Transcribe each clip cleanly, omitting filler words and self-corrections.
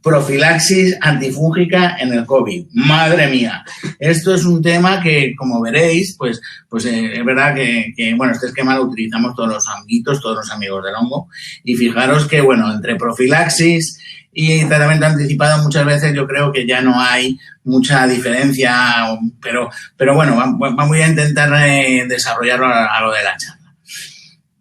Profilaxis antifúngica en el COVID. Madre mía. Esto es un tema que, como veréis, pues es verdad que, bueno, este esquema lo utilizamos todos los amiguitos, todos los amigos del hongo. Y fijaros que, bueno, entre profilaxis y tratamiento anticipado muchas veces yo creo que ya no hay mucha diferencia, pero bueno, voy a intentar desarrollarlo a lo de la charla.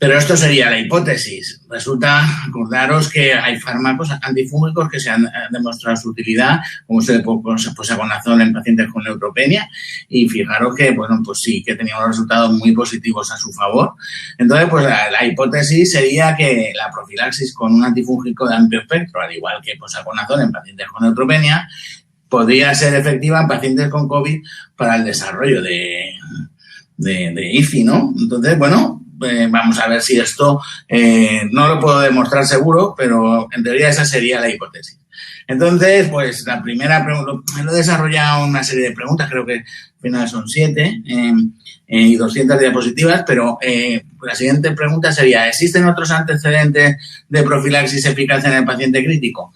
Pero esto sería la hipótesis. Resulta, acordaros que hay fármacos antifúngicos que se han demostrado su utilidad, como es el posaconazol en pacientes con neutropenia, y fijaros que, bueno, pues sí, que tenía unos resultados muy positivos a su favor. Entonces, pues la hipótesis sería que la profilaxis con un antifúngico de amplio espectro, al igual que posaconazol en pacientes con neutropenia, podría ser efectiva en pacientes con COVID para el desarrollo de IFI, ¿no? Entonces, bueno, vamos a ver si esto no lo puedo demostrar seguro, pero en teoría esa sería la hipótesis. Entonces, pues la primera pregunta, lo he desarrollado una serie de preguntas, creo que al final son 7 y 200 diapositivas, pero la siguiente pregunta sería, ¿existen otros antecedentes de profilaxis eficaz en el paciente crítico?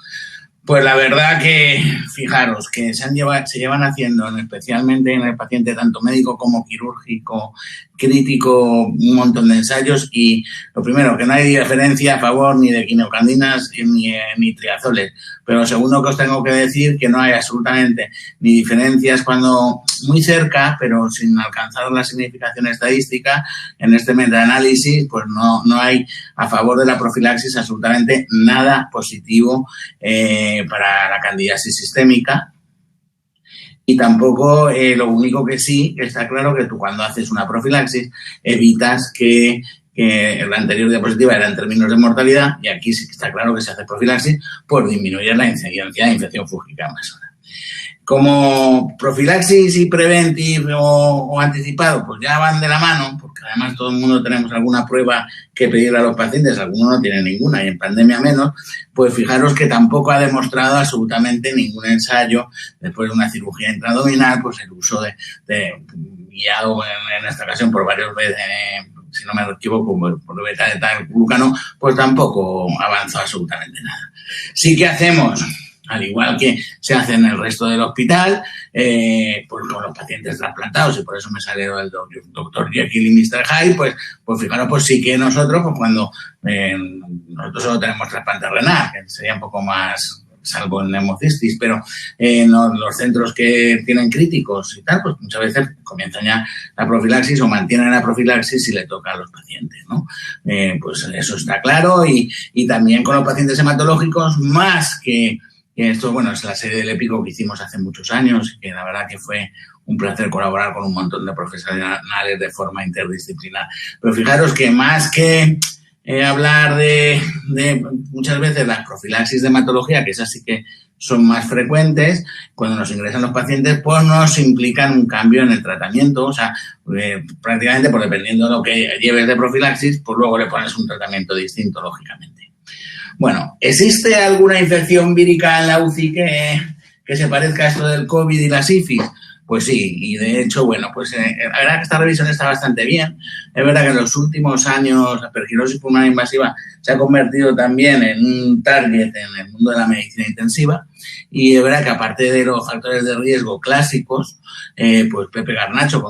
Pues la verdad que, fijaros, que se llevan haciendo, especialmente en el paciente tanto médico como quirúrgico, crítico, un montón de ensayos, y lo primero, que no hay diferencia a favor ni de quinocandinas ni triazoles. Pero lo segundo que os tengo que decir, que no hay absolutamente ni diferencias cuando muy cerca, pero sin alcanzar la significación estadística, en este metaanálisis, pues no hay a favor de la profilaxis absolutamente nada positivo para la candidiasis sistémica. Y tampoco, lo único que sí, está claro que tú cuando haces una profilaxis evitas que la anterior diapositiva era en términos de mortalidad, y aquí sí que está claro que se hace profilaxis por disminuir la incidencia de infección fúngica masona. Como profilaxis y preventivo o anticipado, pues ya van de la mano, porque además todo el mundo tenemos alguna prueba que pedirle a los pacientes, algunos no tienen ninguna y en pandemia menos, pues fijaros que tampoco ha demostrado absolutamente ningún ensayo después de una cirugía intraabdominal, pues el uso guiado en esta ocasión por varios veces, si no me equivoco, por beta-glucano, pues tampoco avanzó absolutamente nada. Sí que hacemos, al igual que se hace en el resto del hospital, pues con los pacientes trasplantados, y por eso me salió el doctor Jekyll y Mr. Hyde, pues fijaros, pues sí que nosotros, pues cuando nosotros solo tenemos trasplante renal, que sería un poco más, salvo en hemocistis, pero los centros que tienen críticos y tal, pues muchas veces comienzan ya la profilaxis o mantienen la profilaxis si le toca a los pacientes, ¿no? Pues eso está claro, y también con los pacientes hematológicos, más que esto, bueno, es la serie del épico que hicimos hace muchos años, y que la verdad que fue un placer colaborar con un montón de profesionales de forma interdisciplinar. Pero fijaros que más que hablar de muchas veces las profilaxis de hematología, que esas sí que son más frecuentes, cuando nos ingresan los pacientes, pues nos implican un cambio en el tratamiento. O sea, prácticamente, pues dependiendo de lo que lleves de profilaxis, pues luego le pones un tratamiento distinto, lógicamente. Bueno, ¿existe alguna infección vírica en la UCI que se parezca a esto del COVID y la sífilis? Pues sí, y de hecho, bueno, pues la verdad que esta revisión está bastante bien. Es verdad que en los últimos años la aspergilosis pulmonar invasiva se ha convertido también en un target en el mundo de la medicina intensiva, y es verdad que aparte de los factores de riesgo clásicos, pues Pepe Garnacho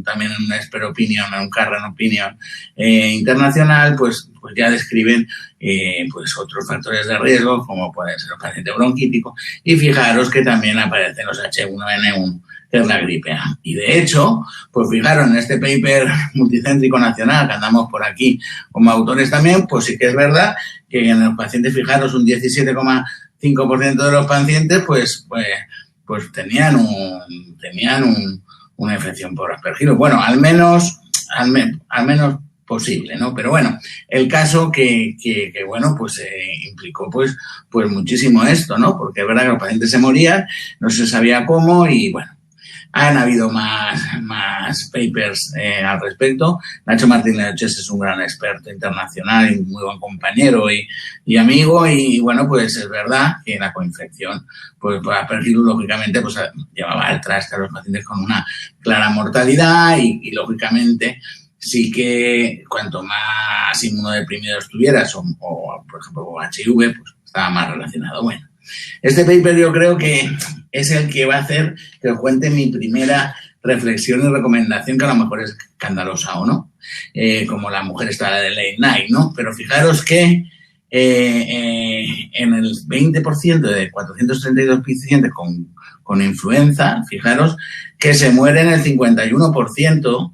también en una expert opinion, en un Current opinion internacional, pues ya describen pues otros factores de riesgo, como pueden ser los pacientes bronquíticos, y fijaros que también aparecen los H1N1, que es la gripe A. Y de hecho, pues fijaros, en este paper multicéntrico nacional que andamos por aquí como autores también, pues sí que es verdad que en los pacientes, fijaros, un 17,5% de los pacientes pues tenían una infección por aspergilo. Bueno, al menos posible, ¿no? Pero bueno, el caso que bueno, pues implicó pues muchísimo esto, ¿no? Porque es verdad que los pacientes se morían, no se sabía cómo, y bueno, han habido más papers al respecto. Nacho Martínez es un gran experto internacional y muy buen compañero y amigo, y bueno, pues es verdad que la coinfección, pues por aspergillus, lógicamente, pues llevaba al traste a los pacientes con una clara mortalidad, y lógicamente sí que cuanto más inmunodeprimido estuvieras, o por ejemplo HIV, pues estaba más relacionado. Bueno, este paper yo creo que es el que va a hacer que os cuente mi primera reflexión y recomendación, que a lo mejor es escandalosa o no, como la mujer está de Late Night, ¿no? Pero fijaros que en el 20% de 432 pacientes con influenza, fijaros que se mueren el 51%,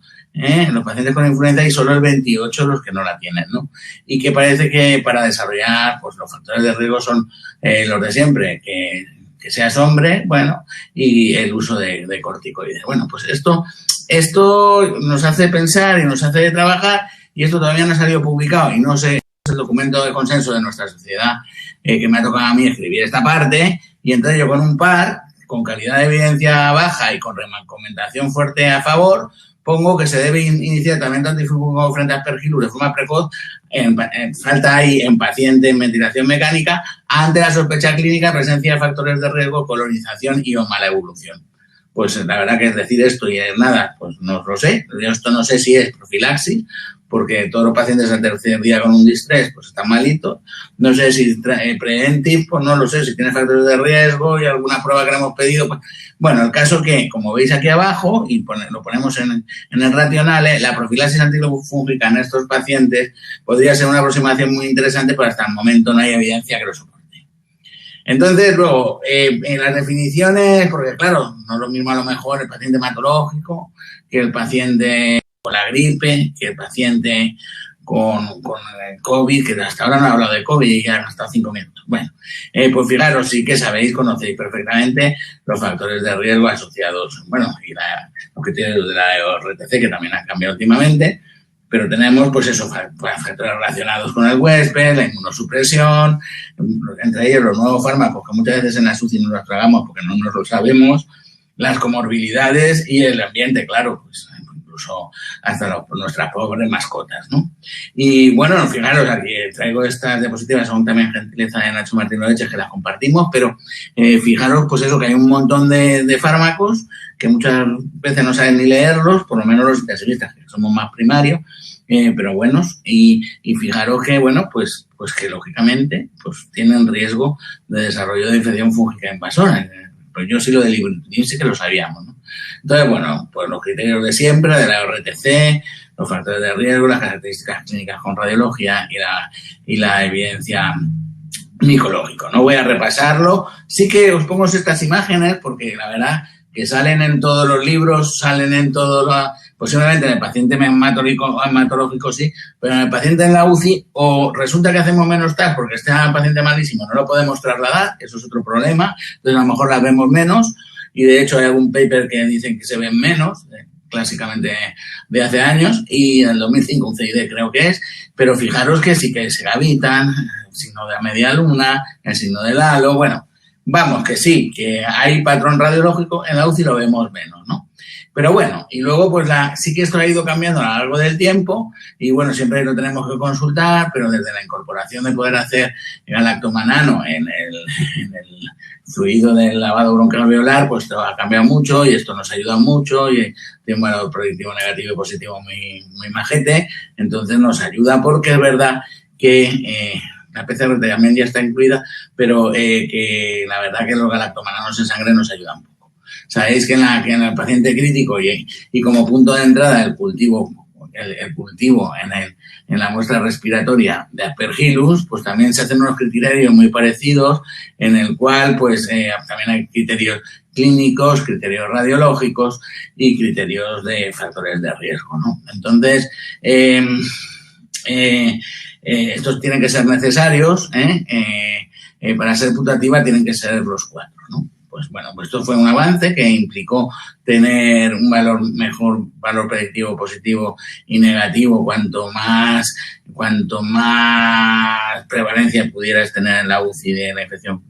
los pacientes con influenza, y solo el 28% los que no la tienen, ¿no? Y que parece que para desarrollar, pues los factores de riesgo son los de siempre, que seas hombre, bueno, y el uso de corticoides. Bueno, pues esto nos hace pensar y nos hace trabajar, y esto todavía no ha salido publicado, y no sé, es el documento de consenso de nuestra sociedad que me ha tocado a mí escribir esta parte, y entonces yo con un par, con calidad de evidencia baja y con recomendación fuerte a favor, pongo que se debe iniciar tratamiento antifúngico frente a Aspergillus de forma precoz, falta ahí en paciente en ventilación mecánica, ante la sospecha clínica, presencia de factores de riesgo, colonización y o mala evolución. Pues la verdad que es decir esto y es nada, pues no lo sé. Yo esto no sé si es profilaxis, porque todos los pacientes al tercer día con un distrés pues están malitos. No sé si preventive, pues no lo sé, si tiene factores de riesgo y alguna prueba que le hemos pedido. Pues, bueno, el caso que, como veis aquí abajo, y lo ponemos en el racional, la profilaxis antifúngica en estos pacientes podría ser una aproximación muy interesante, pero hasta el momento no hay evidencia que lo soporte. Entonces, luego, en las definiciones, porque claro, no es lo mismo a lo mejor el paciente hematológico que el paciente con la gripe, que el paciente con el COVID, que hasta ahora no he hablado de COVID y ya han gastado 5 minutos. Bueno, pues fijaros, sí que conocéis perfectamente los factores de riesgo asociados, bueno, y los criterios de la RTC, que también han cambiado últimamente, pero tenemos, pues eso, factores relacionados con el huésped, la inmunosupresión, entre ellos los nuevos fármacos que muchas veces en la SUCI no los tragamos porque no nos lo sabemos, las comorbilidades y el ambiente, claro, pues incluso hasta nuestras pobres mascotas, ¿no? Y bueno, fijaros, aquí traigo estas diapositivas, son también gentileza de Nacho Martínez Leche, que las compartimos, pero fijaros, pues eso, que hay un montón de fármacos que muchas veces no saben ni leerlos, por lo menos los intensivistas, que somos más primarios, pero buenos, y fijaros que, bueno, pues que lógicamente pues tienen riesgo de desarrollo de infección fúngica invasora. Pues yo sí lo del Ibrutinib sí que lo sabíamos, ¿no? Entonces, bueno, pues los criterios de siempre, de la RTC, los factores de riesgo, las características clínicas con radiología y la evidencia micológica. No voy a repasarlo. Sí que os pongo estas imágenes porque la verdad que salen en todos los libros, salen en todos los... Posiblemente en el paciente hematológico sí, pero en el paciente en la UCI o resulta que hacemos menos TAC porque está el paciente malísimo, no lo podemos trasladar, eso es otro problema, entonces a lo mejor las vemos menos y de hecho hay algún paper que dicen que se ven menos, clásicamente de hace años, y en el 2005 un CID creo que es, pero fijaros que sí que se habitan, el signo de la media luna, el signo del halo, bueno, vamos, que sí, que hay patrón radiológico, en la UCI lo vemos menos, ¿no? Pero bueno, y luego pues sí que esto ha ido cambiando a lo largo del tiempo y bueno, siempre lo tenemos que consultar, pero desde la incorporación de poder hacer galactomanano en el fluido del lavado broncoalveolar, pues esto ha cambiado mucho y esto nos ayuda mucho y tiene un valor predictivo negativo y positivo muy majete, entonces nos ayuda porque es verdad que la PCR también ya está incluida, pero que la verdad que los galactomananos en sangre nos ayudan poco. Sabéis que en el paciente crítico y como punto de entrada el cultivo en la muestra respiratoria de Aspergillus, pues también se hacen unos criterios muy parecidos en el cual pues también hay criterios clínicos, criterios radiológicos y criterios de factores de riesgo, ¿no? Entonces, estos tienen que ser necesarios, para ser putativa tienen que ser los 4, ¿no? Pues bueno, pues esto fue un avance que implicó tener un mejor valor predictivo positivo y negativo cuanto más prevalencia pudieras tener en la UCI de la infección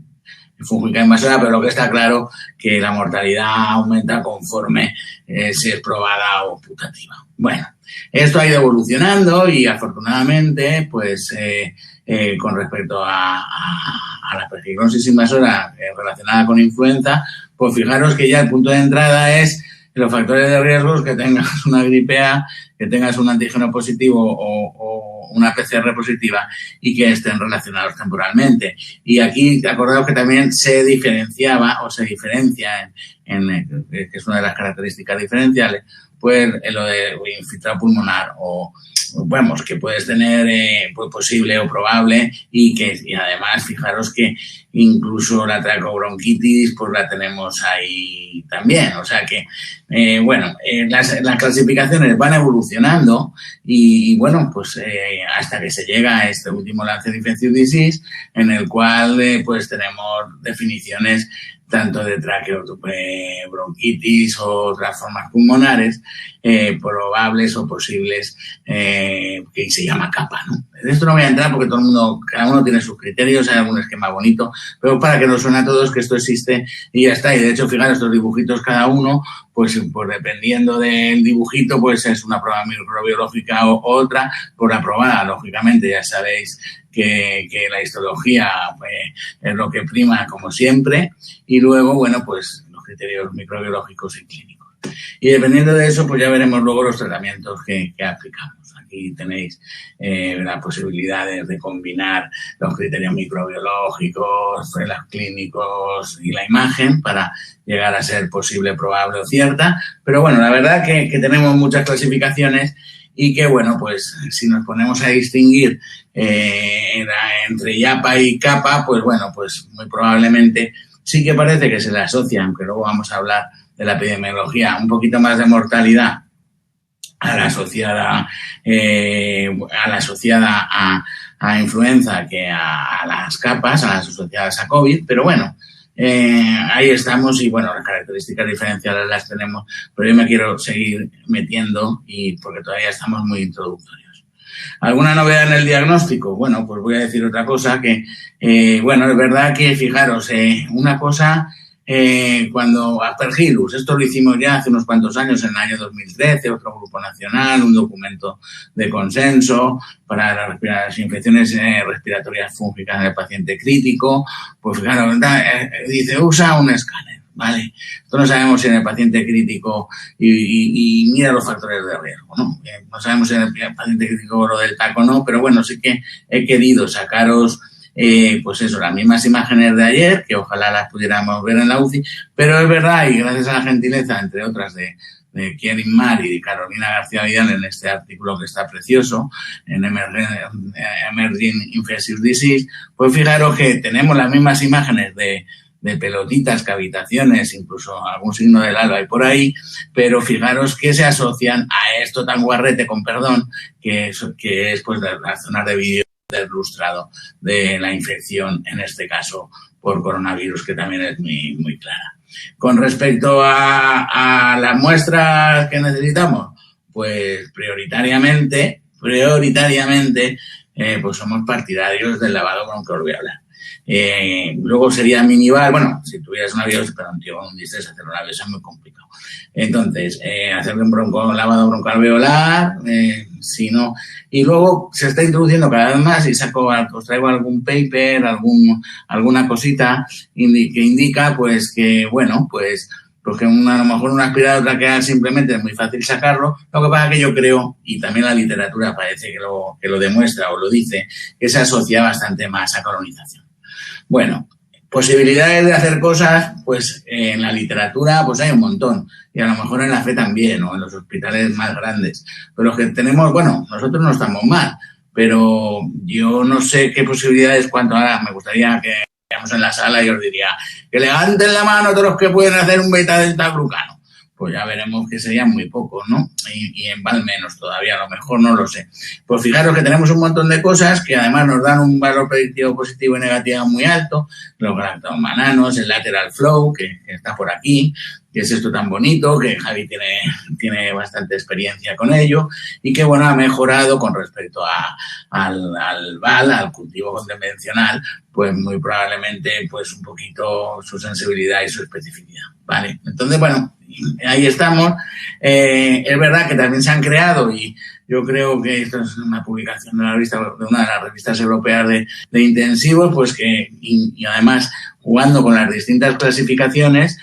fúngica invasora, pero lo que está claro que la mortalidad aumenta conforme si es probada o putativa. Bueno, esto ha ido evolucionando y afortunadamente, pues con respecto a la aspergillosis invasora relacionada con influenza, pues fijaros que ya el punto de entrada es los factores de riesgo, que tengas una gripe A, que tengas un antígeno positivo o una PCR positiva y que estén relacionados temporalmente. Y aquí, acordaos que también se diferenciaba o se diferencia que es una de las características diferenciales, pues lo de infiltrado pulmonar o vamos, que puedes tener pues posible o probable y además fijaros que incluso la tracobronquitis pues la tenemos ahí también, o sea que las clasificaciones van evolucionando y bueno, pues hasta que se llega a este último Lancet Infectious Disease en el cual pues tenemos definiciones tanto de traqueobronquitis o otras formas pulmonares probables o posibles, que se llama capa, ¿no? De esto no voy a entrar porque cada uno tiene sus criterios, hay algún esquema bonito, pero para que nos suene a todos que esto existe y ya está. Y de hecho, fijaros, estos dibujitos cada uno, pues dependiendo del dibujito, pues es una prueba microbiológica o otra, por aprobada, lógicamente, ya sabéis que la histología pues, es lo que prima como siempre y luego, bueno, pues los criterios microbiológicos y clínicos. Y dependiendo de eso, pues ya veremos luego los tratamientos que aplicamos. Aquí tenéis las posibilidades de combinar los criterios microbiológicos, los clínicos y la imagen para llegar a ser posible, probable o cierta. Pero bueno, la verdad que tenemos muchas clasificaciones y que, bueno, pues si nos ponemos a distinguir entre YAPA y CAPA, pues bueno, pues muy probablemente sí que parece que se le asocia, aunque luego vamos a hablar de la epidemiología, un poquito más de mortalidad a la asociada a influenza que a las capas, a las asociadas a COVID, pero bueno, ahí estamos y bueno, las características diferenciales las tenemos, pero yo me quiero seguir metiendo y porque todavía estamos muy introductorios. ¿Alguna novedad en el diagnóstico? Bueno, pues voy a decir otra cosa que, bueno, es verdad que, fijaros, una cosa, cuando Aspergillus, esto lo hicimos ya hace unos cuantos años, en el año 2013, otro grupo nacional, un documento de consenso para las infecciones respiratorias fúngicas en el paciente crítico, pues fijaros, dice, usa un escáner. Vale, esto no sabemos si en el paciente crítico y mira los factores de riesgo, ¿no? No sabemos si en el paciente crítico lo del taco no, pero bueno, sí que he querido sacaros, pues eso, las mismas imágenes de ayer, que ojalá las pudiéramos ver en la UCI, pero es verdad, y gracias a la gentileza, entre otras, de Kierin Mar y de Carolina García Vidal en este artículo que está precioso, en Emerging Infectious Disease, pues fijaros que tenemos las mismas imágenes de pelotitas, cavitaciones, incluso algún signo del halo hay por ahí, pero fijaros que se asocian a esto tan guarrete, con perdón, que es pues las zonas de vídeo del lustrado de la infección, en este caso por coronavirus, que también es muy, muy clara. Con respecto a las muestras que necesitamos, pues prioritariamente, pues somos partidarios del lavado broncoalveolar. Luego sería minival, bueno, si tuvieras una biopsia, pero un distrés, hacer una biopsia es muy complicado. Entonces, hacerle un lavado broncoalveolar, si no, y luego se está introduciendo cada vez más y os traigo algún paper, alguna cosita que indica, pues que, bueno, pues porque a lo mejor un aspirador traqueal simplemente es muy fácil sacarlo. Lo que pasa es que yo creo, y también la literatura parece que lo demuestra o lo dice, que se asocia bastante más a colonización. Bueno, posibilidades de hacer cosas, pues en la literatura pues hay un montón, y a lo mejor en la fe también, o en los hospitales más grandes. Pero los que tenemos, bueno, nosotros no estamos mal, pero yo no sé qué posibilidades, cuánto ahora me gustaría que estamos en la sala y os diría que levanten la mano todos los que pueden hacer un beta-delta-glucano. Pues ya veremos que serían muy pocos, ¿no? Y en Val menos todavía, a lo mejor no lo sé. Pues fijaros que tenemos un montón de cosas que además nos dan un valor predictivo positivo y negativo muy alto. Los galactomananos, el lateral flow, que está por aquí, que es esto tan bonito, que Javi tiene bastante experiencia con ello y que, bueno, ha mejorado con respecto al VAL, al cultivo convencional, pues muy probablemente pues un poquito su sensibilidad y su especificidad, ¿vale? Entonces, bueno, ahí estamos. Es verdad que también se han creado, y yo creo que esto es una publicación de una de las revistas europeas de intensivos, pues que, y además jugando con las distintas clasificaciones,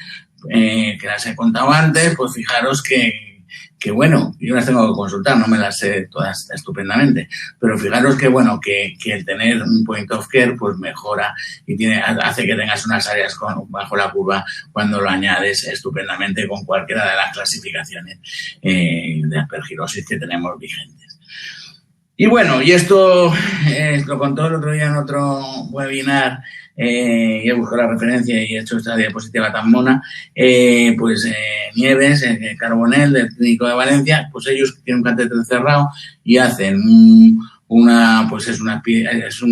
que las he contado antes, pues fijaros que bueno, yo las tengo que consultar, no me las sé todas estupendamente, pero fijaros que bueno, que el tener un point of care pues mejora y hace que tengas unas áreas bajo la curva cuando lo añades estupendamente con cualquiera de las clasificaciones de aspergilosis que tenemos vigentes. Y bueno, y esto lo contó el otro día en otro webinar, y he buscado la referencia y he hecho esta diapositiva tan mona, Nieves, Carbonell, del Clínico de Valencia, pues ellos tienen un catéter cerrado y hacen un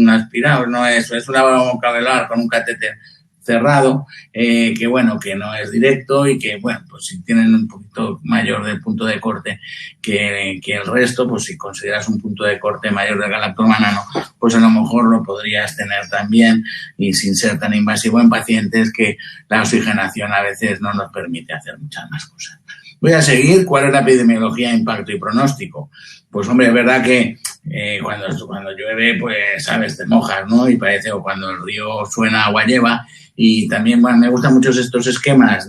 aspirado, no es un lavado cavelar con un catéter cerrado, que bueno, que no es directo y que bueno, pues si tienen un poquito mayor del punto de corte que el resto, pues si consideras un punto de corte mayor del galactomanano, pues a lo mejor lo podrías tener también y sin ser tan invasivo en pacientes que la oxigenación a veces no nos permite hacer muchas más cosas. Voy a seguir. ¿Cuál es la epidemiología, impacto y pronóstico? Pues hombre, es verdad que cuando llueve, pues sabes, te mojas, ¿no? Y parece, o cuando el río suena, agua lleva. Y también, bueno, me gustan mucho estos esquemas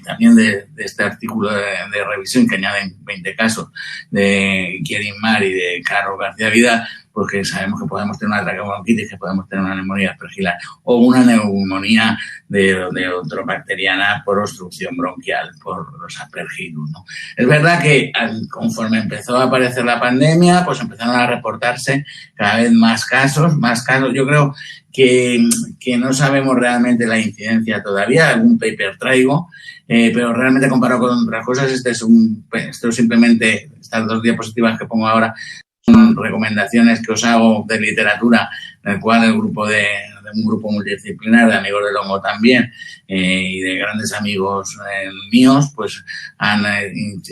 también de este artículo de revisión que añaden 20 casos de Kierin Mar y de Carlos García Vidal, porque sabemos que podemos tener una traqueobronquitis, que podemos tener una neumonía aspergilar o una neumonía de enterobacteriana por obstrucción bronquial, por los aspergillus, ¿no? Es verdad que conforme empezó a aparecer la pandemia, pues empezaron a reportarse cada vez más casos. Yo creo que no sabemos realmente la incidencia todavía, algún paper traigo, pero realmente comparado con otras cosas, esto simplemente, estas 2 diapositivas que pongo ahora, son recomendaciones que os hago de literatura, en el cual un grupo multidisciplinar de amigos del hongo también y de grandes amigos míos, pues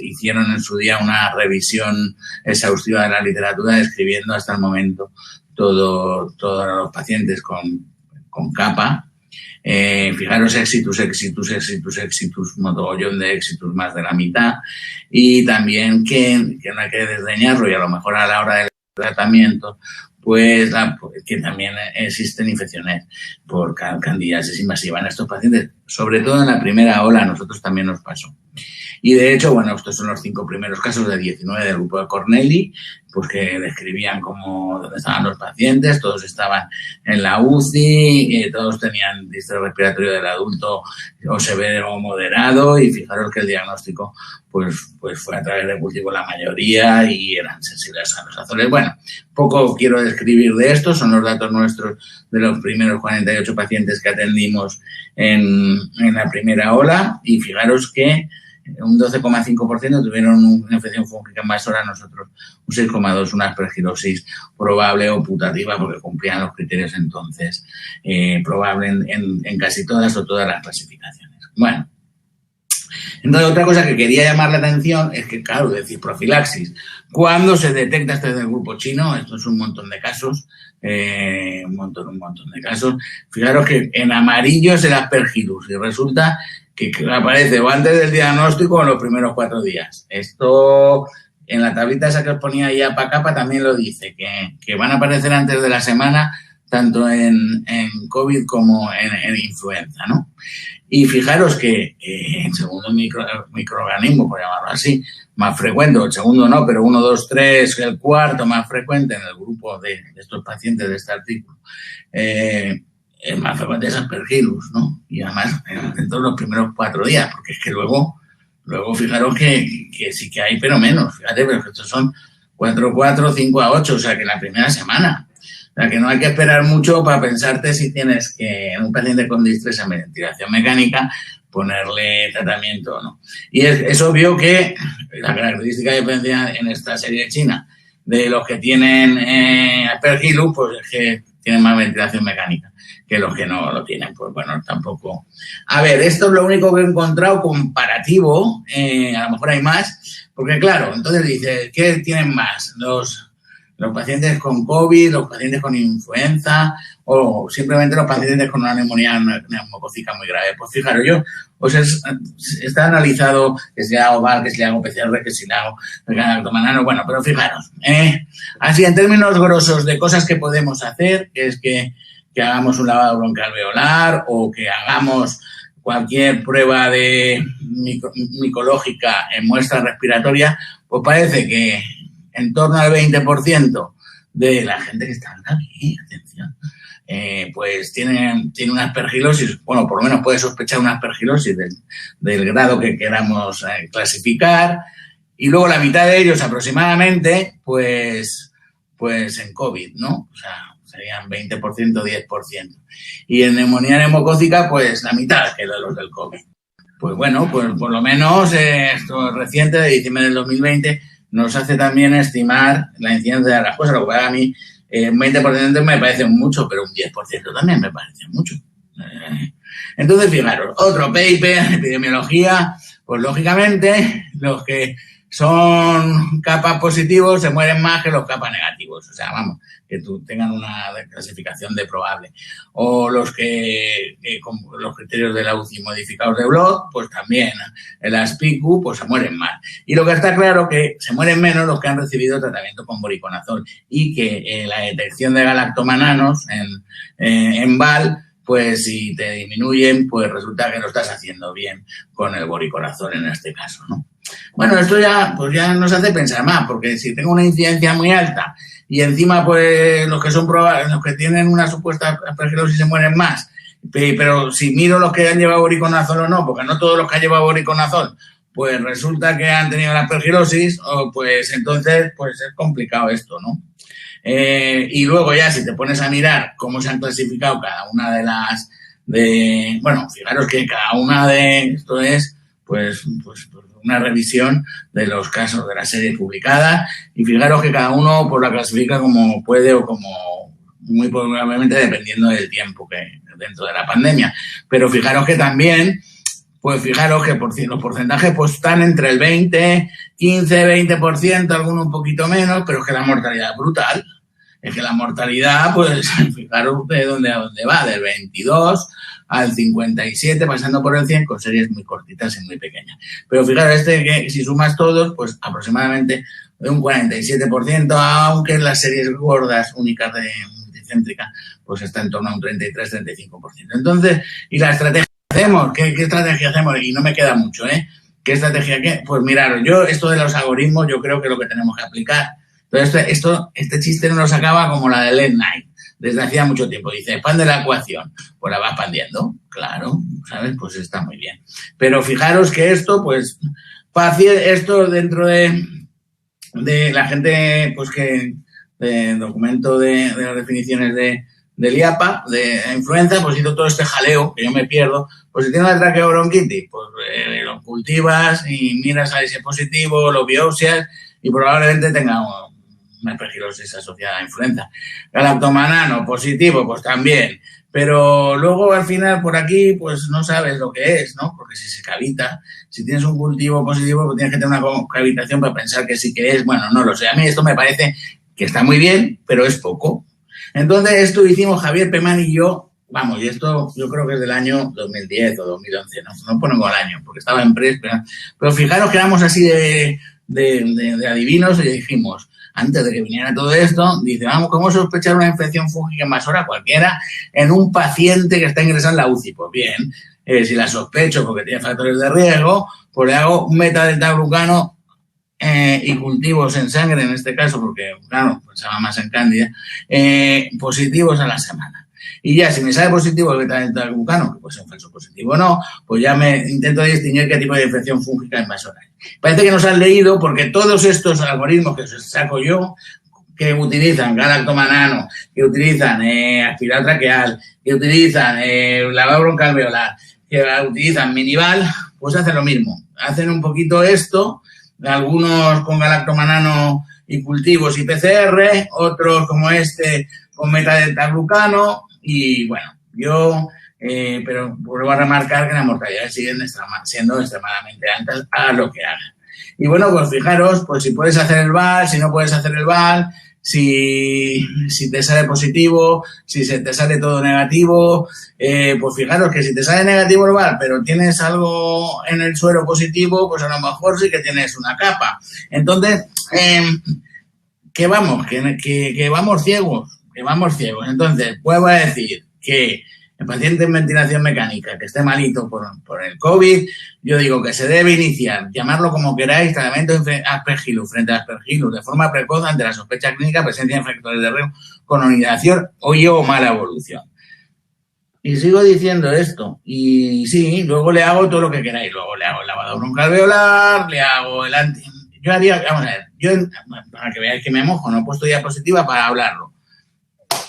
hicieron en su día una revisión exhaustiva de la literatura, describiendo hasta el momento todos los pacientes con capa. Fijaros, exitus, mogollón de exitus, más de la mitad, y también que no hay que desdeñarlo, y a lo mejor a la hora del tratamiento, pues que también existen infecciones por candidiasis invasiva en estos pacientes, sobre todo en la primera ola. A nosotros también nos pasó. Y de hecho, bueno, estos son los 5 primeros casos de 19 del grupo de Cornelli, pues que describían dónde estaban los pacientes, todos estaban en la UCI, todos tenían distrés respiratorio del adulto o severo o moderado, y fijaros que el diagnóstico pues fue a través de cultivo la mayoría y eran sensibles a los azoles. Bueno, poco quiero describir de esto, son los datos nuestros de los primeros 48 pacientes que atendimos en la primera ola, y fijaros que un 12,5% tuvieron una infección fúngica invasora, nosotros un 6,2%, una aspergilosis probable o putativa, porque cumplían los criterios entonces, probable en casi todas o todas las clasificaciones. Bueno, entonces otra cosa que quería llamar la atención es que, claro, decir profilaxis, ¿cuándo se detecta esto del grupo chino? Esto es un montón de casos, un montón de casos. Fijaros que en amarillo es el aspergillus y resulta que aparece o antes del diagnóstico o en los primeros 4 días. Esto en la tablita esa que os ponía ahí a capa también lo dice, que van a aparecer antes de la semana, tanto en COVID como en influenza, ¿no? Y fijaros que el segundo microorganismo, por llamarlo así, más frecuente, o el segundo no, pero 1, 2, 3, el cuarto más frecuente en el grupo de estos pacientes de este artículo, el más frecuente es aspergillus, ¿no? Y además en todos los primeros 4 días, porque es que luego fijaros que sí que hay, pero menos. Fíjate, pero que estos son 4, 5 a 8, o sea, que en la primera semana. O sea, que no hay que esperar mucho para pensarte si tienes que, en un paciente con distrés en ventilación mecánica, ponerle tratamiento o no. Y es obvio que la característica diferencial en esta serie china de los que tienen aspergillus, pues es que tienen más ventilación mecánica que los que no lo tienen. Pues bueno, tampoco. A ver, esto es lo único que he encontrado comparativo, a lo mejor hay más, porque claro, entonces dice, ¿qué tienen más? Los pacientes con COVID, los pacientes con influenza o simplemente los pacientes con una neumonía neumocócica muy grave. Pues fijaros, yo está analizado que si le hago VAL, que si le hago PCR, que si le hago galactomanano, bueno, pero fijaros, así en términos grosos de cosas que podemos hacer, que es que hagamos un lavado bronquialveolar o que hagamos cualquier prueba de micológica en muestra respiratoria, pues parece que en torno al 20% de la gente que está bien, atención, pues tiene una aspergilosis, bueno, por lo menos puede sospechar una aspergilosis del grado que queramos clasificar, y luego la mitad de ellos aproximadamente, pues en COVID, ¿no? O sea, serían 20%, 10%. Y en neumonía neumocócica, pues la mitad que de los del COVID. Pues bueno, pues por lo menos esto reciente, de diciembre del 2020, nos hace también estimar la incidencia de las cosas. Lo que a mí, un 20% me parece mucho, pero un 10% también me parece mucho. Entonces, fijaros, otro paper, epidemiología, pues lógicamente los que son capas positivos se mueren más que los capas negativos. O sea, vamos, que tengan una clasificación de probable. O los que con los criterios de la UCI modificados de Blood, pues también el ASPICU, pues se mueren más. Y lo que está claro que se mueren menos los que han recibido tratamiento con voriconazol y que la detección de galactomananos en VAL, pues si te disminuyen, pues resulta que lo estás haciendo bien con el voriconazol en este caso, ¿no? Bueno, esto ya nos hace pensar más, porque si tengo una incidencia muy alta y encima pues los que son probables, los que tienen una supuesta aspergilosis se mueren más, pero si miro los que han llevado voriconazol o no, porque no todos los que han llevado voriconazol, pues resulta que han tenido la aspergilosis, pues entonces pues es complicado esto, ¿no? Y luego ya si te pones a mirar cómo se han clasificado cada una bueno, fijaros que cada una de esto es pues una revisión de los casos de la serie publicada, y fijaros que cada uno pues la clasifica como puede o como muy probablemente dependiendo del tiempo que dentro de la pandemia. Pero fijaros que también, pues fijaros que los porcentajes pues están entre el 20, 15, 20%, algunos un poquito menos, pero es que la mortalidad es brutal. Es que la mortalidad, pues fijaros de dónde a dónde va, del 22 al 57, pasando por el 100, con series muy cortitas y muy pequeñas. Pero fijaros, que si sumas todos, pues aproximadamente un 47%, aunque en las series gordas, únicas de multicéntrica, pues está en torno a un 33-35%. Entonces, ¿y la estrategia que hacemos? ¿Qué estrategia hacemos? Y no me queda mucho, ¿eh? ¿Qué estrategia qué? Pues miraros, esto de los algoritmos, yo creo que es lo que tenemos que aplicar. Entonces, este chiste no lo sacaba como la de Late Night, desde hacía mucho tiempo. Dice, expande la ecuación. Pues la va expandiendo, claro, ¿sabes? Pues está muy bien. Pero fijaros que esto, pues, fácil, esto dentro de la gente, pues que, de documento de las definiciones del IAPA, de influenza, pues hizo todo este jaleo, que yo me pierdo. Pues si tienes una traqueobronquitis, pues lo cultivas y miras a ver si es positivo, lo biopsias y probablemente tenga una aspergilosis asociada a influenza. Galactomanano positivo, pues también. Pero luego al final por aquí pues no sabes lo que es, ¿no? Porque si se cavita, si tienes un cultivo positivo, pues tienes que tener una cavitación para pensar que sí que es. Bueno, no lo sé. A mí esto me parece que está muy bien, pero es poco. Entonces esto hicimos Javier Pemán y yo, vamos, y esto yo creo que es del año 2010 o 2011, no pongo el año, porque estaba en PRES, pero fijaros que éramos así de adivinos y dijimos, antes de que viniera todo esto, dice, vamos, ¿cómo sospechar una infección fúngica invasora cualquiera en un paciente que está ingresado en la UCI? Pues bien, si la sospecho porque tiene factores de riesgo, pues le hago un beta-deltaglucano y cultivos en sangre, en este caso, porque, claro, pensaba más en cándida, positivos a la semana. Y ya, si me sale positivo el beta-deltaglucano, que puede ser un falso positivo o no, pues ya me intento distinguir qué tipo de infección fúngica invasora es. Parece que nos han leído porque todos estos algoritmos que os saco yo, que utilizan galactomanano, que utilizan aspiral traqueal, que utilizan lavado broncal alveolar, que utilizan minival, pues hacen lo mismo. Hacen un poquito esto, algunos con galactomanano y cultivos y PCR, otros como este con beta-deltaglucano. Y bueno, pero vuelvo a remarcar que las mortalidades siguen siendo extremadamente altas, hagas lo que hagas. Y bueno, pues fijaros, pues si puedes hacer el VAL, si no puedes hacer el VAL, si te sale positivo, si se te sale todo negativo, pues fijaros que si te sale negativo el VAL, pero tienes algo en el suero positivo, pues a lo mejor sí que tienes una capa. Entonces, que vamos ciegos. Entonces, vuelvo a decir que el paciente en ventilación mecánica que esté malito por el COVID, yo digo que se debe iniciar, llamarlo como queráis, tratamiento de aspergillus frente a aspergillus de forma precoz ante la sospecha clínica, presencia de factores de riesgo, colonización o mala evolución. Y sigo diciendo esto. Y sí, luego le hago todo lo que queráis. Luego le hago el lavado broncoalveolar, le hago el anti... Yo haría, vamos a ver, para que veáis que me mojo, no he puesto diapositiva para hablarlo.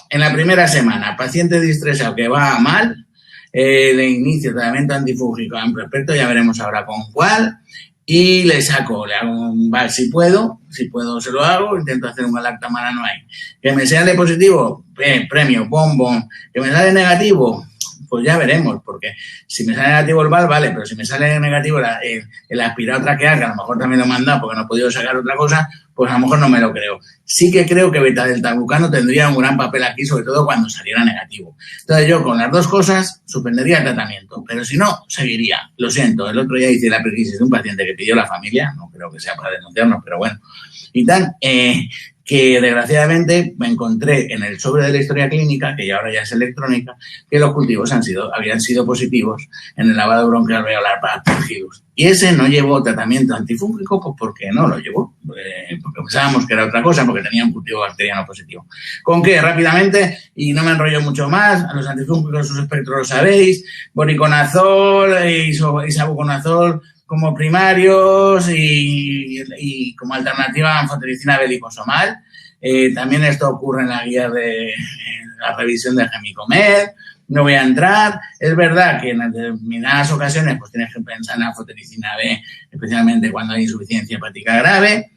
En la primera semana, paciente distresado que va mal, le inicio tratamiento antifúngico en prospecto, ya veremos ahora con cuál, y le hago un VAC si puedo se lo hago, intento hacer un galactamara, no hay. Que me sale positivo, premio, bombón, que me sale negativo, pues ya veremos, porque si me sale negativo el VAL, vale, pero si me sale negativo el aspirado traqueal, que a lo mejor también lo he mandado porque no he podido sacar otra cosa, pues a lo mejor no me lo creo. Sí que creo que beta-deltaglucano tendría un gran papel aquí, sobre todo cuando saliera negativo. Entonces yo con las dos cosas suspendería el tratamiento, pero si no, seguiría. Lo siento, el otro día hice la perquisis de un paciente que pidió la familia, no creo que sea para denunciarnos, pero bueno, y tal, que desgraciadamente me encontré en el sobre de la historia clínica, que ya ahora ya es electrónica, que los cultivos habían sido positivos en el lavado broncoalveolar para aspergillus. Y ese no llevó tratamiento antifúngico, pues porque no lo llevó, porque pensábamos que era otra cosa, porque tenía un cultivo bacteriano positivo. ¿Con qué? Rápidamente, y no me enrollo mucho más, a los antifúngicos sus espectros lo sabéis, boriconazol, isavuconazol, como primarios y como alternativa a anfotericina B liposomal. También esto ocurre en la guía de la revisión de Gemicomed. No voy a entrar. Es verdad que en determinadas ocasiones pues tienes que pensar en anfotericina B, especialmente cuando hay insuficiencia hepática grave.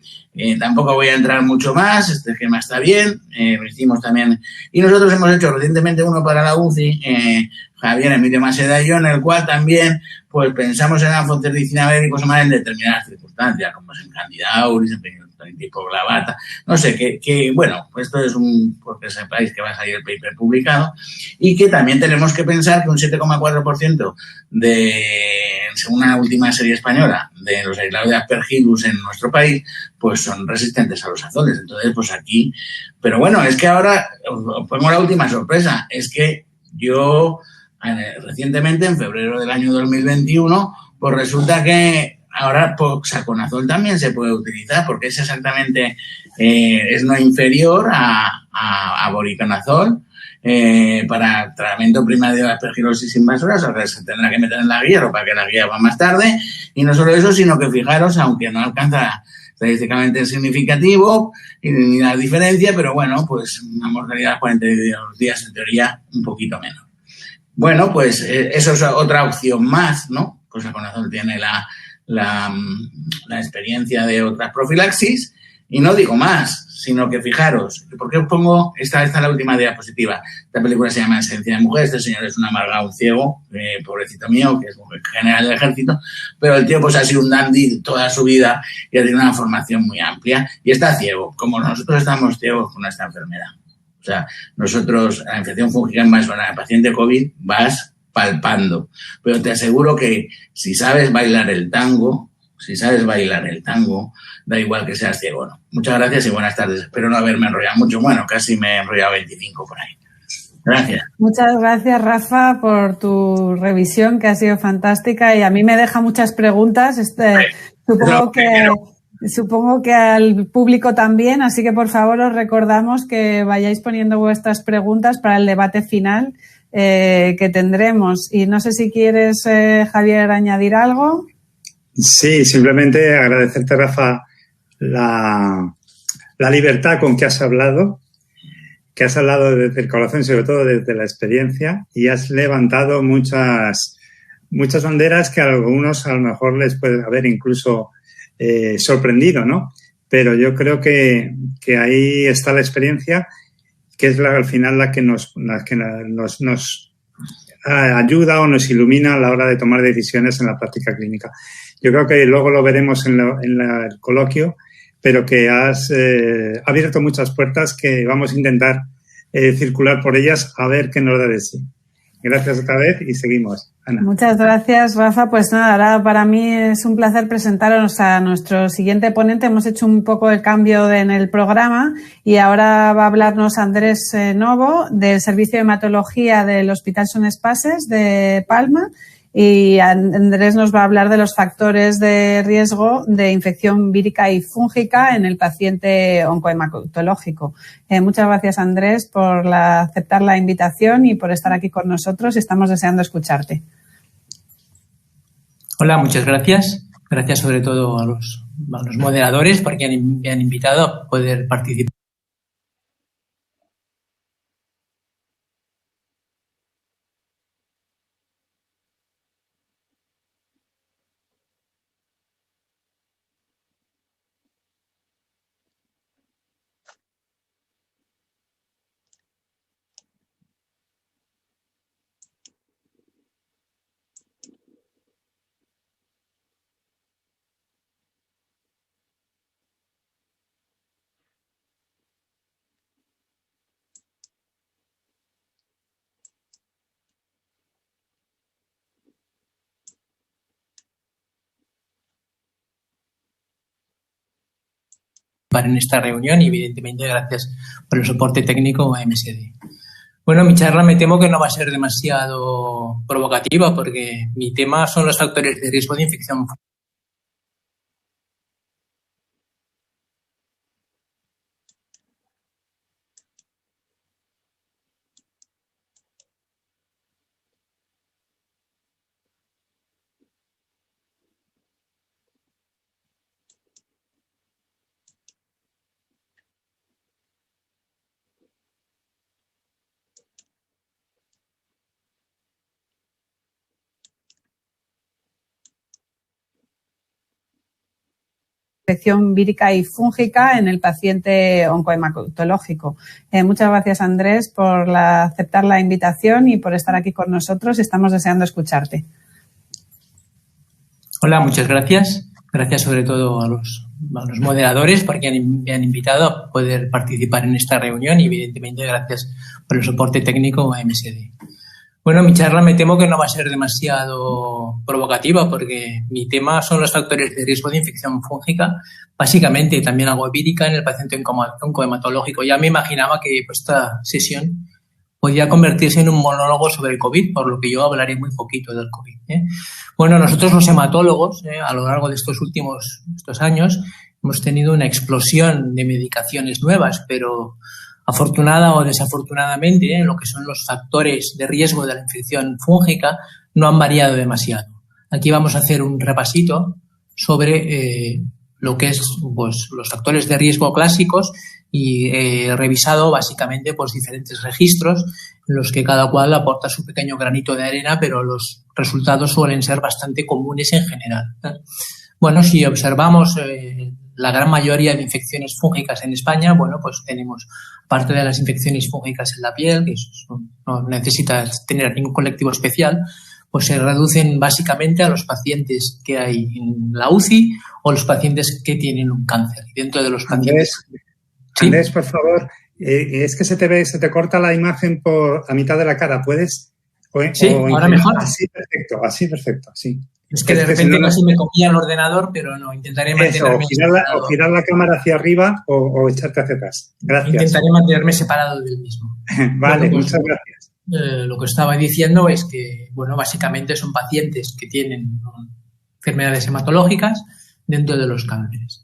Tampoco voy a entrar mucho más. Este esquema está bien. Lo hicimos también. Y nosotros hemos hecho recientemente uno para la UCI, Javier Emilio Maseda y yo, en el cual también pues pensamos en anfotericina B liposomal en determinadas circunstancias, como es en Candida auris, en tipo glavata, no sé, que bueno, pues esto es porque sepáis que va a salir el paper publicado, y que también tenemos que pensar que un 7,4% según una última serie española, de los aislados de aspergillus en nuestro país, pues son resistentes a los azoles. Entonces, pues aquí, pero bueno, es que ahora os pongo la última sorpresa, es que yo recientemente, en febrero del año 2021, pues resulta que ahora poxaconazol también se puede utilizar porque es exactamente, es no inferior a voriconazol para tratamiento primario de aspergilosis invasora, o sea que se tendrá que meter en la guía o para que la guía va más tarde. Y no solo eso, sino que fijaros, aunque no alcanza estadísticamente significativo ni la diferencia, pero bueno, pues una mortalidad de 42 días en teoría un poquito menos. Bueno, pues eso es otra opción más, ¿no? Poxaconazol tiene la experiencia de otras profilaxis y no digo más, sino que fijaros, ¿por qué os pongo esta es la última diapositiva? Esta película se llama Esencia de Mujer, este señor es un amargado, un ciego, pobrecito mío, que es general del ejército, pero el tío pues ha sido un dandy toda su vida y ha tenido una formación muy amplia y está ciego, como nosotros estamos ciegos con esta enfermedad. O sea, nosotros, la infección fúngica en el paciente COVID vas palpando. Pero te aseguro que si sabes bailar el tango, da igual que seas ciego o no. Muchas gracias y buenas tardes. Espero no haberme enrollado mucho. Bueno, casi me he enrollado 25 por ahí. Gracias. Muchas gracias, Rafa, por tu revisión, que ha sido fantástica y a mí me deja muchas preguntas. Supongo que al público también, así que por favor os recordamos que vayáis poniendo vuestras preguntas para el debate final que tendremos. Y no sé si quieres, Javier, añadir algo. Sí, simplemente agradecerte, Rafa, la libertad con que has hablado desde el corazón, sobre todo desde la experiencia, y has levantado muchas banderas que a algunos a lo mejor les puede haber incluso sorprendido, ¿no? Pero yo creo que ahí está la experiencia, que es al final la que nos ayuda o nos ilumina a la hora de tomar decisiones en la práctica clínica. Yo creo que luego lo veremos en el coloquio, pero que has abierto muchas puertas que vamos a intentar circular por ellas a ver qué nos da de sí. Gracias otra vez y seguimos. Ana. Muchas gracias, Rafa. Pues nada, ahora para mí es un placer presentaros a nuestro siguiente ponente. Hemos hecho un poco de cambio en el programa y ahora va a hablarnos Andrés Novo del Servicio de Hematología del Hospital Son Espases de Palma. Y Andrés nos va a hablar de los factores de riesgo de infección vírica y fúngica en el paciente oncohematológico. Muchas gracias, Andrés, por aceptar la invitación y por estar aquí con nosotros. Estamos deseando escucharte. Hola, muchas gracias. Gracias sobre todo a los moderadores porque me han invitado a poder participar. En esta reunión y evidentemente gracias por el soporte técnico a MSD. Bueno, mi charla me temo que no va a ser demasiado provocativa porque mi tema son los factores de riesgo de infección. Infección vírica y fúngica en el paciente oncohematológico. Muchas gracias, Andrés, por aceptar la invitación y por estar aquí con nosotros. Estamos deseando escucharte. Hola, muchas gracias. Gracias sobre todo a los moderadores porque me han invitado a poder participar en esta reunión y evidentemente gracias por el soporte técnico a MSD. Bueno, mi charla me temo que no va a ser demasiado provocativa porque mi tema son los factores de riesgo de infección fúngica, básicamente también algo vírica en el paciente oncohematológico. Ya me imaginaba que esta sesión podía convertirse en un monólogo sobre el COVID, por lo que yo hablaré muy poquito del COVID. Bueno, nosotros los hematólogos, a lo largo de estos años, hemos tenido una explosión de medicaciones nuevas, pero afortunada o desafortunadamente, lo que son los factores de riesgo de la infección fúngica no han variado demasiado. Aquí vamos a hacer un repasito sobre lo que es pues, los factores de riesgo clásicos y revisado básicamente pues, diferentes registros en los que cada cual aporta su pequeño granito de arena, pero los resultados suelen ser bastante comunes en general. Bueno, si observamos la gran mayoría de infecciones fúngicas en España, bueno, pues tenemos parte de las infecciones fúngicas en la piel, que no necesitas tener ningún colectivo especial, pues se reducen básicamente a los pacientes que hay en la UCI o los pacientes que tienen un cáncer. Y dentro de los pacientes... Andrés, por favor, es que se te corta la imagen a mitad de la cara. ¿Puedes? Sí, ahora mejor. Así perfecto, sí. Es que de repente casi me comía el ordenador, pero no, intentaré mantenerme separado. O girar la cámara hacia arriba o echarte hacia atrás. Gracias. Intentaré mantenerme separado del mismo. Vale, pues, muchas gracias. Lo que estaba diciendo es que, bueno, básicamente son pacientes que tienen enfermedades hematológicas dentro de los cánceres.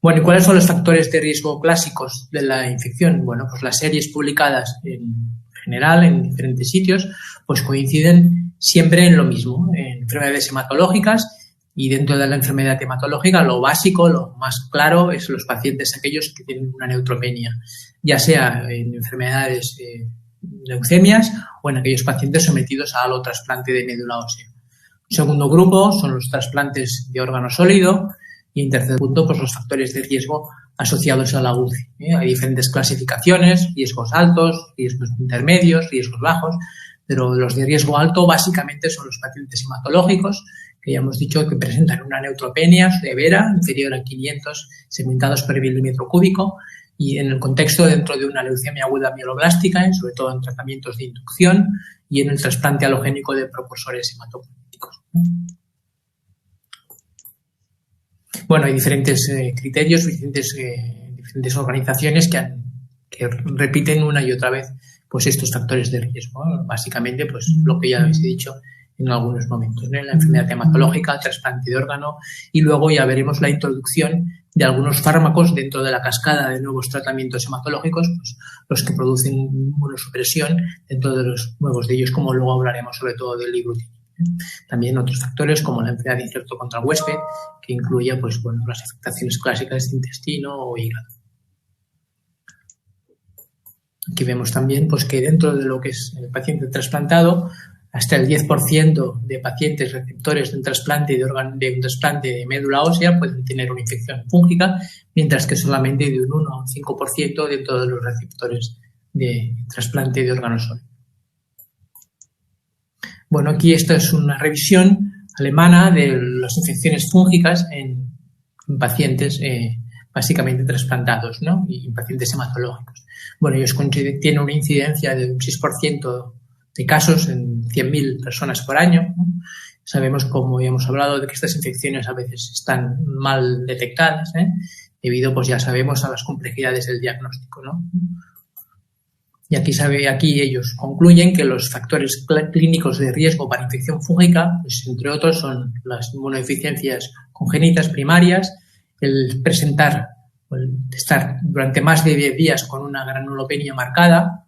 Bueno, ¿y cuáles son los factores de riesgo clásicos de la infección? Bueno, pues las series publicadas en general en diferentes sitios, pues coinciden siempre en lo mismo, en enfermedades hematológicas, y dentro de la enfermedad hematológica lo básico, lo más claro, es los pacientes aquellos que tienen una neutropenia, ya sea en enfermedades leucemias o en aquellos pacientes sometidos a alotrasplante de médula ósea. Un segundo grupo son los trasplantes de órgano sólido y en tercer punto pues los factores de riesgo asociados a la UCI. Hay diferentes clasificaciones, riesgos altos, riesgos intermedios, riesgos bajos, pero los de riesgo alto básicamente son los pacientes hematológicos, que ya hemos dicho que presentan una neutropenia severa, inferior a 500 segmentados por milímetro cúbico, y en el contexto dentro de una leucemia aguda mieloblástica, sobre todo en tratamientos de inducción y en el trasplante alogénico de propulsores hematopoyéticos. Bueno, hay diferentes criterios, diferentes organizaciones que repiten una y otra vez pues estos factores de riesgo, ¿no? Básicamente, pues lo que ya habéis dicho en algunos momentos, ¿no? La enfermedad hematológica, trasplante de órgano, y luego ya veremos la introducción de algunos fármacos dentro de la cascada de nuevos tratamientos hematológicos, pues los que producen inmunosupresión dentro de los nuevos de ellos, como luego hablaremos sobre todo del ibrutinib. También otros factores como la enfermedad de injerto contra huésped, que incluye pues, bueno, las afectaciones clásicas de intestino o hígado. Aquí vemos también pues, que dentro de lo que es el paciente trasplantado, hasta el 10% de pacientes receptores de un trasplante de médula ósea pueden tener una infección fúngica, mientras que solamente de un 1 a un 5% de todos los receptores de trasplante de órgano sólido. Bueno, aquí esta es una revisión alemana de las infecciones fúngicas en pacientes básicamente trasplantados, ¿no? Y en pacientes hematológicos. Bueno, ellos tienen una incidencia de un 6% de casos en 100.000 personas por año, ¿no? Sabemos, como ya hemos hablado, de que estas infecciones a veces están mal detectadas, debido, pues ya sabemos, a las complejidades del diagnóstico, ¿no? Y aquí ellos concluyen que los factores clínicos de riesgo para infección fúngica, pues, entre otros, son las inmunodeficiencias congénitas primarias, el presentar o el estar durante más de 10 días con una granulopenia marcada,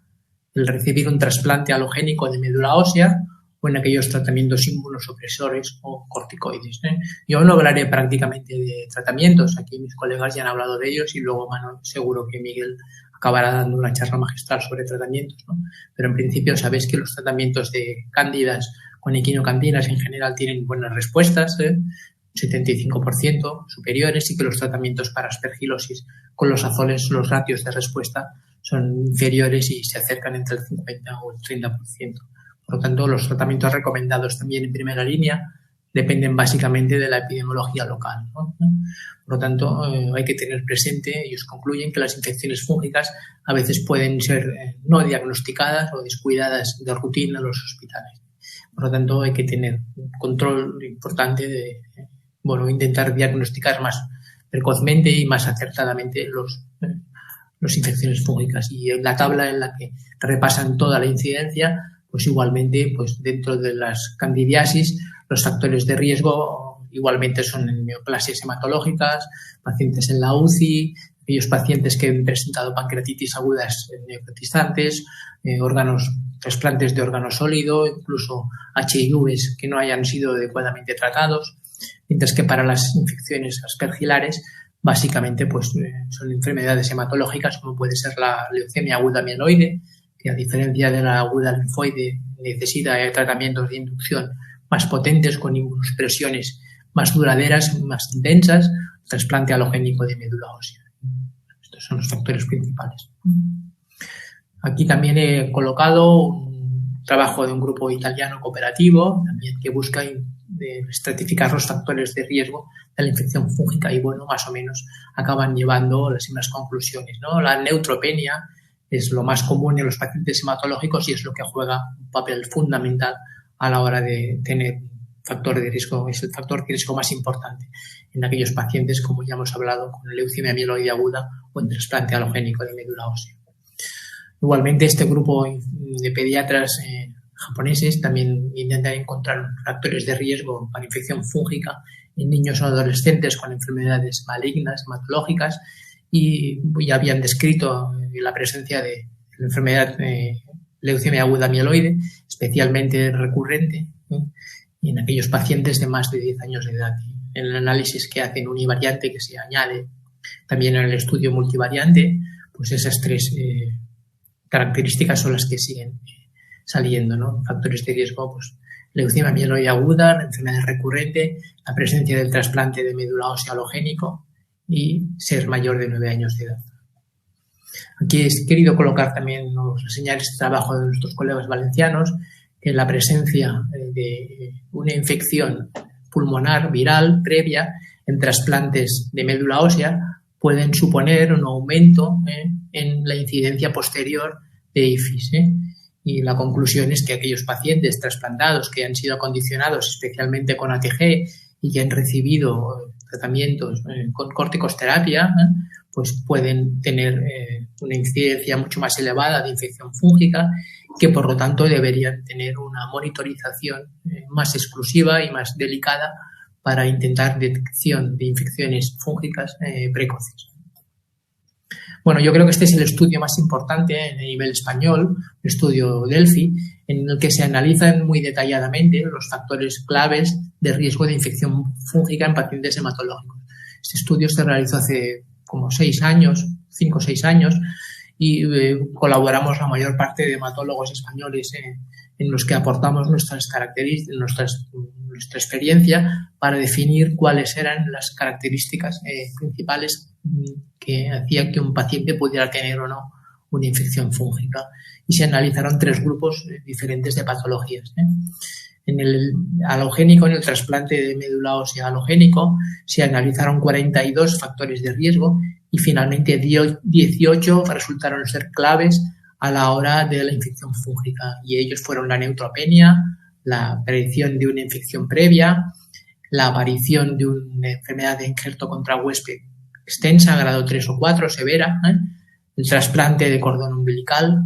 el recibir un trasplante alogénico de médula ósea o en aquellos tratamientos inmunosupresores o corticoides. Yo no hablaré prácticamente de tratamientos, aquí mis colegas ya han hablado de ellos y luego seguro que Miguel acabará dando una charla magistral sobre tratamientos, ¿no? Pero en principio sabéis que los tratamientos de cándidas con equinocandinas en general tienen buenas respuestas, 75% superiores, y que los tratamientos para aspergilosis con los azoles, los ratios de respuesta son inferiores y se acercan entre el 50 o el 30%. Por lo tanto, los tratamientos recomendados también en primera línea dependen básicamente de la epidemiología local, ¿no? Por lo tanto, hay que tener presente, ellos concluyen que las infecciones fúngicas a veces pueden ser no diagnosticadas o descuidadas de rutina en los hospitales. Por lo tanto, hay que tener un control importante de, intentar diagnosticar más precozmente y más acertadamente las infecciones fúngicas. Y en la tabla en la que repasan toda la incidencia, pues igualmente, pues dentro de las candidiasis, los factores de riesgo igualmente son neoplasias hematológicas, pacientes en la UCI, aquellos pacientes que han presentado pancreatitis agudas neoplatizantes, trasplantes de órgano sólido, incluso HIVs que no hayan sido adecuadamente tratados, mientras que para las infecciones aspergilares básicamente pues, son enfermedades hematológicas como puede ser la leucemia aguda mieloide, que a diferencia de la aguda linfoide necesita tratamientos de inducción más potentes con inmunosupresiones más duraderas, más intensas, trasplante alogénico de médula ósea. Estos son los factores principales. Aquí también he colocado un trabajo de un grupo italiano cooperativo también que busca estratificar los factores de riesgo de la infección fúngica y, más o menos acaban llevando las mismas conclusiones, ¿no? La neutropenia es lo más común en los pacientes hematológicos y es lo que juega un papel fundamental a la hora de tener factor de riesgo, es el factor de riesgo más importante en aquellos pacientes, como ya hemos hablado, con leucemia mieloide aguda o en trasplante alogénico de médula ósea. Igualmente, este grupo de pediatras japoneses también intentan encontrar factores de riesgo para infección fúngica en niños o adolescentes con enfermedades malignas, hematológicas, y ya habían descrito la presencia de la enfermedad leucemia aguda mieloide, especialmente recurrente, y en aquellos pacientes de más de 10 años de edad. En el análisis que hacen univariante, que se añade también en el estudio multivariante, pues esas tres características son las que siguen saliendo, ¿no? Factores de riesgo, pues leucemia mieloide aguda, la enfermedad recurrente, la presencia del trasplante de médula ósea alogénico y ser mayor de 9 años de edad. Aquí he querido colocar también, reseñar este trabajo de nuestros colegas valencianos, que la presencia de una infección pulmonar viral previa en trasplantes de médula ósea pueden suponer un aumento en la incidencia posterior de IFIS. Y la conclusión es que aquellos pacientes trasplantados que han sido acondicionados especialmente con ATG y que han recibido tratamientos con corticosterapia, pues pueden tener una incidencia mucho más elevada de infección fúngica, que por lo tanto deberían tener una monitorización más exclusiva y más delicada para intentar detección de infecciones fúngicas precoces. Bueno, yo creo que este es el estudio más importante a nivel español, el estudio Delphi, en el que se analizan muy detalladamente los factores claves de riesgo de infección fúngica en pacientes hematológicos. Este estudio se realizó hace como 5 o 6 años, y colaboramos la mayor parte de hematólogos españoles en los que aportamos nuestras características, nuestra experiencia para definir cuáles eran las características principales que hacían que un paciente pudiera tener o no una infección fúngica. Y se analizaron 3 grupos diferentes de patologías. En el alogénico, en el trasplante de médula ósea alogénico, se analizaron 42 factores de riesgo y finalmente 18 resultaron ser claves a la hora de la infección fúngica. Y ellos fueron la neutropenia, la aparición de una infección previa, la aparición de una enfermedad de injerto contra huésped extensa, grado 3 o 4, severa, el trasplante de cordón umbilical,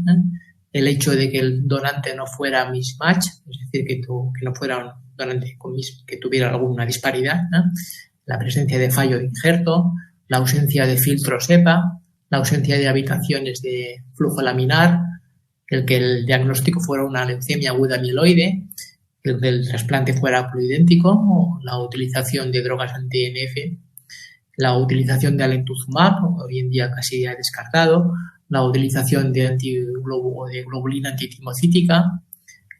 el hecho de que el donante no fuera mismatch, es decir, que no fuera un donante que tuviera alguna disparidad, la presencia de fallo de injerto, la ausencia de filtros EPA, la ausencia de habitaciones de flujo laminar, el que el diagnóstico fuera una leucemia aguda mieloide, el que el trasplante fuera ploidéntico, o la utilización de drogas anti-NF, la utilización de alemtuzumab, hoy en día casi ya descartado, la utilización de globulina antitimocítica,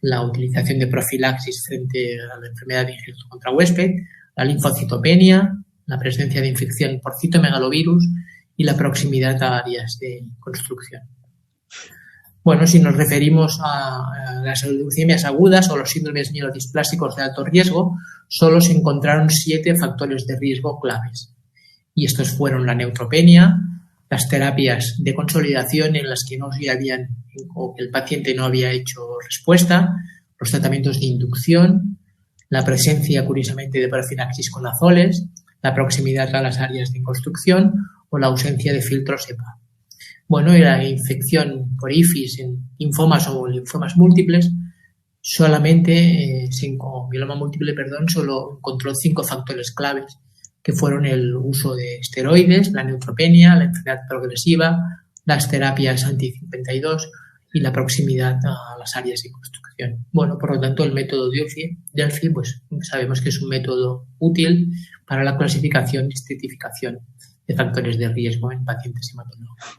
la utilización de profilaxis frente a la enfermedad de injerto contra huésped, la linfocitopenia, la presencia de infección por citomegalovirus y la proximidad a áreas de construcción. Bueno, si nos referimos a las leucemias agudas o los síndromes mielodisplásicos de alto riesgo, solo se encontraron 7 factores de riesgo claves. Y estos fueron la neutropenia, las terapias de consolidación en las que no se habían o que el paciente no había hecho respuesta, los tratamientos de inducción, la presencia, curiosamente, de profilaxis con azoles, la proximidad a las áreas de construcción o la ausencia de filtros EPA. Bueno, y la infección por IFIS en linfomas o linfomas múltiples, solamente, mieloma múltiple, solo encontró 5 factores claves, que fueron el uso de esteroides, la neutropenia, la enfermedad progresiva, las terapias anti-52 y la proximidad a las áreas de construcción. Bueno, por lo tanto, el método Delphi, pues sabemos que es un método útil para la clasificación y estratificación de factores de riesgo en pacientes hematológicos.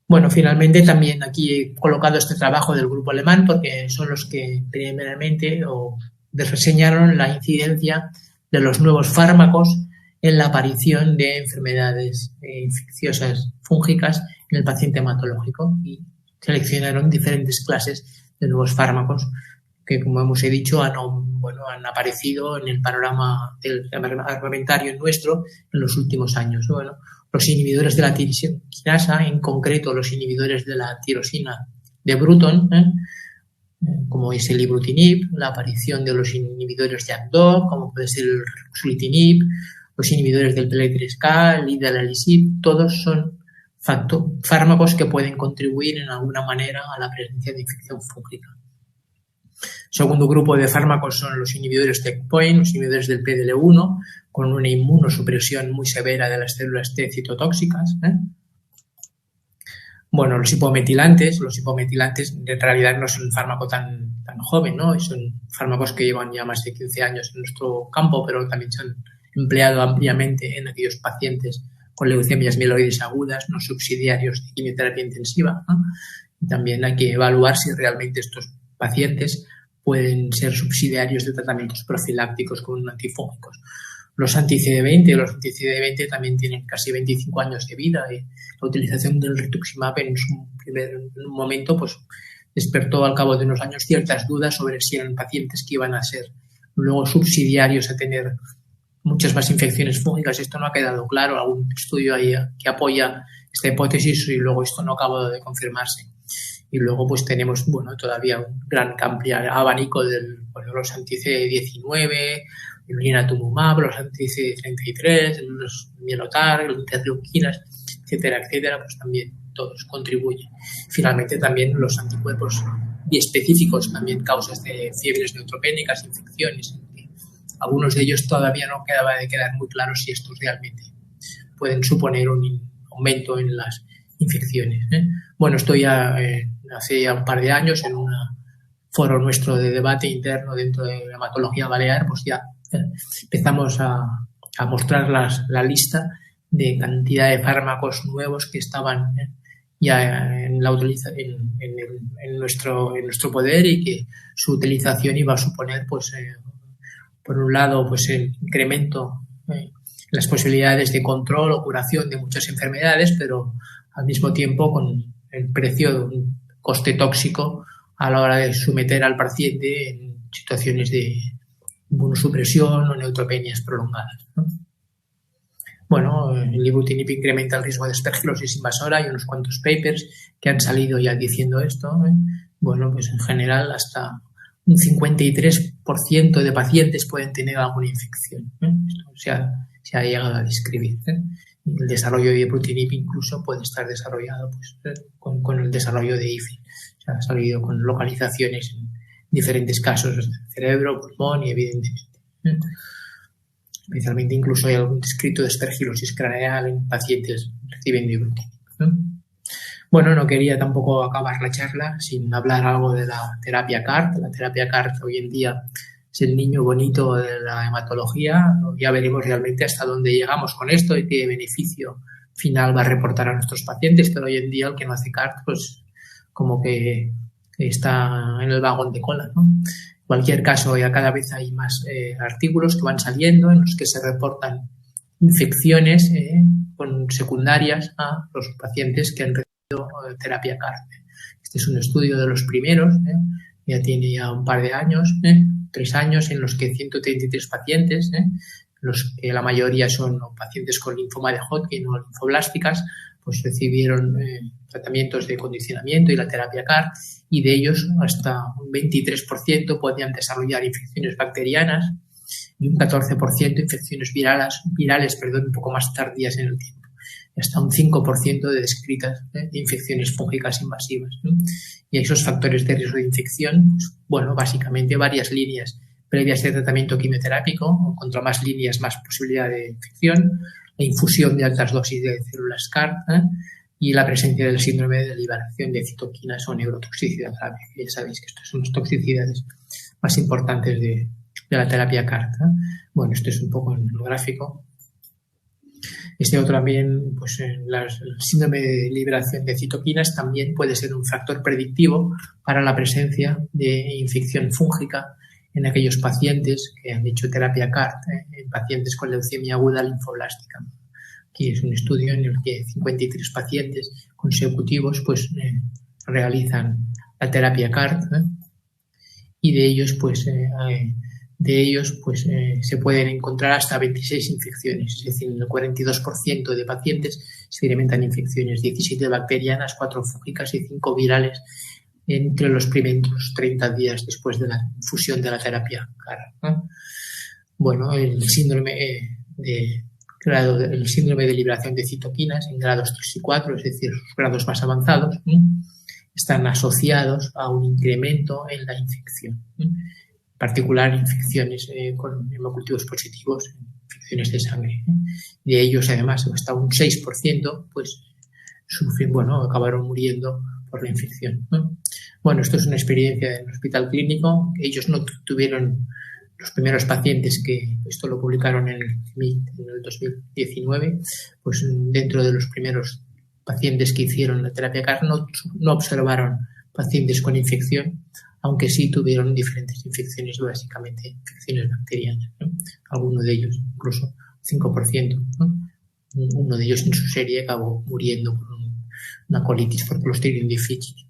Bueno, finalmente también aquí he colocado este trabajo del grupo alemán porque son los que primeramente reseñaron la incidencia de los nuevos fármacos en la aparición de enfermedades infecciosas fúngicas en el paciente hematológico y seleccionaron diferentes clases de nuevos fármacos que, como hemos dicho, han aparecido en el panorama del armamentario nuestro en los últimos años. Bueno, los inhibidores de la tirosinasa, en concreto los inhibidores de la tirosina de Bruton, como es el ibrutinib, la aparición de los inhibidores de ACDOC, como puede ser el ruxolitinib, los inhibidores del PLE3K, el idelalisib, todos son fármacos que pueden contribuir en alguna manera a la presencia de infección fúngica. Segundo grupo de fármacos son los inhibidores checkpoint, los inhibidores del PDL1, con una inmunosupresión muy severa de las células T citotóxicas. Bueno, los hipometilantes en realidad no son un fármaco tan joven, ¿no? Son fármacos que llevan ya más de 15 años en nuestro campo, pero también se han empleado ampliamente en aquellos pacientes con leucemias mieloides agudas, no subsidiarios de quimioterapia intensiva, ¿no? Y también hay que evaluar si realmente estos pacientes pueden ser subsidiarios de tratamientos profilácticos con antifúngicos. Los anti-CD20 también tienen casi 25 años de vida y la utilización del rituximab en un momento pues despertó al cabo de unos años ciertas dudas sobre si eran pacientes que iban a ser luego subsidiarios a tener muchas más infecciones fúngicas. Esto no ha quedado claro, algún estudio ahí que apoya esta hipótesis y luego esto no acabó de confirmarse. Y luego pues tenemos, bueno, todavía un gran amplio abanico de los anti-CD19, el blinatumomab, los anti-CD33, los mielotar, los interleuquinas, etcétera, etcétera, pues también todos contribuyen. Finalmente también los anticuerpos biespecíficos, también causas de fiebres neutropénicas, infecciones. Algunos de ellos todavía no acaba de quedar muy claro si estos realmente pueden suponer un aumento en las infecciones. Bueno, esto ya hace ya un par de años en un foro nuestro de debate interno dentro de la hematología balear, pues ya empezamos a mostrar la lista de cantidad de fármacos nuevos que estaban ya en nuestro poder y que su utilización iba a suponer, pues, por un lado, pues el incremento en las posibilidades de control o curación de muchas enfermedades, pero al mismo tiempo con el precio de un coste tóxico a la hora de someter al paciente en situaciones de inmunosupresión o neutropenias prolongadas, ¿no? Bueno, el ibrutinib incrementa el riesgo de aspergilosis invasora. Hay unos cuantos papers que han salido ya diciendo esto. Bueno, pues en general hasta un 53% de pacientes pueden tener alguna infección. Esto se ha llegado a describir. El desarrollo de ibrutinib incluso puede estar desarrollado pues, con el desarrollo de IFI. Se ha salido con localizaciones en diferentes casos del cerebro, pulmón y evidentemente. Especialmente incluso hay algún descrito de aspergilosis craneal en pacientes recibiendo ibrutinib. Bueno, no quería tampoco acabar la charla sin hablar algo de la terapia CAR-T. La terapia CAR-T hoy en día es el niño bonito de la hematología. Ya veremos realmente hasta dónde llegamos con esto y qué beneficio final va a reportar a nuestros pacientes, pero hoy en día el que no hace CAR-T pues como que está en el vagón de cola, ¿no? En cualquier caso, ya cada vez hay más artículos que van saliendo en los que se reportan infecciones secundarias a los pacientes que han recibido terapia CAR-T. Este es un estudio de los primeros, ya tiene ya un par de años, 3 años, en los que 133 pacientes, los que la mayoría son pacientes con linfoma de Hodgkin o linfoblásticas, pues recibieron tratamientos de condicionamiento y la terapia CAR, y de ellos hasta un 23% podían desarrollar infecciones bacterianas y un 14% infecciones virales, un poco más tardías en el tiempo. Hasta un 5% de descritas infecciones fúngicas invasivas, ¿no? Y esos factores de riesgo de infección, pues, bueno, básicamente varias líneas previas de tratamiento quimioterápico, contra más líneas, más posibilidad de infección, la infusión de altas dosis de células CAR y la presencia del síndrome de liberación de citoquinas o neurotoxicidad grave. Ya sabéis que estas son las toxicidades más importantes de la terapia CAR. Bueno, esto es un poco en el gráfico. Este otro también, pues el síndrome de liberación de citoquinas también puede ser un factor predictivo para la presencia de infección fúngica en aquellos pacientes que han hecho terapia CAR, en pacientes con leucemia aguda linfoblástica. Aquí es un estudio en el que 53 pacientes consecutivos pues, realizan la terapia CAR, y de ellos se pueden encontrar hasta 26 infecciones, es decir, en el 42% de pacientes experimentan infecciones, 17 bacterianas, 4 fúngicas y 5 virales entre los primeros 30 días después de la infusión de la terapia CAR. Bueno, el síndrome de liberación de citoquinas en grados 3 y 4, es decir, sus grados más avanzados, están asociados a un incremento en la infección. En particular, infecciones con hemocultivos positivos, infecciones de sangre. De ellos, además, hasta un 6% pues, acabaron muriendo por la infección. Bueno, esto es una experiencia en el hospital clínico. Ellos no tuvieron los primeros pacientes que esto lo publicaron en el 2019, pues dentro de los primeros pacientes que hicieron la terapia CAR no observaron pacientes con infección, aunque sí tuvieron diferentes infecciones, básicamente infecciones bacterianas, ¿no? Algunos de ellos, incluso 5%, ¿no? Uno de ellos en su serie acabó muriendo por una colitis por Clostridium difficile.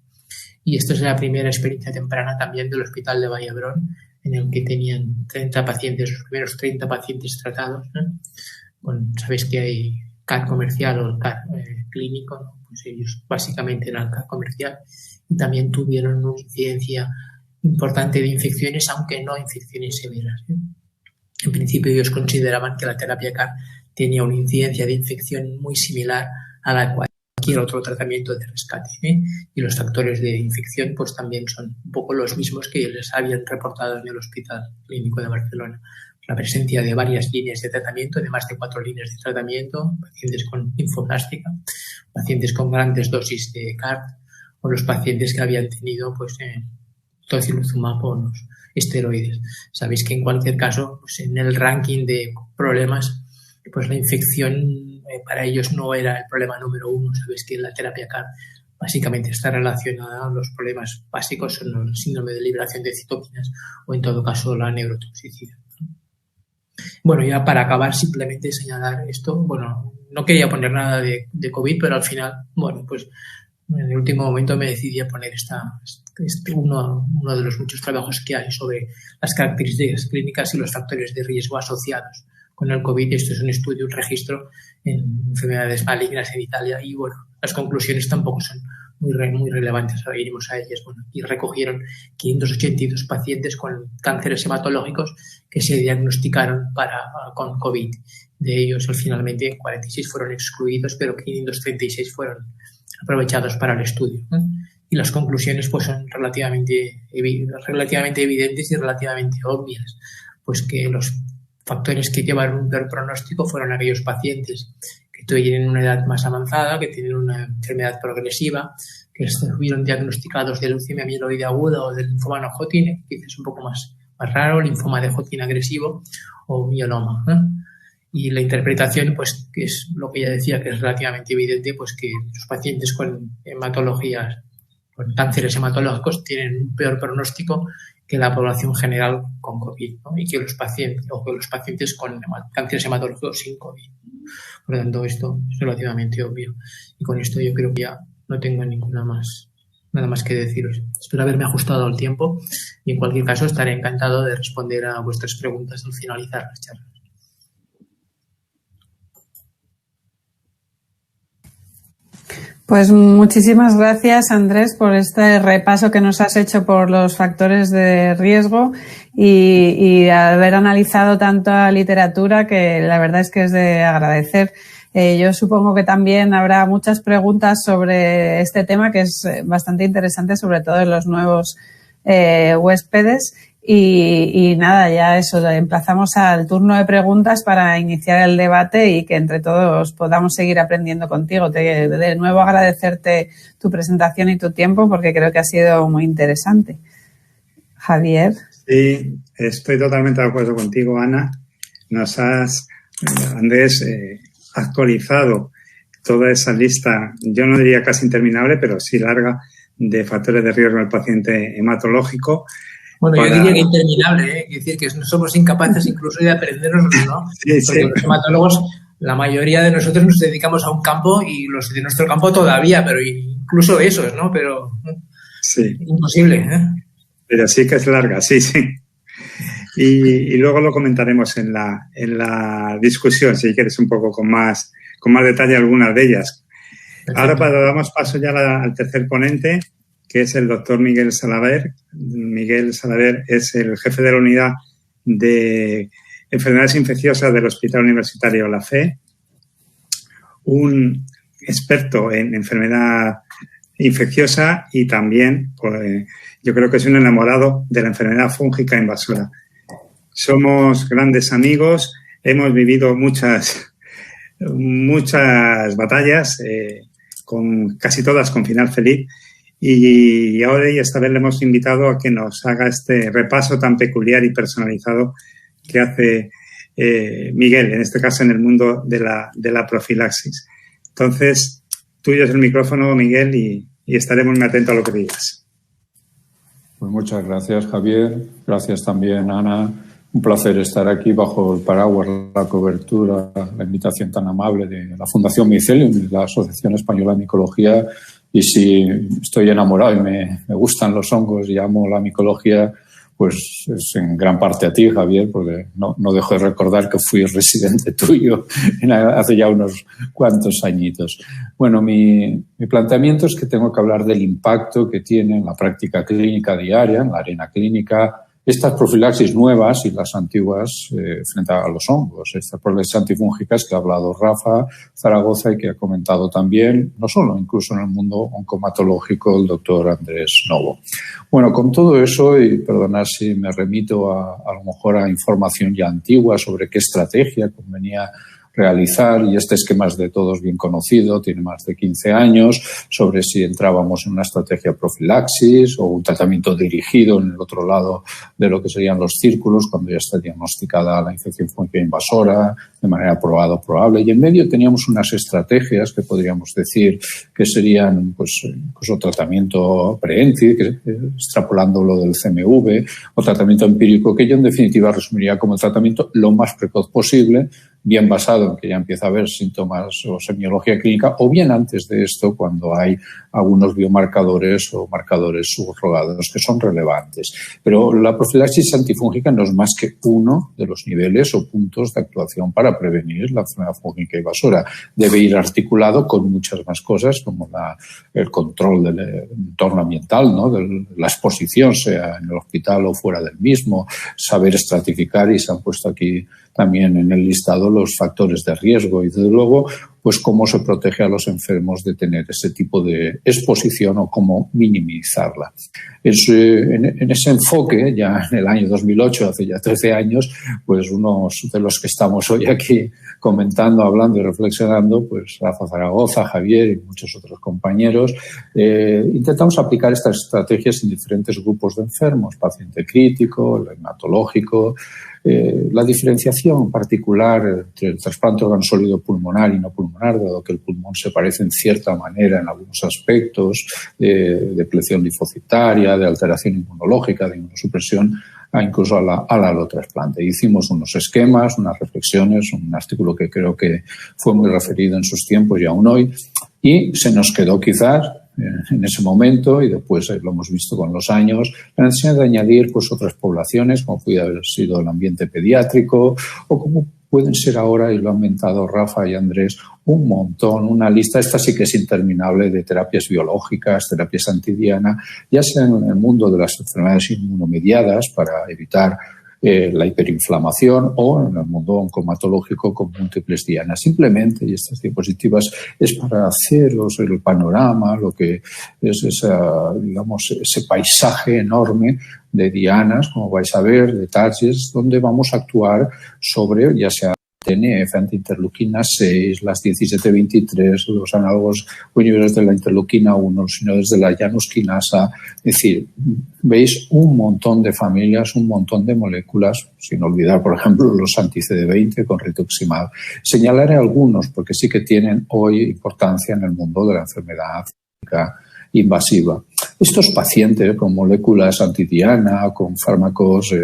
Y esta es la primera experiencia temprana también del Hospital de Vall d'Hebron, en el que tenían 30 pacientes, los primeros 30 pacientes tratados, ¿no? Sabéis que hay CAR comercial o el CAR clínico, ¿no? Pues ellos básicamente eran CAR comercial y también tuvieron una incidencia importante de infecciones, aunque no infecciones severas, ¿eh? En principio ellos consideraban que la terapia CAR tenía una incidencia de infección muy similar a la de cualquier otro tratamiento de rescate, ¿eh? Y los factores de infección pues también son un poco los mismos que les habían reportado en el Hospital Clínico de Barcelona. La presencia de varias líneas de tratamiento, de más de 4 líneas de tratamiento, pacientes con linfoblástica, pacientes con grandes dosis de CAR o los pacientes que habían tenido pues tocilizumab o los esteroides. Sabéis que en cualquier caso, pues en el ranking de problemas, pues la infección para ellos no era el problema número 1. Sabéis que la terapia CAR básicamente está relacionada a los problemas básicos, son el síndrome de liberación de citoquinas o en todo caso la neurotoxicidad. Bueno, ya para acabar simplemente señalar esto, bueno, no quería poner nada de COVID, pero al final, bueno, pues en el último momento me decidí a poner uno de los muchos trabajos que hay sobre las características clínicas y los factores de riesgo asociados con el COVID. Esto es un estudio, un registro en enfermedades malignas en Italia y, bueno, las conclusiones tampoco son muy relevantes, ahora iremos a ellas. Bueno, y recogieron 582 pacientes con cánceres hematológicos que se diagnosticaron con COVID. De ellos, finalmente, 46 fueron excluidos, pero 536 fueron aprovechados para el estudio, ¿eh? Y las conclusiones pues son relativamente evidentes y relativamente obvias, pues que los factores que llevan un peor pronóstico fueron aquellos pacientes que tienen una edad más avanzada, que tienen una enfermedad progresiva, que estuvieron diagnosticados de leucemia mieloide aguda o del linfoma no Hodgkin, que es un poco más raro, linfoma de Hodgkin agresivo o mieloma, ¿eh? Y la interpretación, pues, que es lo que ya decía, que es relativamente evidente, pues que los pacientes con hematologías, con cánceres hematológicos, tienen un peor pronóstico que la población general con COVID, ¿no? Y que los pacientes con cánceres hematológicos sin COVID. Por lo tanto, esto es relativamente obvio. Y con esto yo creo que ya no tengo nada más que deciros. Espero haberme ajustado al tiempo y en cualquier caso estaré encantado de responder a vuestras preguntas al finalizar las charlas. Pues muchísimas gracias, Andrés, por este repaso que nos has hecho por los factores de riesgo y haber analizado tanta literatura que la verdad es que es de agradecer. Yo supongo que también habrá muchas preguntas sobre este tema que es bastante interesante, sobre todo en los nuevos huéspedes. Y nada, ya eso, emplazamos al turno de preguntas para iniciar el debate y que entre todos podamos seguir aprendiendo contigo. De nuevo agradecerte tu presentación y tu tiempo porque creo que ha sido muy interesante. Javier. Sí, estoy totalmente de acuerdo contigo, Ana. Andrés, actualizado toda esa lista, yo no diría casi interminable, pero sí larga, de factores de riesgo del paciente hematológico. Bueno, yo diría que interminable, ¿eh? Es decir, que somos incapaces incluso de aprendernos, ¿no? Sí, porque los hematólogos, la mayoría de nosotros nos dedicamos a un campo y los de nuestro campo todavía, pero incluso esos, ¿no? Pero sí, imposible, ¿eh? Pero sí que es larga, sí. Y luego lo comentaremos en la discusión, si quieres un poco con más detalle algunas de ellas. Perfecto. Ahora damos paso ya al tercer ponente, que es el doctor Miguel Salaver. Miguel Salaver es el jefe de la unidad de enfermedades infecciosas del Hospital Universitario La Fe, un experto en enfermedad infecciosa y también, pues, yo creo que es un enamorado de la enfermedad fúngica invasora. Somos grandes amigos, hemos vivido muchas batallas, con casi todas con final feliz. Y ahora y esta vez le hemos invitado a que nos haga este repaso tan peculiar y personalizado que hace Miguel, en este caso en el mundo de la profilaxis. Entonces, tuyo es el micrófono, Miguel, y estaremos muy atentos a lo que digas. Pues muchas gracias, Javier. Gracias también, Ana. Un placer estar aquí bajo el paraguas, la cobertura, la invitación tan amable de la Fundación Mycelium, de la Asociación Española de Micología. Y si estoy enamorado y me gustan los hongos y amo la micología, pues es en gran parte a ti, Javier, porque no dejo de recordar que fui residente tuyo hace ya unos cuantos añitos. Bueno, mi planteamiento es que tengo que hablar del impacto que tiene en la práctica clínica diaria, en la arena clínica, estas profilaxis nuevas y las antiguas frente a los hongos, estas profilaxis antifúngicas que ha hablado Rafa Zaragoza y que ha comentado también, no solo, incluso en el mundo oncomatológico, el doctor Andrés Novo. Bueno, con todo eso, y perdonad si me remito a lo mejor a información ya antigua sobre qué estrategia convenía realizar, y este esquema es de todos bien conocido, tiene más de 15 años, sobre si entrábamos en una estrategia profilaxis o un tratamiento dirigido en el otro lado de lo que serían los círculos, cuando ya está diagnosticada la infección fúngica invasora, de manera probada o probable, y en medio teníamos unas estrategias que podríamos decir que serían pues incluso tratamiento pre-ENCID, extrapolando lo del CMV, o tratamiento empírico, que yo en definitiva resumiría como el tratamiento lo más precoz posible, bien basado en que ya empieza a haber síntomas o semiología clínica, o bien antes de esto, cuando hay algunos biomarcadores o marcadores subrogados que son relevantes. Pero la profilaxis antifúngica no es más que uno de los niveles o puntos de actuación para prevenir la enfermedad fúngica invasora. Debe ir articulado con muchas más cosas, como el control del entorno ambiental, ¿no? De la exposición, sea en el hospital o fuera del mismo, saber estratificar, y se han puesto aquí también en el listado los factores de riesgo y, desde luego, pues cómo se protege a los enfermos de tener ese tipo de exposición o cómo minimizarla. En ese enfoque, ya en el año 2008, hace ya 13 años, pues unos de los que estamos hoy aquí comentando, hablando y reflexionando, pues Rafa Zaragoza, Javier y muchos otros compañeros, intentamos aplicar estas estrategias en diferentes grupos de enfermos, paciente crítico, el hematológico. La diferenciación particular entre el trasplante órgano sólido pulmonar y no pulmonar, dado que el pulmón se parece en cierta manera en algunos aspectos de depleción linfocitaria, de alteración inmunológica, de inmunosupresión, incluso a la alotrasplante. Hicimos unos esquemas, unas reflexiones, un artículo que creo que fue muy referido en sus tiempos y aún hoy, y se nos quedó quizás en ese momento, y después lo hemos visto con los años, la necesidad de añadir pues otras poblaciones, como puede haber sido el ambiente pediátrico, o como pueden ser ahora, y lo han mentado Rafa y Andrés, un montón, una lista, esta sí que es interminable, de terapias biológicas, terapias antidiana, ya sea en el mundo de las enfermedades inmunomediadas para evitar la hiperinflamación, o en el mundo oncomatológico con múltiples dianas. Simplemente, y estas diapositivas es para haceros el panorama, lo que es ese paisaje enorme de dianas, como vais a ver, de targets, donde vamos a actuar sobre, ya sea TNF, antiinterleuquina 6, las 17-23, los análogos o inhibidores de la interleuquina 1, los inhibidores de la janusquinasa. Es decir, veis un montón de familias, un montón de moléculas, sin olvidar, por ejemplo, los anti-CD20 con rituximab. Señalaré algunos porque sí que tienen hoy importancia en el mundo de la enfermedad fúngica invasiva. Estos pacientes con moléculas antidiana, con fármacos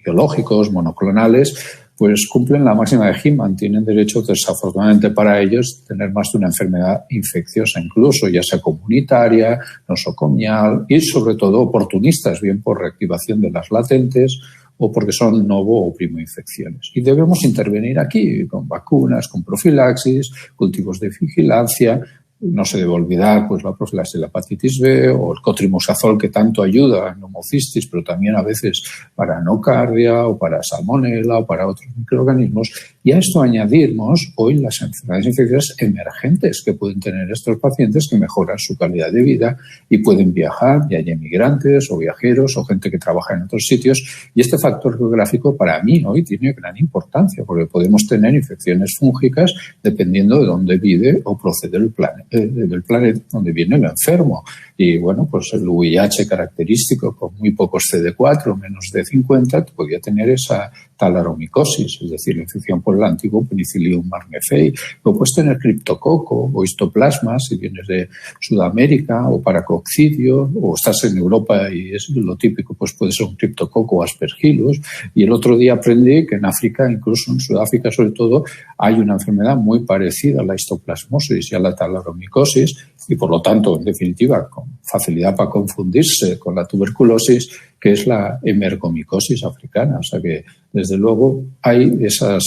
biológicos, monoclonales, pues cumplen la máxima de Heeman. Tienen derecho, desafortunadamente para ellos, a tener más de una enfermedad infecciosa, incluso, ya sea comunitaria, nosocomial y, sobre todo, oportunistas, bien por reactivación de las latentes o porque son novo o primoinfecciones. Y debemos intervenir aquí con vacunas, con profilaxis, cultivos de vigilancia. No se debe olvidar pues la profilaxis de la hepatitis B o el cotrimoxazol, que tanto ayuda en neumocistis, pero también a veces para nocardia o para salmonela o para otros microorganismos. Y a esto añadirnos hoy las enfermedades infecciosas emergentes que pueden tener estos pacientes, que mejoran su calidad de vida y pueden viajar, ya hay emigrantes o viajeros o gente que trabaja en otros sitios. Y este factor geográfico para mí hoy tiene gran importancia, porque podemos tener infecciones fúngicas dependiendo de dónde vive o procede el del planeta donde viene el enfermo. Y bueno, pues el VIH característico con muy pocos CD4, menos de 50, podría tener esa talaromicosis, es decir, la infección por el antiguo Penicillium marnefei. O puedes tener criptococo o histoplasma si vienes de Sudamérica, o paracoccidio, o estás en Europa y es lo típico, pues puede ser un criptococo o aspergillus. Y el otro día aprendí que en África, incluso en Sudáfrica sobre todo, hay una enfermedad muy parecida a la histoplasmosis y a la talaromicosis, y por lo tanto, en definitiva, con facilidad para confundirse con la tuberculosis, que que es la emercomicosis africana. O sea que, desde luego, hay esas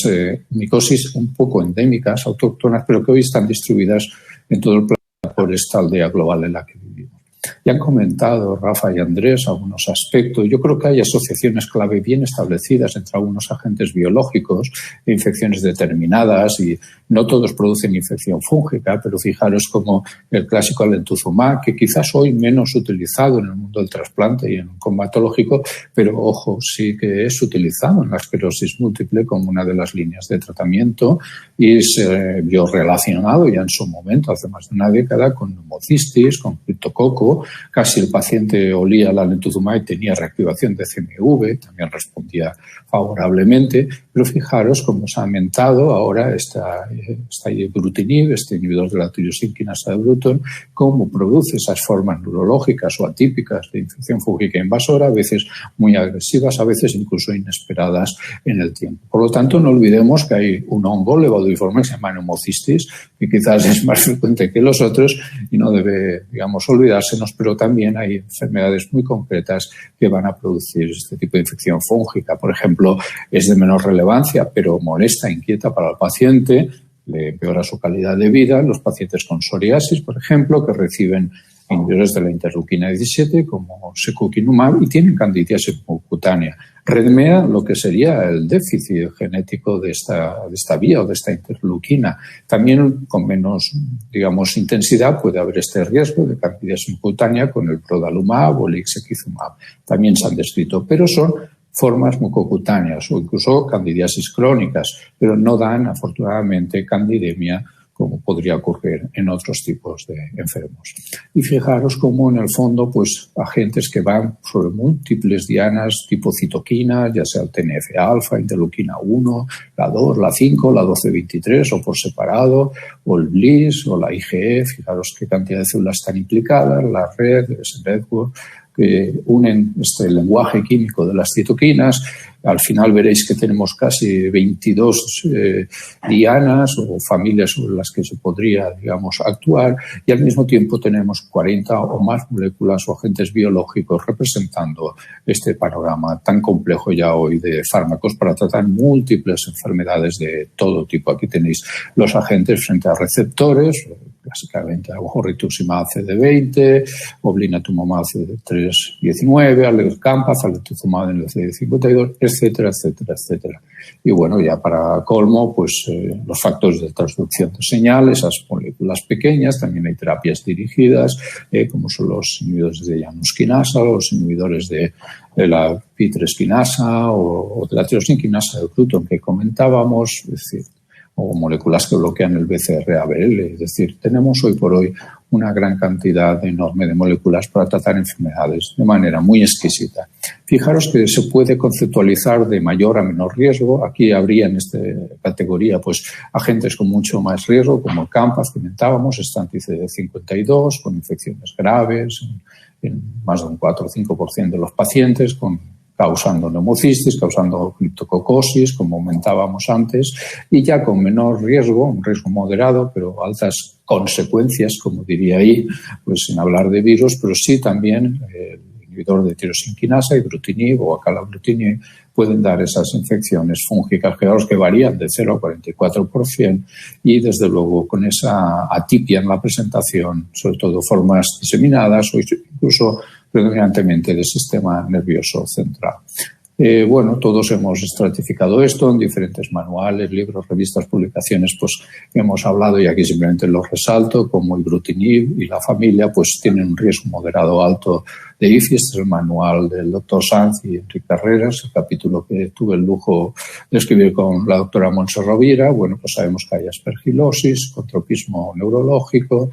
micosis un poco endémicas, autóctonas, pero que hoy están distribuidas en todo el planeta por esta aldea global en la que vivimos. Ya han comentado Rafa y Andrés algunos aspectos. Yo creo que hay asociaciones clave bien establecidas entre algunos agentes biológicos e infecciones determinadas, y no todos producen infección fúngica, pero fijaros como el clásico alentuzumab, que quizás hoy menos utilizado en el mundo del trasplante y en un combatológico, pero ojo, sí que es utilizado en la esclerosis múltiple como una de las líneas de tratamiento, y se vio relacionado ya en su momento, hace más de una década, con neumocistis, con criptococo. Casi el paciente olía la alentuzumab y tenía reactivación de CMV, también respondía favorablemente, pero fijaros cómo se ha aumentado ahora esta ibrutinib, este inhibidor de la tirosinquinasa de Bruton, cómo produce esas formas neurológicas o atípicas de infección fúngica invasora, a veces muy agresivas, a veces incluso inesperadas en el tiempo. Por lo tanto, no olvidemos que hay un hongo levodoiforme que se llama neumocistis, que quizás es más frecuente que los otros y no debe, digamos, olvidársenos, pero también hay enfermedades muy concretas que van a producir este tipo de infección fúngica. Por ejemplo, es de menor relevancia, pero molesta, inquieta para el paciente, le empeora su calidad de vida. Los pacientes con psoriasis, por ejemplo, que reciben inhibidores de la interleuquina 17 como secukinumab y tienen candidiasis cutánea. Redmea lo que sería el déficit genético de esta vía o de esta interleuquina. También con menos, digamos, intensidad puede haber este riesgo de candidiasis cutánea con el prodalumab o el ixekizumab. También se han descrito, pero son formas mucocutáneas o incluso candidiasis crónicas, pero no dan, afortunadamente, candidemia como podría ocurrir en otros tipos de enfermos. Y fijaros cómo en el fondo, pues, agentes que van sobre múltiples dianas tipo citoquina, ya sea el TNF-alfa, interleuquina 1, la 2, la 5, la 12-23 o por separado, o el BLIS o la IgE, fijaros qué cantidad de células están implicadas, la red, ese network, que unen este lenguaje químico de las citoquinas. Al final veréis que tenemos casi 22 dianas o familias sobre las que se podría, digamos, actuar, y al mismo tiempo tenemos 40 o más moléculas o agentes biológicos representando este panorama tan complejo ya hoy de fármacos para tratar múltiples enfermedades de todo tipo. Aquí tenéis los agentes frente a receptores, básicamente rituximab CD20, oblinatumomab CD319, alecampaz, aletuzumab en el CD52, etcétera, etcétera, etcétera. Y bueno, ya para colmo, pues los factores de transducción de señal, esas moléculas pequeñas, también hay terapias dirigidas, como son los inhibidores de Janus quinasa, los inhibidores de la P3 quinasa o de la tirosinquinasa de Bruton que comentábamos, es decir, o moléculas que bloquean el BCR-ABL. Es decir, tenemos hoy por hoy una gran cantidad enorme de moléculas para tratar enfermedades de manera muy exquisita. Fijaros que se puede conceptualizar de mayor a menor riesgo. Aquí habría en esta categoría pues agentes con mucho más riesgo, como el Campaz, comentábamos, está anti-CD52, con infecciones graves en más de un 4 o 5% de los pacientes, causando neumocistis, causando criptococosis, como comentábamos antes, y ya con menor riesgo, un riesgo moderado, pero altas consecuencias, como diría ahí, pues sin hablar de virus, pero sí también el inhibidor de tirosinquinasa, ibrutinib o acalabrutinib, pueden dar esas infecciones fúngicas que varían de 0 a 44% y, desde luego, con esa atipia en la presentación, sobre todo formas diseminadas o incluso predominantemente del sistema nervioso central. Bueno, todos hemos estratificado esto en diferentes manuales, libros, revistas, publicaciones, pues hemos hablado, y aquí simplemente lo resalto, como ibrutinib y la familia pues tienen un riesgo moderado alto de IFI. Este es el manual del doctor Sanz y Enrique Carreras, el capítulo que tuve el lujo de escribir con la doctora Montse Rovira. Bueno, pues sabemos que hay aspergilosis, contropismo neurológico.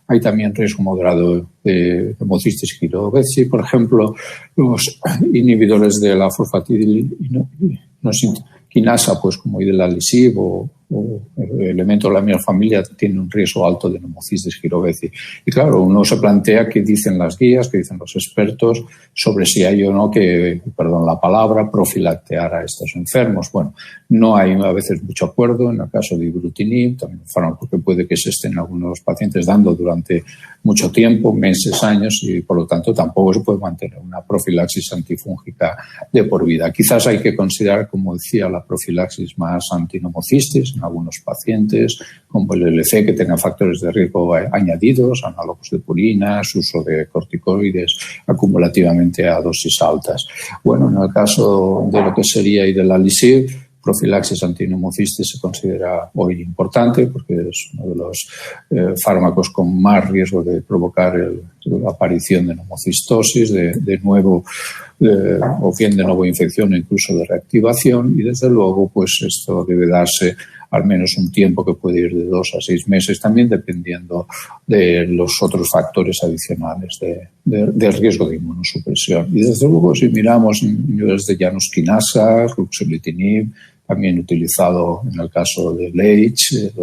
Hay también riesgo moderado de hemocitis giroveci, por ejemplo, los inhibidores de la fosfatidilinosinquinasa, pues como idelalisib o elemento de la misma familia tiene un riesgo alto de neumocistis giroveci. Y claro, uno se plantea qué dicen las guías, qué dicen los expertos sobre si hay o no que, perdón la palabra, profilactear a estos enfermos. Bueno, no hay a veces mucho acuerdo. En el caso de ibrutinib, también un fármaco que puede que se estén algunos pacientes dando durante mucho tiempo, meses, años, y por lo tanto tampoco se puede mantener una profilaxis antifúngica de por vida. Quizás hay que considerar, como decía, la profilaxis más antineumocitis en algunos pacientes, como el LC, que tenga factores de riesgo añadidos, análogos de purinas, uso de corticoides acumulativamente a dosis altas. Bueno, en el caso de lo que sería Idelalisib, profilaxis antineumocitis se considera hoy importante porque es uno de los fármacos con más riesgo de provocar la aparición de neumocistosis, de nuevo o bien de nueva infección o incluso de reactivación, y desde luego pues esto debe darse al menos un tiempo que puede ir de 2 a 6 meses, también dependiendo de los otros factores adicionales de riesgo de inmunosupresión. Y desde luego si miramos niveles de llanosquinasa, ruxolitinib, también utilizado en el caso de Leitch,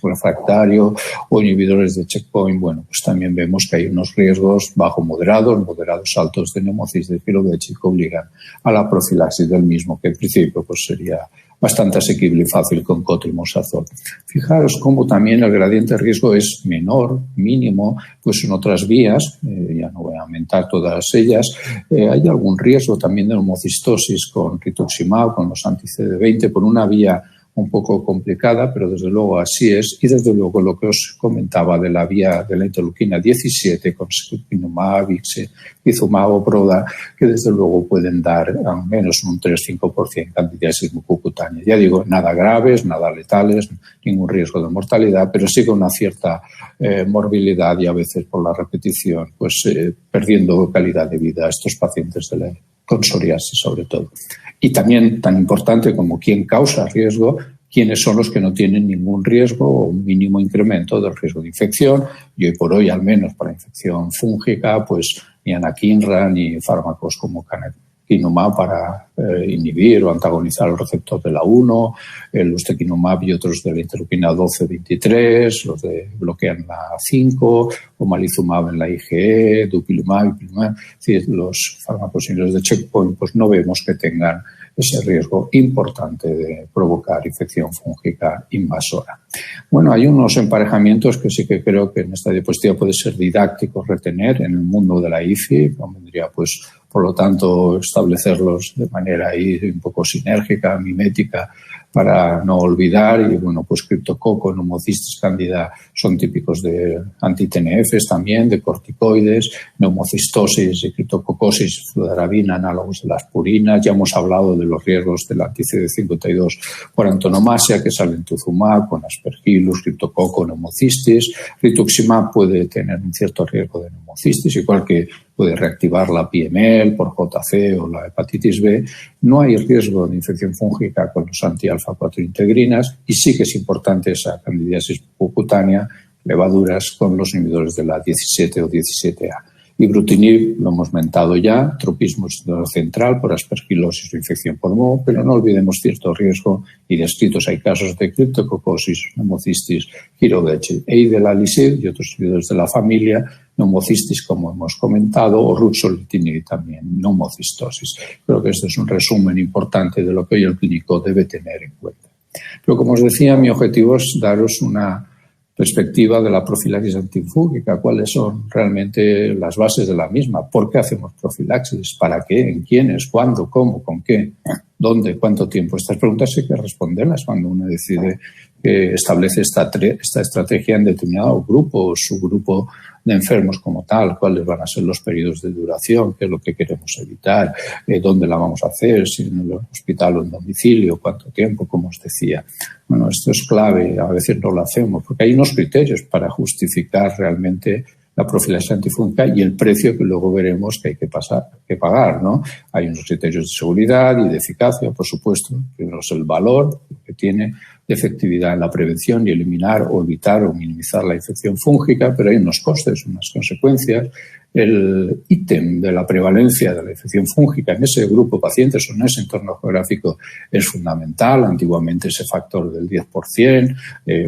refractario, o inhibidores de checkpoint, bueno, pues también vemos que hay unos riesgos moderados altos de neumocistis giroveci que obligan a la profilaxis del mismo, que en principio pues sería bastante asequible y fácil con cotrimoxazol. Fijaros cómo también el gradiente de riesgo es menor, mínimo, pues en otras vías, ya no voy a aumentar todas ellas, hay algún riesgo también de neumocistosis con rituximab, con los anti-CD20, por una vía un poco complicada, pero desde luego así es. Y desde luego lo que os comentaba de la vía de la interleuquina 17 con secukinumab, ixekizumab o proda, que desde luego pueden dar al menos un 3-5% candidiasis mucocutánea. Ya digo, nada graves, nada letales, ningún riesgo de mortalidad, pero sí con una cierta morbilidad y a veces por la repetición, pues perdiendo calidad de vida a estos pacientes con psoriasis sobre todo. Y también tan importante como quién causa riesgo, quiénes son los que no tienen ningún riesgo o un mínimo incremento del riesgo de infección. Y hoy por hoy, al menos para infección fúngica, pues ni anakinra ni fármacos como canakinumab para inhibir o antagonizar el receptor de la 1, el ustekinumab y otros de la interleuquina 12-23, los de bloquean la 5, o malizumab en la IgE, dupilumab, ipilimumab. Es decir, los fármacos inhibidores de checkpoint pues no vemos que tengan ese riesgo importante de provocar infección fúngica invasora. Bueno, hay unos emparejamientos que sí que creo que en esta diapositiva puede ser didáctico retener en el mundo de la IFI. Convendría, pues, por lo tanto, establecerlos de manera ahí un poco sinérgica, mimética, para no olvidar. Y bueno, pues criptococo, neumocistis cándida son típicos de anti-TNFs también, de corticoides, neumocistosis y criptococosis, fludarabina, análogos de las purinas. Ya hemos hablado de los riesgos del anti-CD52 por antonomasia, que es alemtuzumab, con aspergillus, criptococo, neumocistis. Rituximab puede tener un cierto riesgo de neumocistis, igual que puede reactivar la PML por JC o la hepatitis B. No hay riesgo de infección fúngica con los anti-alfa-4 integrinas y sí que es importante esa candidiasis mucocutánea, levaduras con los inhibidores de la 17 o 17A. Ibrutinib, lo hemos mentado ya, tropismo central por aspergilosis o infección por moho, pero no olvidemos cierto riesgo y descritos hay casos de criptococosis, neumocistis giroveci, Idelalisib y otros inhibidores de la familia, neumocistis, como hemos comentado, o ruxolitinib también, neumocistosis. Creo que este es un resumen importante de lo que hoy el clínico debe tener en cuenta. Pero como os decía, mi objetivo es daros una perspectiva de la profilaxis antifúngica, cuáles son realmente las bases de la misma, por qué hacemos profilaxis, para qué, en quiénes, cuándo, cómo, con qué, dónde, cuánto tiempo. Estas preguntas hay que responderlas cuando uno decide que establece esta estrategia en determinado grupo o subgrupo de enfermos como tal, cuáles van a ser los periodos de duración, qué es lo que queremos evitar, dónde la vamos a hacer, si en el hospital o en domicilio, cuánto tiempo, como os decía. Bueno, esto es clave, a veces no lo hacemos, porque hay unos criterios para justificar realmente la profilaxis antifúngica y el precio que luego veremos que hay que pagar, ¿no? Hay unos criterios de seguridad y de eficacia, por supuesto. Primero es el valor que tiene de efectividad en la prevención y eliminar o evitar o minimizar la infección fúngica, pero hay unos costes, unas consecuencias el ítem de la prevalencia de la infección fúngica en ese grupo de pacientes o en ese entorno geográfico es fundamental. Antiguamente ese factor del 10%,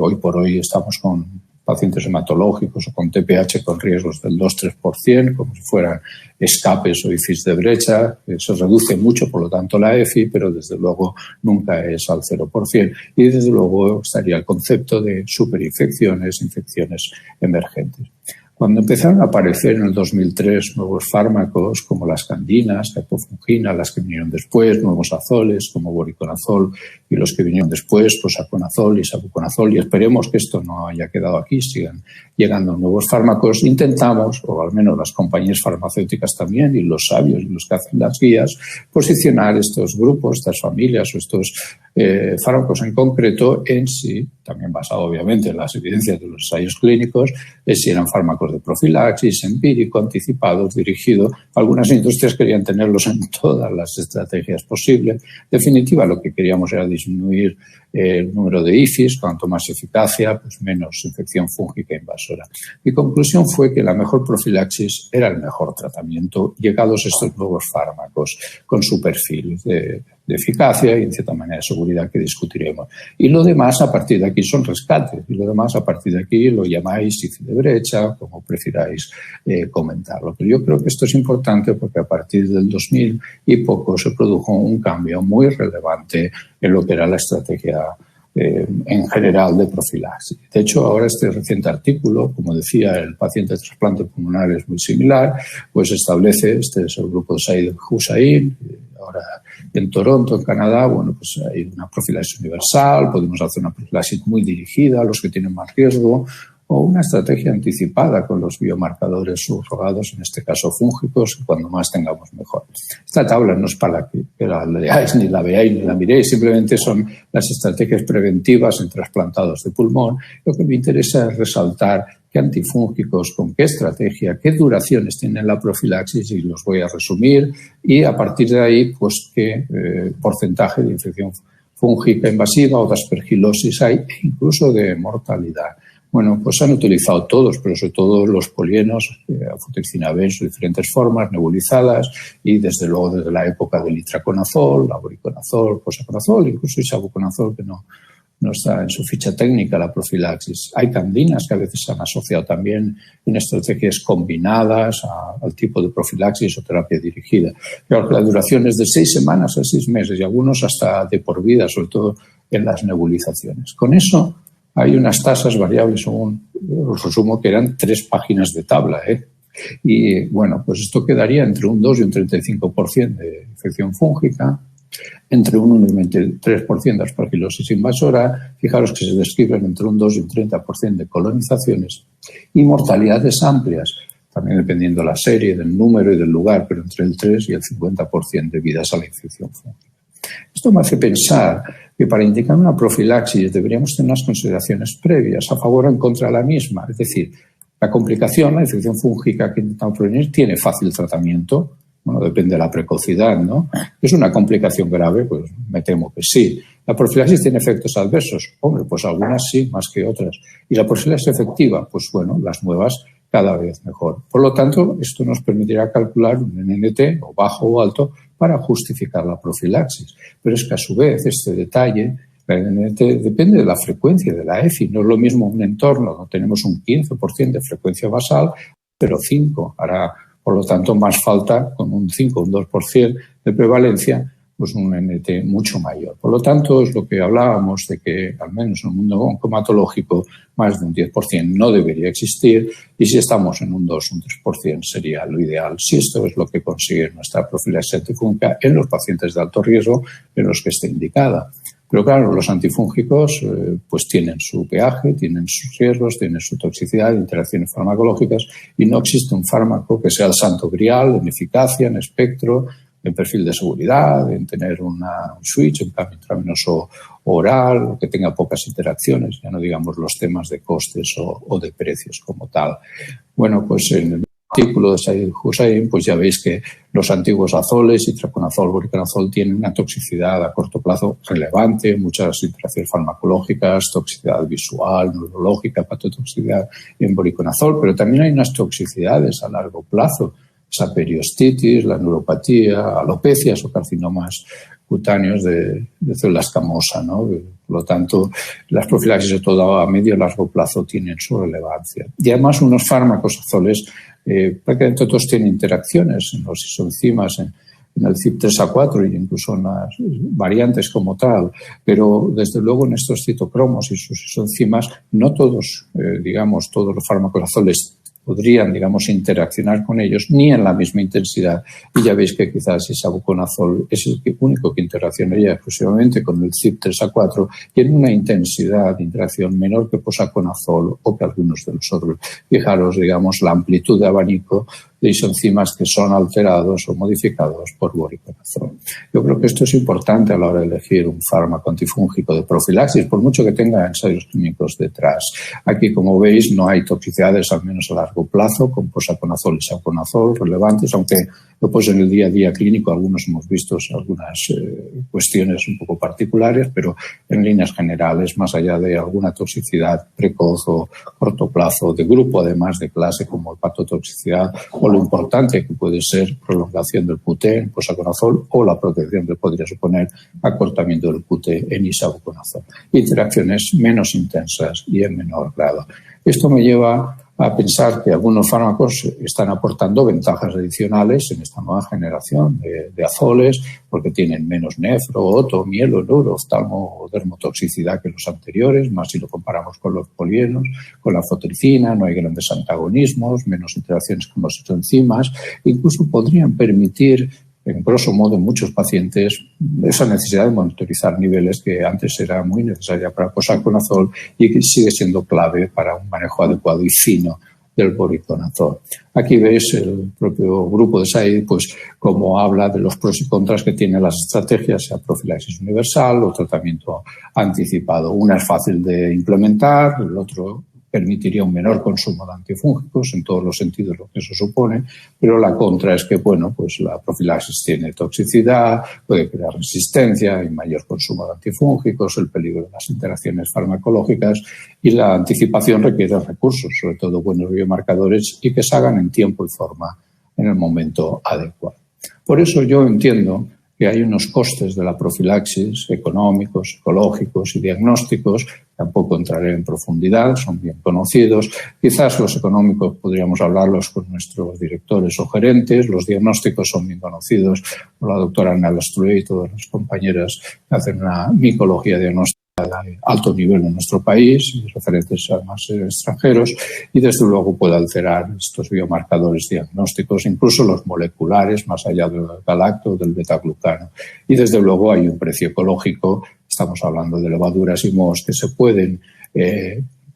hoy por hoy estamos con pacientes hematológicos o con TPH con riesgos del 2-3%, como si fueran escapes o IFIs de brecha. Se reduce mucho, por lo tanto, la EFI, pero desde luego nunca es al 0%. Y desde luego estaría el concepto de superinfecciones, infecciones emergentes. Cuando empezaron a aparecer en el 2003 nuevos fármacos como las candinas, la epofungina, las que vinieron después, nuevos azoles como voriconazol y los que vinieron después, pues aconazol y sabuconazol, y esperemos que esto no haya quedado aquí, sigan llegando nuevos fármacos, intentamos, o al menos las compañías farmacéuticas también, y los sabios y los que hacen las guías, posicionar estos grupos, estas familias o estos fármacos en concreto en sí, también basado obviamente en las evidencias de los ensayos clínicos, si eran fármacos de profilaxis, empírico, anticipados, dirigido. Algunas industrias querían tenerlos en todas las estrategias posibles. En definitiva, lo que queríamos era disminuir el número de IFIs, cuanto más eficacia, pues menos infección fúngica invasora. Mi conclusión fue que la mejor profilaxis era el mejor tratamiento, llegados estos nuevos fármacos con su perfil de eficacia y, en cierta manera, de seguridad que discutiremos. Y lo demás, a partir de aquí, son rescates. Y lo demás, a partir de aquí, lo llamáis IFI de brecha, como prefiráis comentarlo. Pero yo creo que esto es importante porque a partir del 2000 y poco se produjo un cambio muy relevante en lo que era la estrategia en general de profilaxis. De hecho, ahora este reciente artículo, como decía, el paciente de trasplante pulmonar es muy similar, pues establece, este es el grupo de Said Hussain, ahora en Toronto, en Canadá, bueno, pues hay una profilaxis universal, podemos hacer una profilaxis muy dirigida a los que tienen más riesgo, o una estrategia anticipada con los biomarcadores subrogados, en este caso fúngicos, y cuando más tengamos mejor. Esta tabla no es para que la leáis, ni la veáis, ni la miréis, simplemente son las estrategias preventivas en trasplantados de pulmón. Lo que me interesa es resaltar qué antifúngicos, con qué estrategia, qué duraciones tienen la profilaxis, y los voy a resumir, y a partir de ahí, pues qué porcentaje de infección fúngica invasiva o de aspergilosis hay, e incluso de mortalidad. Bueno, pues se han utilizado todos, pero sobre todo los polienos, anfotericina B en sus diferentes formas, nebulizadas, y desde luego desde la época del itraconazol, la voriconazol, posaconazol, incluso isavuconazol, que no está en su ficha técnica la profilaxis. Hay candinas que a veces se han asociado también en estrategias combinadas al tipo de profilaxis o terapia dirigida. Claro que la duración es de 6 semanas a 6 meses y algunos hasta de por vida, sobre todo en las nebulizaciones. Con eso hay unas tasas variables, según os resumo, que eran 3 páginas de tabla, Y bueno, pues esto quedaría entre un 2 y un 35% de infección fúngica, entre un 1 y un 23% de aspergilosis invasora. Fijaros que se describen entre un 2 y un 30% de colonizaciones y mortalidades amplias, también dependiendo de la serie, del número y del lugar, pero entre el 3 y el 50% debidas a la infección fúngica. Esto me hace pensar que para indicar una profilaxis deberíamos tener unas consideraciones previas a favor o en contra de la misma. Es decir, la complicación, la infección fúngica que intentamos prevenir, tiene fácil tratamiento. Bueno, depende de la precocidad, ¿no? ¿Es una complicación grave? Pues me temo que sí. ¿La profilaxis tiene efectos adversos? Hombre, pues algunas sí, más que otras. ¿Y la profilaxis efectiva? Pues bueno, las nuevas cada vez mejor. Por lo tanto, esto nos permitirá calcular un NNT, o bajo o alto, para justificar la profilaxis. Pero es que a su vez este detalle, la NNT, depende de la frecuencia de la EFI. No es lo mismo un entorno donde tenemos un 15% de frecuencia basal, pero 5 hará, por lo tanto, más falta con un 5 o un 2% de prevalencia, pues un NNT mucho mayor. Por lo tanto, es lo que hablábamos de que, al menos en el mundo oncomatológico, más de un 10% no debería existir, y si estamos en un 2 o un 3% sería lo ideal. Si esto es lo que consigue nuestra profilaxis antifúngica en los pacientes de alto riesgo en los que esté indicada. Pero claro, los antifúngicos pues tienen su peaje, tienen sus riesgos, tienen su toxicidad, interacciones farmacológicas, y no existe un fármaco que sea el santo grial en eficacia, en espectro, en perfil de seguridad, en tener un switch, un cambio intravenoso oral, que tenga pocas interacciones, ya no digamos los temas de costes o de precios como tal. Bueno, pues en el artículo de Said Hussein, pues ya veis que los antiguos azoles, itraconazol, voriconazol, tienen una toxicidad a corto plazo relevante, muchas interacciones farmacológicas, toxicidad visual, neurológica, hepatotoxicidad en voriconazol, pero también hay unas toxicidades a largo plazo, esa periostitis, la neuropatía, alopecias o carcinomas cutáneos de célula escamosa, ¿no? Por lo tanto, las profilaxis, sobre todo a medio y largo plazo, tienen su relevancia. Y además, unos fármacos azoles, prácticamente todos tienen interacciones en los isoenzimas, en el CYP3A4 y incluso en las variantes como tal, pero desde luego en estos citocromos y sus isoenzimas, no todos, todos los fármacos azoles podrían, interaccionar con ellos ni en la misma intensidad. Y ya veis que quizás isavuconazol es el único que interaccionaría exclusivamente con el CYP3A4 y en una intensidad de interacción menor que posaconazol o que algunos de los otros. Fijaros, la amplitud de abanico de isoenzimas que son alterados o modificados por voriconazol. Yo creo que esto es importante a la hora de elegir un fármaco antifúngico de profilaxis, por mucho que tenga ensayos clínicos detrás. Aquí, como veis, no hay toxicidades, al menos a largo plazo, con posaconazol y isavuconazol relevantes, aunque después en el día a día clínico algunos hemos visto algunas cuestiones un poco particulares, pero en líneas generales, más allá de alguna toxicidad precoz o corto plazo, de grupo además de clase como hepatotoxicidad, o lo importante que puede ser prolongación del QT en posaconazol o la protección que podría suponer acortamiento del QT en isavuconazol. Interacciones menos intensas y en menor grado. Esto me lleva a pensar que algunos fármacos están aportando ventajas adicionales en esta nueva generación de azoles porque tienen menos nefro, oto, mielo, neuro, oftalmo o dermotoxicidad que los anteriores, más si lo comparamos con los polienos, con la fotricina, no hay grandes antagonismos, menos interacciones con los isoenzimas, incluso podrían permitir, en grosso modo, en muchos pacientes, esa necesidad de monitorizar niveles que antes era muy necesaria para posaconazol y que sigue siendo clave para un manejo adecuado y fino del voriconazol. Aquí veis el propio grupo de Said, pues, cómo habla de los pros y contras que tienen las estrategias, sea profilaxis universal o tratamiento anticipado. Una es fácil de implementar, el otro permitiría un menor consumo de antifúngicos en todos los sentidos lo que eso supone, pero la contra es que, pues la profilaxis tiene toxicidad, puede crear resistencia, hay mayor consumo de antifúngicos, el peligro de las interacciones farmacológicas y la anticipación requiere recursos, sobre todo buenos biomarcadores y que se hagan en tiempo y forma en el momento adecuado. Por eso yo entiendo que hay unos costes de la profilaxis económicos, psicológicos y diagnósticos. Tampoco entraré en profundidad, son bien conocidos. Quizás los económicos podríamos hablarlos con nuestros directores o gerentes. Los diagnósticos son bien conocidos por la doctora Ana Lastrué y todas las compañeras que hacen una micología diagnóstica de alto nivel en nuestro país, y referentes además extranjeros, y desde luego puede alterar estos biomarcadores diagnósticos, incluso los moleculares, más allá del galacto, del betaglucano. Y desde luego hay un precio ecológico, estamos hablando de levaduras y mohos que se pueden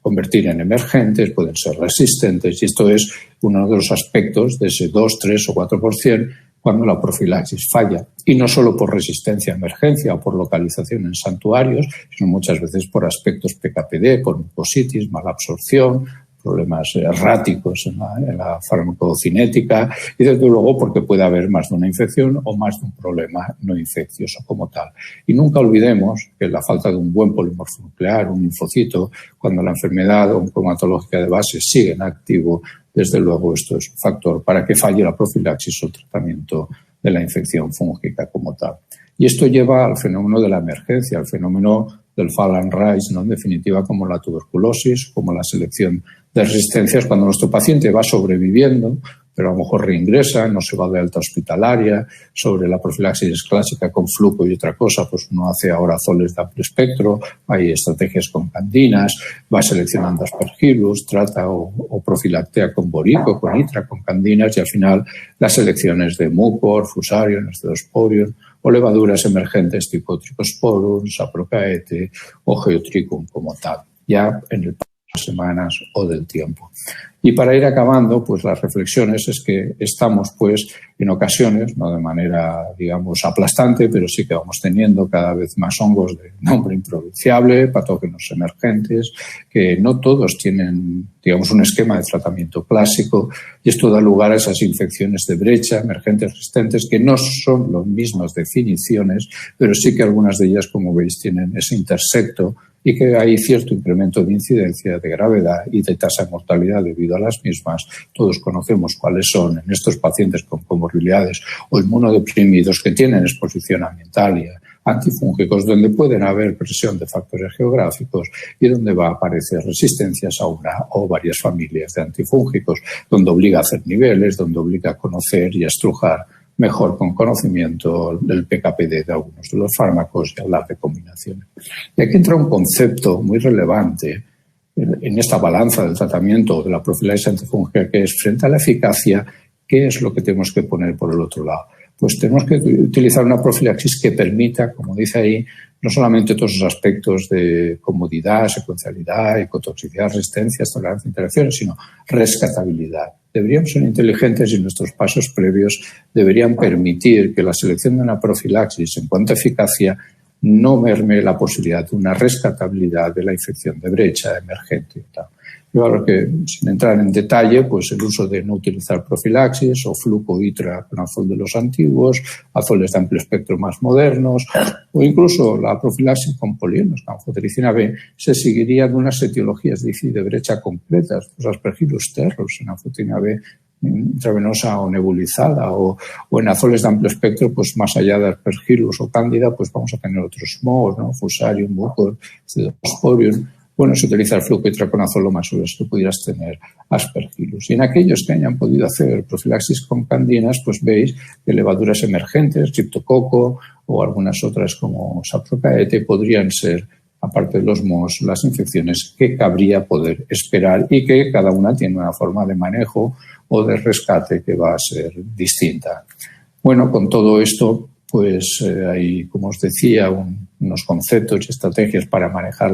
convertir en emergentes, pueden ser resistentes, y esto es uno de los aspectos de ese 2, 3 o 4% cuando la profilaxis falla. Y no solo por resistencia a emergencia o por localización en santuarios, sino muchas veces por aspectos PKPD, por mucositis, mala absorción, problemas erráticos en la farmacocinética y desde luego porque puede haber más de una infección o más de un problema no infeccioso como tal. Y nunca olvidemos que la falta de un buen polimorfo nuclear, un linfocito, cuando la enfermedad oncomatológica de base sigue en activo, desde luego esto es un factor para que falle la profilaxis o el tratamiento de la infección fúngica como tal. Y esto lleva al fenómeno de la emergencia, al fenómeno del fall and rise, ¿no? En definitiva, como la tuberculosis, como la selección de resistencias, cuando nuestro paciente va sobreviviendo, pero a lo mejor reingresa, no se va de alta hospitalaria. Sobre la profilaxis clásica con fluco y otra cosa, pues uno hace ahora azoles de amplio espectro, hay estrategias con candinas, va seleccionando aspergillus, trata o profilactea con borico, con itra, con candinas y al final las selecciones de mucor, fusarium, osteosporium o levaduras emergentes tipo trichosporum, saprocaete o geotrichum como tal. Ya en el semanas o del tiempo. Y para ir acabando, pues las reflexiones es que estamos, pues, en ocasiones, no de manera, digamos, aplastante, pero sí que vamos teniendo cada vez más hongos de nombre impronunciable, patógenos emergentes, que no todos tienen, digamos, un esquema de tratamiento clásico, y esto da lugar a esas infecciones de brecha, emergentes, resistentes, que no son las mismas definiciones, pero sí que algunas de ellas, como veis, tienen ese intersecto y que hay cierto incremento de incidencia, de gravedad y de tasa de mortalidad debido a las mismas. Todos conocemos cuáles son en estos pacientes con comorbilidades o inmunodeprimidos que tienen exposición ambiental y antifúngicos, donde pueden haber presión de factores geográficos y donde va a aparecer resistencias a una o varias familias de antifúngicos, donde obliga a hacer niveles, donde obliga a conocer y a estrujar mejor con conocimiento del PKPD de algunos de los fármacos y hablar de combinaciones. Y aquí entra un concepto muy relevante en esta balanza del tratamiento de la profilaxis antifúngica, que es frente a la eficacia, ¿qué es lo que tenemos que poner por el otro lado? Pues tenemos que utilizar una profilaxis que permita, como dice ahí, no solamente todos esos aspectos de comodidad, secuencialidad, ecotoxicidad, resistencias, tolerancia a interacciones, sino rescatabilidad. Deberíamos ser inteligentes y nuestros pasos previos deberían permitir que la selección de una profilaxis en cuanto a eficacia no merme la posibilidad de una rescatabilidad de la infección de brecha emergente. Claro que, sin entrar en detalle, pues el uso de no utilizar profilaxis o fluco-itra con azol de los antiguos, azoles de amplio espectro más modernos, o incluso la profilaxis con polienos, anfotericina B, se seguiría de unas etiologías de ICI de brecha completas, pues aspergillus terrus en anfotericina B intravenosa o nebulizada, o en azoles de amplio espectro, pues más allá de aspergillus o cándida, pues vamos a tener otros mohos, ¿no? Fusarium, bucor, Pseudosporium. Bueno, se utiliza el fluco-itra con azol, lo más seguro es que pudieras tener aspergillus. Y en aquellos que hayan podido hacer profilaxis con candinas, pues veis que levaduras emergentes, streptococo o algunas otras como saprocaete podrían ser, aparte de los mohos, las infecciones que cabría poder esperar y que cada una tiene una forma de manejo o de rescate que va a ser distinta. Bueno, con todo esto, pues hay, como os decía, unos conceptos y estrategias para manejar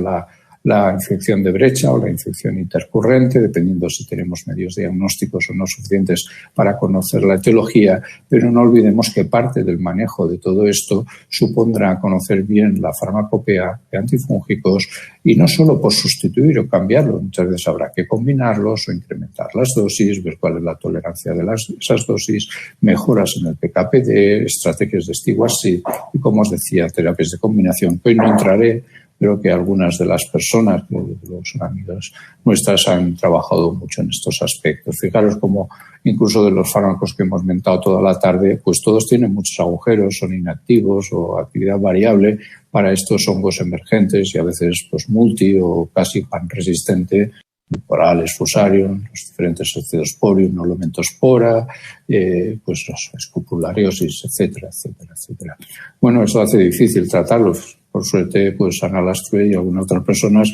la infección de brecha o la infección intercurrente, dependiendo si tenemos medios diagnósticos o no suficientes para conocer la etiología, pero no olvidemos que parte del manejo de todo esto supondrá conocer bien la farmacopea de antifúngicos y no solo por sustituir o cambiarlos, muchas veces habrá que combinarlos o incrementar las dosis, ver cuál es la tolerancia de esas dosis, mejoras en el PKPD, estrategias de Stewart-Seed y, como os decía, terapias de combinación. Hoy no entraré. Creo que algunas de las personas, los amigas nuestras, han trabajado mucho en estos aspectos. Fijaros cómo incluso de los fármacos que hemos mentado toda la tarde, pues todos tienen muchos agujeros, son inactivos o actividad variable para estos hongos emergentes y a veces pues multi o casi panresistente, temporales, fusarium, los diferentes Pseudosporium, nolomentospora, pues los escupulariosis, etcétera, etcétera, etcétera. Bueno, eso hace difícil tratarlos. Por suerte, pues Ana Lastre y algunas otras personas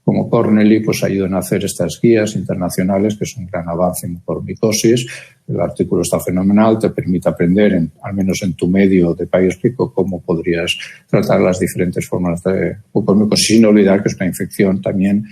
como Corneli pues ayudan a hacer estas guías internacionales, que es un gran avance en mucormicosis. El artículo está fenomenal, te permite aprender, al menos en tu medio de país rico, cómo podrías tratar las diferentes formas de mucormicosis, sin olvidar que es una infección también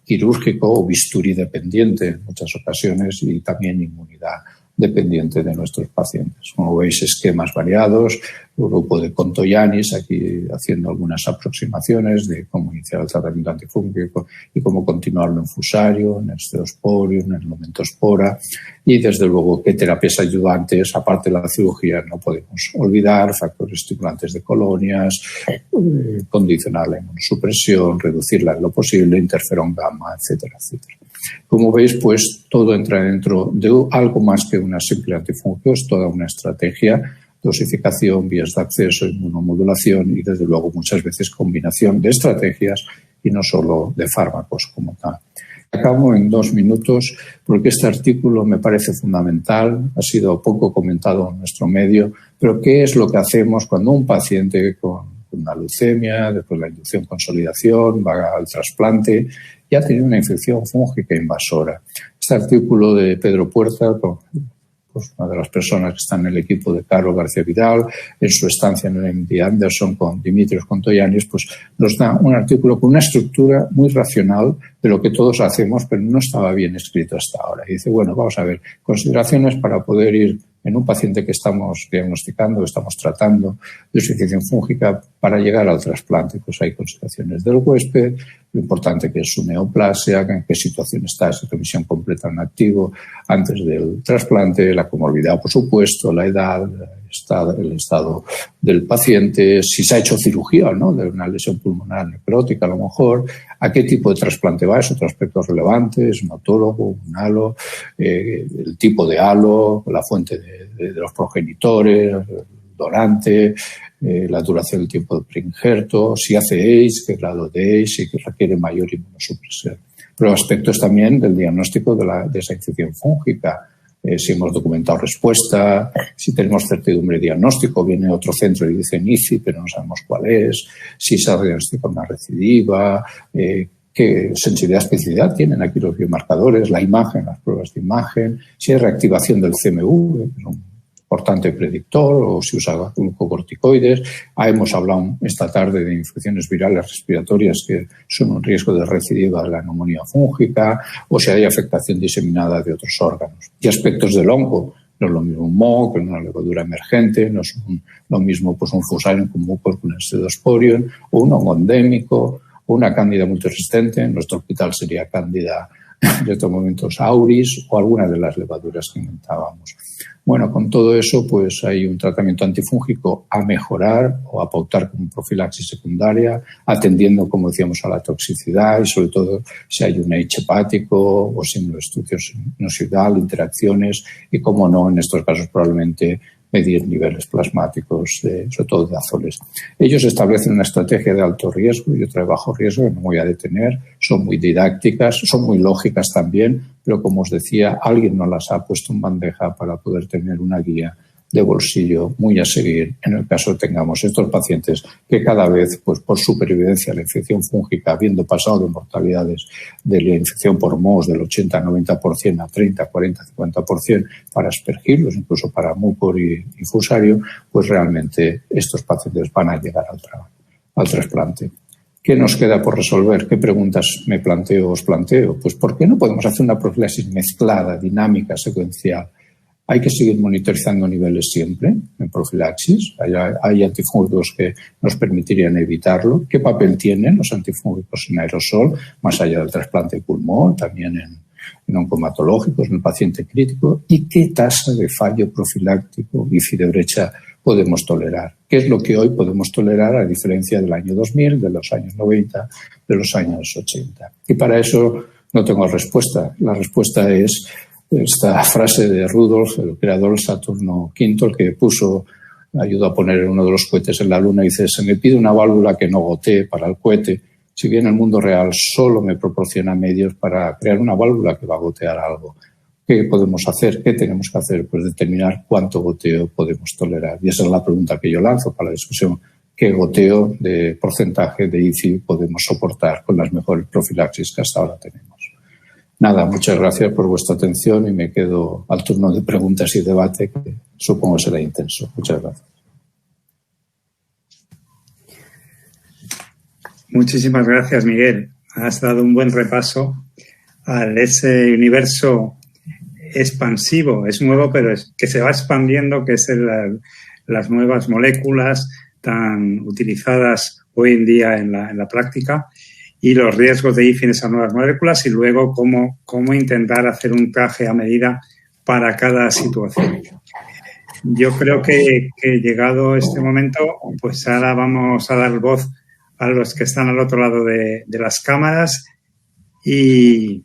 quirúrgico o bisturí dependiente en muchas ocasiones y también inmunidad dependiente de nuestros pacientes. Como veis, esquemas variados, el grupo de Contoyanis, aquí haciendo algunas aproximaciones de cómo iniciar el tratamiento antifúngico y cómo continuarlo en Fusarium, en Pseudosporium, en Nolomentospora, y desde luego qué terapias ayudantes, aparte de la cirugía, no podemos olvidar, factores estimulantes de colonias, condicionar la inmunosupresión, reducirla en lo posible, interferón gamma, etcétera, etcétera. Como veis, pues todo entra dentro de algo más que una simple antifúngico, es toda una estrategia, dosificación, vías de acceso, inmunomodulación y, desde luego, muchas veces combinación de estrategias y no solo de fármacos como tal. Acabo en 2 minutos porque este artículo me parece fundamental, ha sido poco comentado en nuestro medio, pero ¿qué es lo que hacemos cuando un paciente con una leucemia, después la inducción consolidación, va al trasplante y ha tenido una infección fúngica invasora? Este artículo de Pedro Puerta, pues una de las personas que están en el equipo de Carlos García Vidal, en su estancia en el MD Anderson con Dimitrios Kontoyiannis, pues nos da un artículo con una estructura muy racional de lo que todos hacemos, pero no estaba bien escrito hasta ahora. Y dice, bueno, vamos a ver, consideraciones para poder ir en un paciente que estamos diagnosticando, estamos tratando de insuficiencia fúngica para llegar al trasplante. Pues hay consideraciones del huésped, lo importante que es su neoplasia, en qué situación está, si remisión completa en activo antes del trasplante, la comorbilidad, por supuesto, la edad, el estado del paciente, si se ha hecho cirugía, ¿no?, de una lesión pulmonar necrótica a lo mejor, a qué tipo de trasplante va, es otro aspecto relevante, es un autólogo, un halo, el tipo de halo, la fuente de los progenitores, el donante, la duración del tiempo de preinjerto, si hace ACE, qué grado de ACE y que requiere mayor inmunosupresión. Pero aspectos también del diagnóstico de esa infección fúngica. Si hemos documentado respuesta, si tenemos certidumbre de diagnóstico, viene otro centro y dice ICI, pero no sabemos cuál es, si se ha diagnosticado una recidiva, qué sensibilidad, especificidad tienen aquí los biomarcadores, la imagen, las pruebas de imagen, si hay reactivación del CMV, que es un importante predictor, o si usa glucocorticoides. Hemos hablado esta tarde de infecciones virales respiratorias que son un riesgo de recidiva de la neumonía fúngica, o si hay afectación diseminada de otros órganos. Y aspectos del hongo. No es lo mismo un moho que una levadura emergente, no es lo mismo pues un Fusarium con mucor con el Pseudosporium, o un hongo endémico, o una cándida multiresistente. En nuestro hospital sería cándida en estos momentos auris, o alguna de las levaduras que inventábamos. Bueno, con todo eso, pues hay un tratamiento antifúngico a mejorar o a pautar como profilaxis secundaria, atendiendo, como decíamos, a la toxicidad y sobre todo si hay un H hepático o síndrome de estudio sinusoidal, interacciones y, como no, en estos casos probablemente medir niveles plasmáticos, sobre todo de azoles. Ellos establecen una estrategia de alto riesgo y otra de bajo riesgo que no voy a detener. Son muy didácticas, son muy lógicas también, pero como os decía, alguien nos las ha puesto en bandeja para poder tener una guía de bolsillo muy a seguir en el caso tengamos estos pacientes que cada vez, pues por supervivencia a la infección fúngica, habiendo pasado de mortalidades de la infección por mohos del 80-90% a 30, 40, 50% para aspergillus, incluso para mucor y Fusarium, pues realmente estos pacientes van a llegar al trasplante. ¿Qué nos queda por resolver? ¿Qué preguntas os planteo? Pues ¿por qué no podemos hacer una profilaxis mezclada, dinámica, secuencial? Hay que seguir monitorizando niveles siempre en profilaxis. Hay antifúngicos que nos permitirían evitarlo. ¿Qué papel tienen los antifúngicos en aerosol, más allá del trasplante de pulmón, también en oncomatológicos, en el paciente crítico? ¿Y qué tasa de fallo profiláctico IFI de brecha podemos tolerar? ¿Qué es lo que hoy podemos tolerar a diferencia del año 2000, de los años 90, de los años 80? Y para eso no tengo respuesta. La respuesta es esta frase de Rudolf, el creador del Saturno V, el que ayudó a poner uno de los cohetes en la Luna, y dice: se me pide una válvula que no gotee para el cohete, si bien el mundo real solo me proporciona medios para crear una válvula que va a gotear algo. ¿Qué podemos hacer? ¿Qué tenemos que hacer? Pues determinar cuánto goteo podemos tolerar. Y esa es la pregunta que yo lanzo para la discusión. ¿Qué goteo de porcentaje de IFI podemos soportar con las mejores profilaxis que hasta ahora tenemos? Nada, muchas gracias por vuestra atención y me quedo al turno de preguntas y debate, que supongo será intenso. Muchas gracias. Muchísimas gracias, Miguel. Has dado un buen repaso a ese universo expansivo. Es nuevo, pero es que se va expandiendo, que es las nuevas moléculas tan utilizadas hoy en día en la práctica, y los riesgos de IFI en esas nuevas moléculas, y luego cómo intentar hacer un traje a medida para cada situación. Yo creo que llegado este momento, pues ahora vamos a dar voz a los que están al otro lado de las cámaras y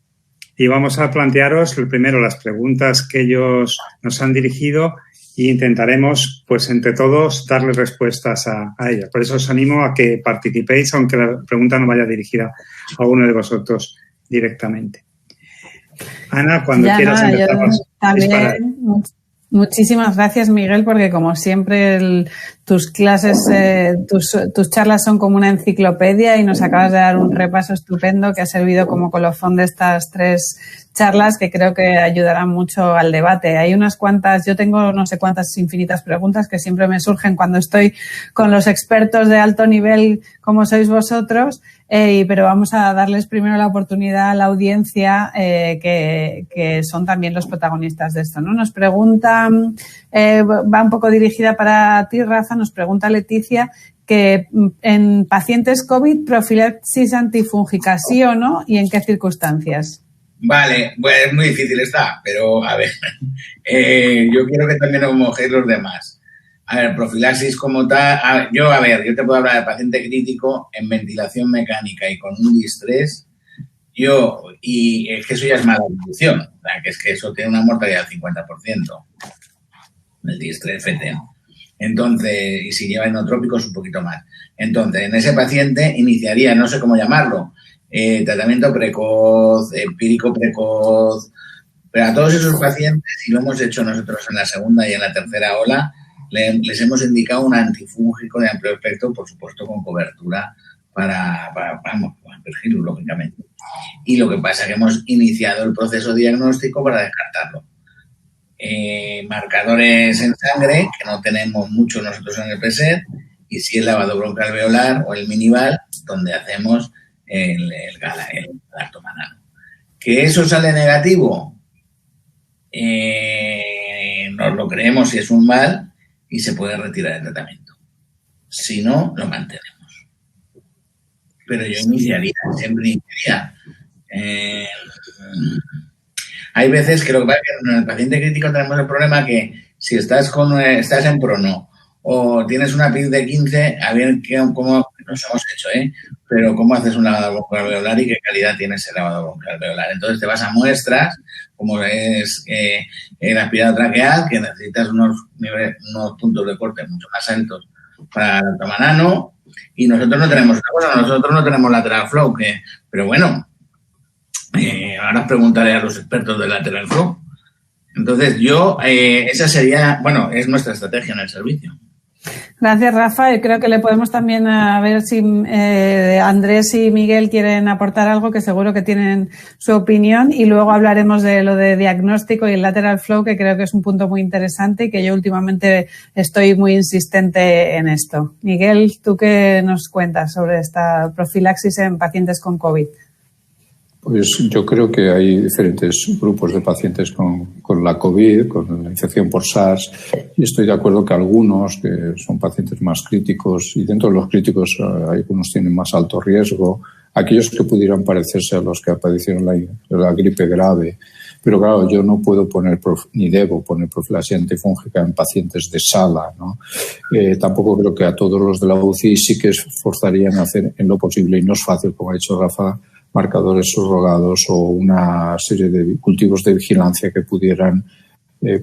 vamos a plantearos primero las preguntas que ellos nos han dirigido e intentaremos, pues entre todos, darles respuestas a ellas. Por eso os animo a que participéis, aunque la pregunta no vaya dirigida a uno de vosotros directamente. Ana, cuando quieras empezar. También, muchísimas gracias, Miguel, porque como siempre tus clases, tus charlas son como una enciclopedia y nos acabas de dar un repaso estupendo que ha servido como colofón de estas 3 charlas que creo que ayudarán mucho al debate. Hay unas cuantas, yo tengo no sé cuántas infinitas preguntas que siempre me surgen cuando estoy con los expertos de alto nivel como sois vosotros, pero vamos a darles primero la oportunidad a la audiencia que son también los protagonistas de esto, ¿no? Nos preguntan, va un poco dirigida para ti, Rafa, nos pregunta Leticia que en pacientes COVID, profilaxis antifúngica, ¿sí o no? ¿Y en qué circunstancias? Vale, pues es muy difícil está, pero a ver, yo quiero que también os mojéis los demás. A ver, profilaxis como tal, yo te puedo hablar de paciente crítico en ventilación mecánica y con un distrés, y es que eso ya es mala evolución, o sea, que es que eso tiene una mortalidad del 50%, el distrés FT. Entonces, y si lleva inotrópicos un poquito más. Entonces, en ese paciente iniciaría, no sé cómo llamarlo, tratamiento precoz, empírico precoz, pero a todos esos pacientes, y lo hemos hecho nosotros en la segunda y en la tercera ola, les hemos indicado un antifúngico de amplio espectro, por supuesto con cobertura para perfil, lógicamente. Y lo que pasa es que hemos iniciado el proceso diagnóstico para descartarlo. Marcadores en sangre, que no tenemos mucho nosotros en el PSET, y sí el lavado bronquial alveolar o el minival, donde hacemos el galactomanano. ¿Que eso sale negativo? Nos lo creemos si es un mal y se puede retirar el tratamiento. Si no, lo mantenemos. Pero yo siempre iniciaría. Hay veces que lo que pasa es que en el paciente crítico tenemos el problema que si estás en prono o tienes una PIC de 15, a ver cómo nos hemos hecho, pero cómo haces un lavado bronquial alveolar y qué calidad tiene ese lavado bronquial alveolar. Entonces te vas a muestras, como es el aspirado traqueal, que necesitas unos puntos de corte mucho más altos para el galactomanano, y nosotros no tenemos lateral flow, pero bueno, ahora os preguntaré a los expertos de lateral flow. Entonces esa sería, es nuestra estrategia en el servicio. Gracias, Rafa. Y creo que le podemos también a ver si Andrés y Miguel quieren aportar algo, que seguro que tienen su opinión, y luego hablaremos de lo de diagnóstico y el lateral flow, que creo que es un punto muy interesante y que yo últimamente estoy muy insistente en esto. Miguel, ¿tú qué nos cuentas sobre esta profilaxis en pacientes con COVID? Pues yo creo que hay diferentes grupos de pacientes con la COVID, con la infección por SARS, y estoy de acuerdo que algunos que son pacientes más críticos, y dentro de los críticos algunos tienen más alto riesgo, aquellos que pudieran parecerse a los que padecieron la gripe grave. Pero claro, yo no puedo ni debo poner profilaxis antifúngica en pacientes de sala, ¿no? Tampoco creo que a todos los de la UCI sí que esforzarían a hacer en lo posible, y no es fácil, como ha dicho Rafa, marcadores subrogados o una serie de cultivos de vigilancia que pudieran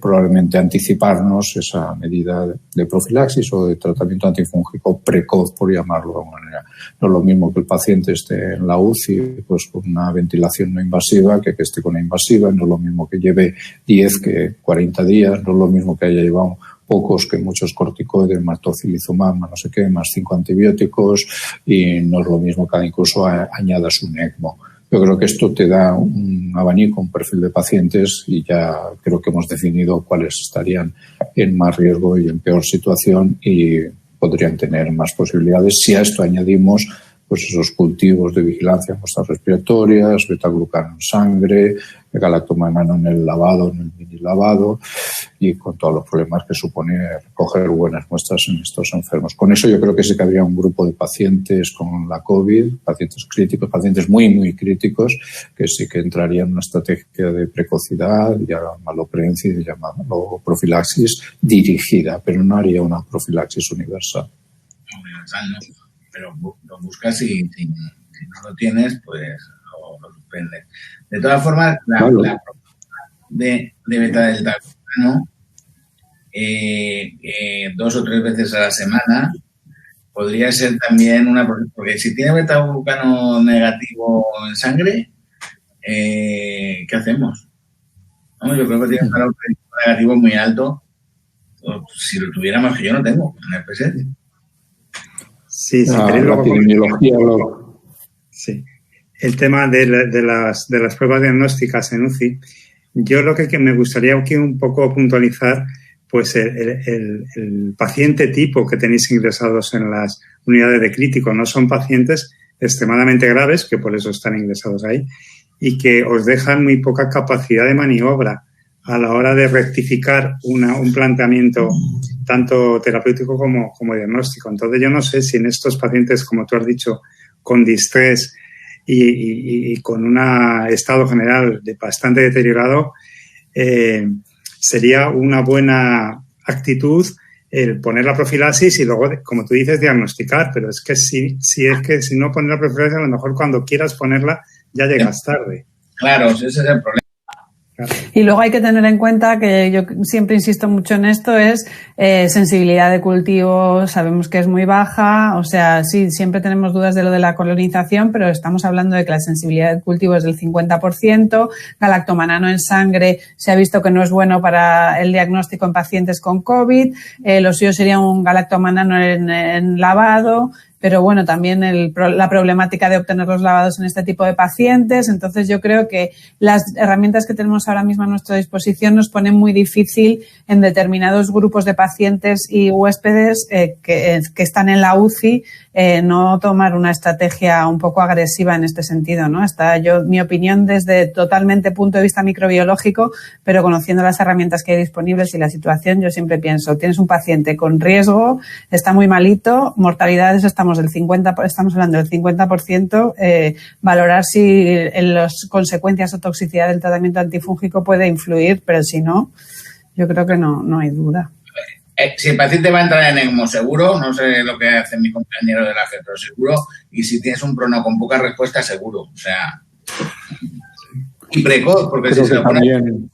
probablemente anticiparnos esa medida de profilaxis o de tratamiento antifúngico precoz, por llamarlo de alguna manera. No es lo mismo que el paciente esté en la UCI pues con una ventilación no invasiva que esté con una invasiva, no es lo mismo que lleve 10 que 40 días, no es lo mismo que haya llevado pocos que muchos corticoides, más tocilizumab, más no sé qué, más 5 antibióticos, y no es lo mismo que incluso añadas un ECMO. Yo creo que esto te da un abanico, un perfil de pacientes, y ya creo que hemos definido cuáles estarían en más riesgo y en peor situación y podrían tener más posibilidades. Si a esto añadimos pues esos cultivos de vigilancia, muestras respiratorias, betaglucano en sangre, galactomanano en el lavado, en el mini lavado, y con todos los problemas que supone recoger buenas muestras en estos enfermos. Con eso yo creo que sí que habría un grupo de pacientes con la COVID, pacientes críticos, pacientes muy, muy críticos, que sí que entrarían en una estrategia de precocidad, llamarlo prevención y llamarlo profilaxis dirigida, pero no haría una profilaxis universal. Universal no, pero lo buscas y si no lo tienes, pues lo suspendes. De todas formas, la de beta-delta-glucano 2 o 3 veces a la semana podría ser también porque si tiene beta-glucano negativo en sangre, ¿qué hacemos? ¿No? Yo creo que tiene un negativo muy alto si lo tuviéramos, que yo no tengo en el PSETI. Sí, sí, la epidemiología Sí. El tema de las pruebas diagnósticas en UCI, yo lo que me gustaría aquí un poco puntualizar, pues el paciente tipo que tenéis ingresados en las unidades de crítico no son pacientes extremadamente graves, que por eso están ingresados ahí, y que os dejan muy poca capacidad de maniobra a la hora de rectificar un planteamiento tanto terapéutico como diagnóstico. Entonces, yo no sé si en estos pacientes, como tú has dicho, con distrés y con un estado general bastante deteriorado, sería una buena actitud el poner la profilaxis y luego, como tú dices, diagnosticar. Pero es que si no pones la profilaxis, a lo mejor cuando quieras ponerla ya llegas tarde. Claro, ese es el problema. Y luego hay que tener en cuenta, que yo siempre insisto mucho en esto, es sensibilidad de cultivo, sabemos que es muy baja, o sea, sí, siempre tenemos dudas de lo de la colonización, pero estamos hablando de que la sensibilidad de cultivo es del 50%, galactomanano en sangre se ha visto que no es bueno para el diagnóstico en pacientes con COVID, lo suyo sería un galactomanano en lavado, pero bueno, también la problemática de obtener los lavados en este tipo de pacientes. Entonces, yo creo que las herramientas que tenemos ahora mismo a nuestra disposición nos ponen muy difícil en determinados grupos de pacientes y huéspedes que están en la UCI no tomar una estrategia un poco agresiva en este sentido, ¿no? Mi opinión desde totalmente punto de vista microbiológico, pero conociendo las herramientas que hay disponibles y la situación, yo siempre pienso, tienes un paciente con riesgo, está muy malito, mortalidades estamos hablando del 50%, valorar si en las consecuencias o toxicidad del tratamiento antifúngico puede influir, pero si no, yo creo que no hay duda. Si el paciente va a entrar en ECMO seguro, no sé lo que hace mi compañero de la FE, pero seguro, y si tienes un prono con poca respuesta, seguro. O sea, y precoz, porque creo si se lo pone... También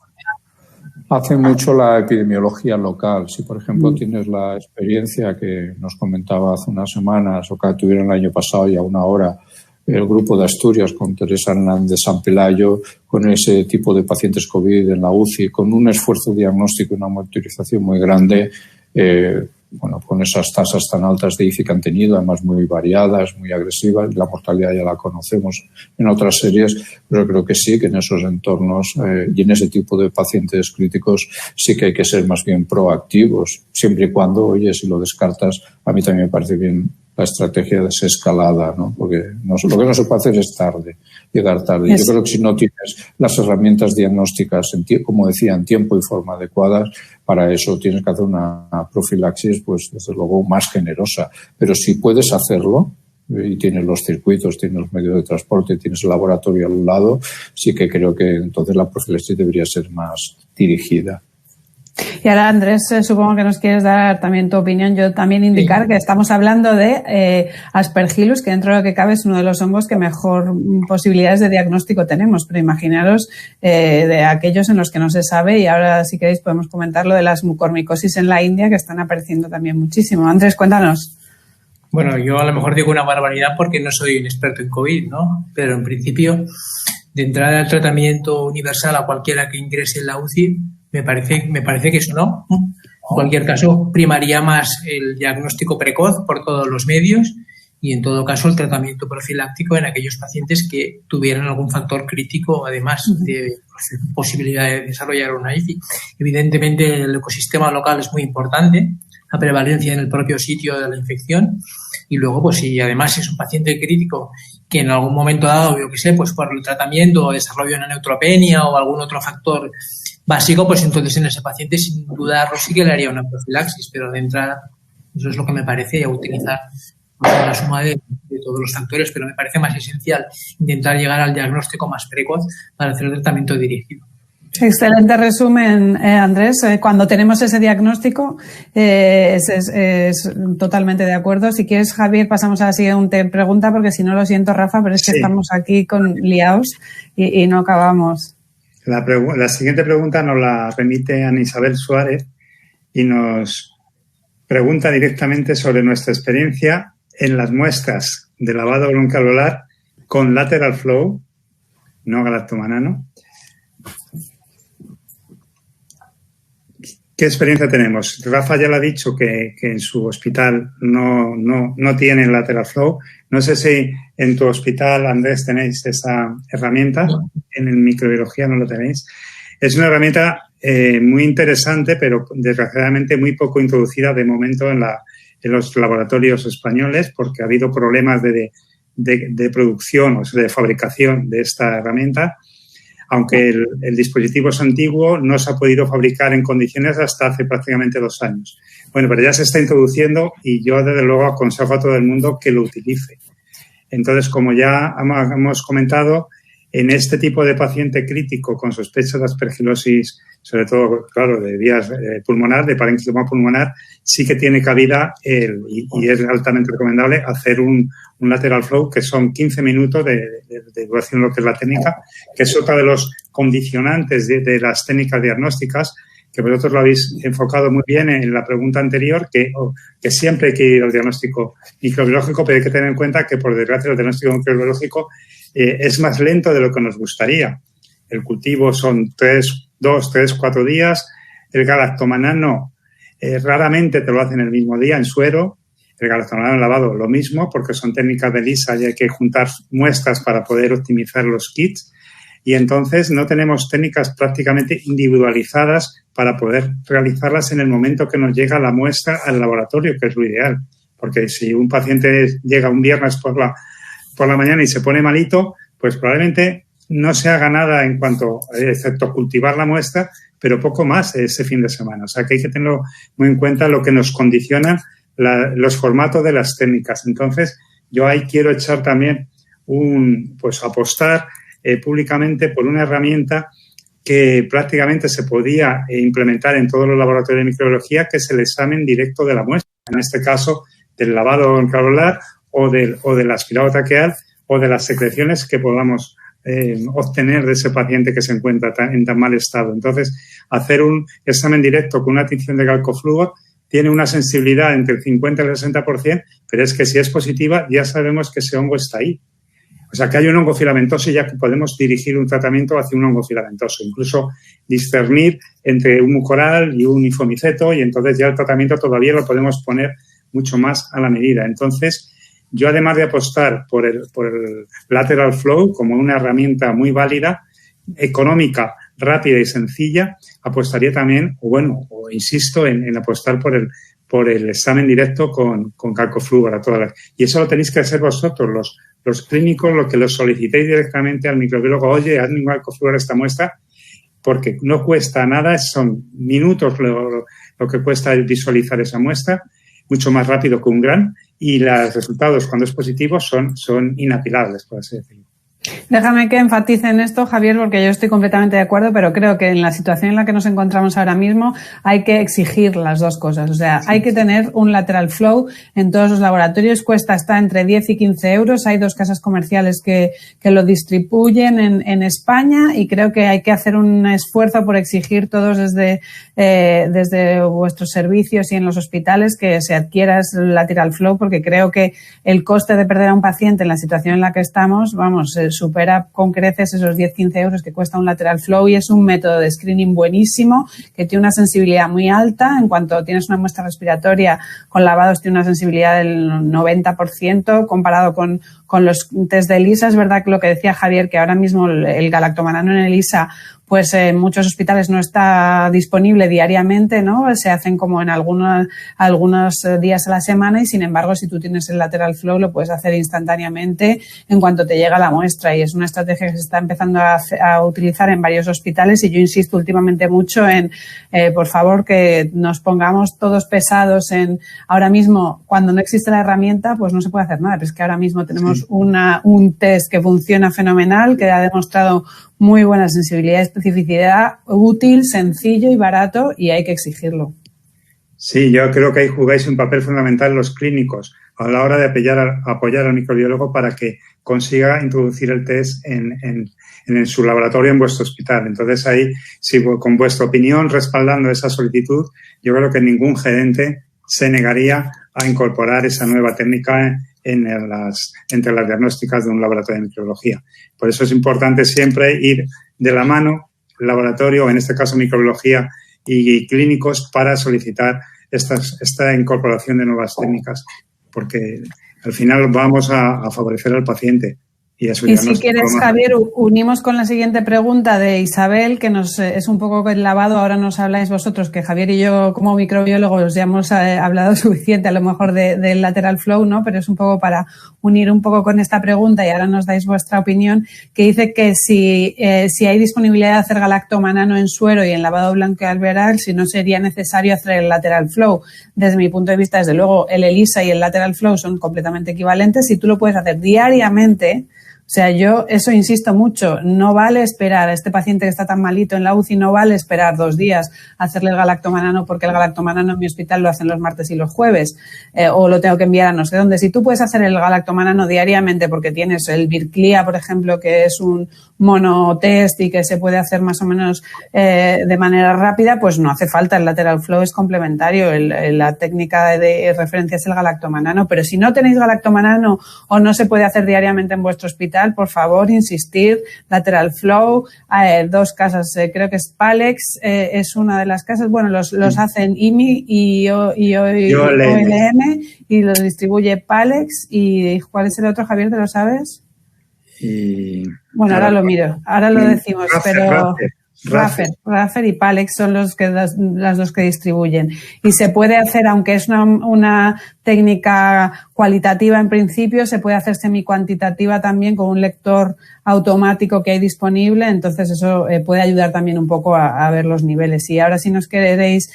hace mucho la epidemiología local. Si, por ejemplo, tienes la experiencia que nos comentaba hace unas semanas o que tuvieron el año pasado y aún ahora el grupo de Asturias con Teresa Hernández de San Pelayo, con ese tipo de pacientes COVID en la UCI, con un esfuerzo diagnóstico y una monitorización muy grande, con esas tasas tan altas de IFI que han tenido, además muy variadas, muy agresivas, la mortalidad ya la conocemos en otras series, pero creo que sí, que en esos entornos y en ese tipo de pacientes críticos sí que hay que ser más bien proactivos, siempre y cuando, oye, si lo descartas, a mí también me parece bien la estrategia de desescalada, ¿no? Porque lo que no se puede hacer es llegar tarde. Yo creo que si no tienes las herramientas diagnósticas, como decía, en tiempo y forma adecuadas, para eso tienes que hacer una profilaxis, pues desde luego más generosa. Pero si puedes hacerlo, y tienes los circuitos, tienes los medios de transporte, tienes el laboratorio al lado, sí que creo que entonces la profilaxis debería ser más dirigida. Y ahora, Andrés, supongo que nos quieres dar también tu opinión. Yo también indicar que estamos hablando de Aspergillus, que dentro de lo que cabe es uno de los hongos que mejor posibilidades de diagnóstico tenemos. Pero imaginaros de aquellos en los que no se sabe, y ahora, si queréis, podemos comentar lo de las mucormicosis en la India, que están apareciendo también muchísimo. Andrés, cuéntanos. Bueno, yo a lo mejor digo una barbaridad porque no soy un experto en COVID, ¿no? Pero en principio, de entrada al tratamiento universal a cualquiera que ingrese en la UCI, me parece que eso no. En cualquier caso, primaría más el diagnóstico precoz por todos los medios y, en todo caso, el tratamiento profiláctico en aquellos pacientes que tuvieran algún factor crítico, además de posibilidad de desarrollar una IFI. Evidentemente, el ecosistema local es muy importante, la prevalencia en el propio sitio de la infección, y luego, pues si además es un paciente crítico que en algún momento dado, yo que sé, pues por el tratamiento o desarrollo de una neutropenia o algún otro factor básico, pues entonces en ese paciente sin dudarlo sí que le haría una profilaxis, pero de entrada eso es lo que me parece utilizar la suma de todos los factores, pero me parece más esencial intentar llegar al diagnóstico más precoz para hacer el tratamiento dirigido. Excelente resumen, Andrés. Cuando tenemos ese diagnóstico, es totalmente de acuerdo. Si quieres, Javier, pasamos a la siguiente pregunta, porque si no, lo siento, Rafa, pero es que estamos aquí liados y no acabamos. La siguiente pregunta nos la remite Ana Isabel Suárez y nos pregunta directamente sobre nuestra experiencia en las muestras de lavado bronquialveolar con lateral flow, no galactomanano, ¿Qué experiencia tenemos? Rafa ya le ha dicho que en su hospital no tienen lateral flow. No sé si en tu hospital, Andrés, tenéis esa herramienta. En el microbiología no lo tenéis. Es una herramienta muy interesante, pero desgraciadamente muy poco introducida de momento en los laboratorios españoles, porque ha habido problemas de producción, o sea, de fabricación de esta herramienta. Aunque el dispositivo es antiguo, no se ha podido fabricar en condiciones hasta hace prácticamente 2 años. Bueno, pero ya se está introduciendo y yo, desde luego, aconsejo a todo el mundo que lo utilice. Entonces, como ya hemos comentado, en este tipo de paciente crítico con sospecha de aspergilosis, sobre todo, claro, de vías pulmonar, de parénquima pulmonar, sí que tiene cabida y es altamente recomendable hacer un lateral flow, que son 15 minutos de duración, lo que es la técnica, que es otra de los condicionantes de las técnicas diagnósticas, que vosotros lo habéis enfocado muy bien en la pregunta anterior, que siempre hay que ir al diagnóstico microbiológico, pero hay que tener en cuenta que, por desgracia, el diagnóstico microbiológico es más lento de lo que nos gustaría. El cultivo son 2, 3, 4 días. El galactomanano raramente te lo hacen el mismo día en suero. El galactomanano lavado lo mismo, porque son técnicas de ELISA y hay que juntar muestras para poder optimizar los kits. Y entonces no tenemos técnicas prácticamente individualizadas para poder realizarlas en el momento que nos llega la muestra al laboratorio, que es lo ideal. Porque si un paciente llega un viernes por la mañana y se pone malito, pues probablemente no se haga nada en cuanto, excepto cultivar la muestra, pero poco más ese fin de semana. O sea, que hay que tenerlo muy en cuenta lo que nos condiciona los formatos de las técnicas. Entonces, yo ahí quiero echar también apostar públicamente por una herramienta que prácticamente se podía implementar en todos los laboratorios de microbiología, que es el examen directo de la muestra. En este caso, del lavado alveolar o del aspirado traqueal o de las secreciones que podamos obtener de ese paciente que se encuentra en tan mal estado. Entonces, hacer un examen directo con una tinción de calcofluor tiene una sensibilidad entre el 50 y el 60%, pero es que si es positiva ya sabemos que ese hongo está ahí. O sea, que hay un hongo filamentoso y ya podemos dirigir un tratamiento hacia un hongo filamentoso. Incluso discernir entre un mucoral y un linfomiceto, y entonces ya el tratamiento todavía lo podemos poner mucho más a la medida. Entonces, yo, además de apostar por el lateral flow como una herramienta muy válida, económica, rápida y sencilla, apostaría también, o insisto en apostar por el examen directo con calcofluor. Y eso lo tenéis que hacer vosotros, los clínicos, lo que los solicitéis directamente al microbiólogo. Oye, hazme un calcofluor a esta muestra, porque no cuesta nada, son minutos lo que cuesta visualizar esa muestra, mucho más rápido que un GRAN, y los resultados, cuando es positivo, son inapelables, por así decirlo. Déjame que enfatice en esto, Javier, porque yo estoy completamente de acuerdo, pero creo que en la situación en la que nos encontramos ahora mismo hay que exigir las dos cosas. O sea, hay que tener un lateral flow en todos los laboratorios. Está entre 10 y 15 euros. Hay 2 casas comerciales que lo distribuyen en España, y creo que hay que hacer un esfuerzo por exigir todos desde vuestros servicios y en los hospitales que se adquiera el lateral flow, porque creo que el coste de perder a un paciente en la situación en la que estamos, supera con creces esos 10-15 euros que cuesta un lateral flow, y es un método de screening buenísimo que tiene una sensibilidad muy alta. En cuanto tienes una muestra respiratoria con lavados, tiene una sensibilidad del 90% comparado con los test de ELISA. Es verdad que lo que decía Javier, que ahora mismo el galactomanano en ELISA pues en muchos hospitales no está disponible diariamente, ¿no? Se hacen como en algunos días a la semana, y sin embargo, si tú tienes el lateral flow, lo puedes hacer instantáneamente en cuanto te llega la muestra, y es una estrategia que se está empezando a utilizar en varios hospitales. Y yo insisto últimamente mucho en, por favor, que nos pongamos todos pesados en ahora mismo, cuando no existe la herramienta, pues no se puede hacer nada. Pero es que ahora mismo tenemos un test que funciona fenomenal, que ha demostrado muy buena sensibilidad y especificidad, útil, sencillo y barato, y hay que exigirlo. Sí, yo creo que ahí jugáis un papel fundamental los clínicos a la hora de apoyar al microbiólogo para que consiga introducir el test en su laboratorio, en vuestro hospital. Entonces ahí, si con vuestra opinión respaldando esa solicitud, yo creo que ningún gerente se negaría a incorporar esa nueva técnica entre las diagnósticas de un laboratorio de microbiología. Por eso es importante siempre ir de la mano, el laboratorio, en este caso microbiología, y clínicos para solicitar esta incorporación de nuevas técnicas, porque al final vamos a favorecer al paciente. Y si quieres, Javier, unimos con la siguiente pregunta de Isabel, que es un poco el lavado. Ahora nos habláis vosotros, que Javier y yo, como microbiólogos, ya hemos hablado suficiente a lo mejor del lateral flow, ¿no? Pero es un poco para unir un poco con esta pregunta y ahora nos dais vuestra opinión, que dice que si hay disponibilidad de hacer galactoma nano en suero y en lavado blanquealveolar, si no sería necesario hacer el lateral flow. Desde mi punto de vista, desde luego, el ELISA y el lateral flow son completamente equivalentes. Si tú lo puedes hacer diariamente, o sea, yo eso insisto mucho, no vale esperar a este paciente que está tan malito en la UCI, no vale esperar 2 días a hacerle el galactoma nano, porque el galactoma nano en mi hospital lo hacen los martes y los jueves, o lo tengo que enviar a no sé dónde. Si tú puedes hacer el galactoma nano diariamente porque tienes el Virclia, por ejemplo, que es un monotest y que se puede hacer más o menos de manera rápida, pues no hace falta. El lateral flow es complementario, la técnica de referencia es el galactoma nano, pero si no tenéis galactoma nano o no se puede hacer diariamente en vuestro hospital, por favor, insistir, lateral flow, 2 casas, creo que es Palex, es una de las casas, bueno, los hacen IMI y OLM y los distribuye Palex. ¿Y cuál es el otro, Javier, te lo sabes? Bueno, ahora lo miro, ahora lo decimos, pero Raffer y Palex son las dos que distribuyen. Y se puede hacer, aunque es una técnica cualitativa en principio, se puede hacer semi-cuantitativa también con un lector automático que hay disponible. Entonces eso puede ayudar también un poco a ver los niveles. Y ahora, si nos queréis,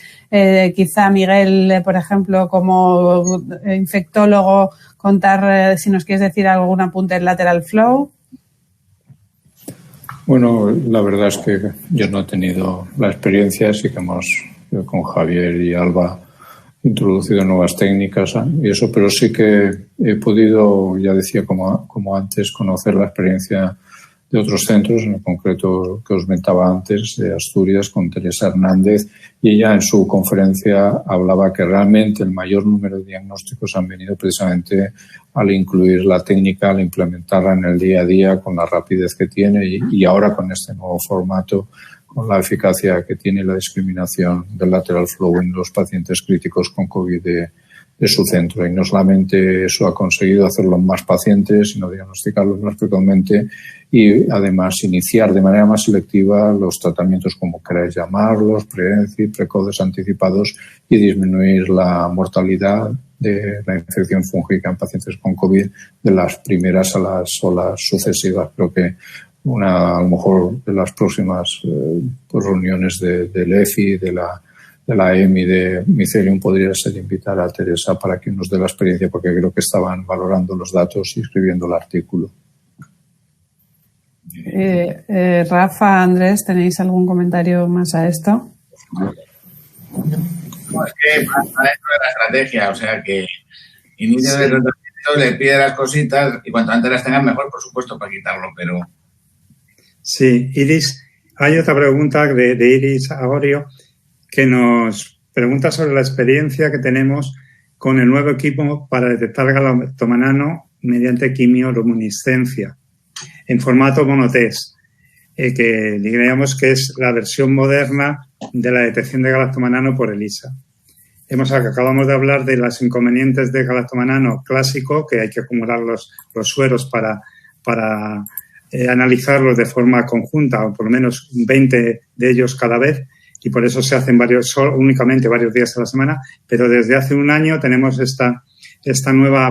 quizá Miguel, por ejemplo, como infectólogo, contar si nos quieres decir algún apunte en lateral flow. Bueno, la verdad es que yo no he tenido la experiencia, sí que hemos con Javier y Alba introducido nuevas técnicas y eso, pero sí que he podido, ya decía como antes, conocer la experiencia de otros centros, en concreto que os comentaba antes, de Asturias, con Teresa Hernández, y ella en su conferencia hablaba que realmente el mayor número de diagnósticos han venido precisamente al incluir la técnica, al implementarla en el día a día con la rapidez que tiene y ahora con este nuevo formato, con la eficacia que tiene la discriminación del lateral flow en los pacientes críticos con COVID de su centro. Y no solamente eso ha conseguido hacerlo en más pacientes, sino diagnosticarlos más precozmente y además iniciar de manera más selectiva los tratamientos, como queráis llamarlos, precoces, anticipados, y disminuir la mortalidad de la infección fúngica en pacientes con COVID de las primeras a las olas sucesivas. Creo que a lo mejor de las próximas reuniones del EFI, de la EMI de Mycelium, podría ser invitar a Teresa para que nos dé la experiencia, porque creo que estaban valorando los datos y escribiendo el artículo. Rafa, Andrés, ¿tenéis algún comentario más a esto? No, es que para esto de la estrategia, o sea que inicio de tratamiento, le pide las cositas y cuanto antes las tengan mejor, por supuesto, para quitarlo, pero... Sí, Iris, hay otra pregunta de Iris Agorio que nos pregunta sobre la experiencia que tenemos con el nuevo equipo para detectar galactoma nano mediante quimioluminiscencia en formato monotest, que diríamos que es la versión moderna de la detección de galactoma nano por ELISA. Acabamos de hablar de los inconvenientes de galactoma nano clásico, que hay que acumular los sueros para analizarlos de forma conjunta, o por lo menos 20 de ellos cada vez, y por eso se hacen únicamente varios días a la semana, pero desde hace un año tenemos esta nueva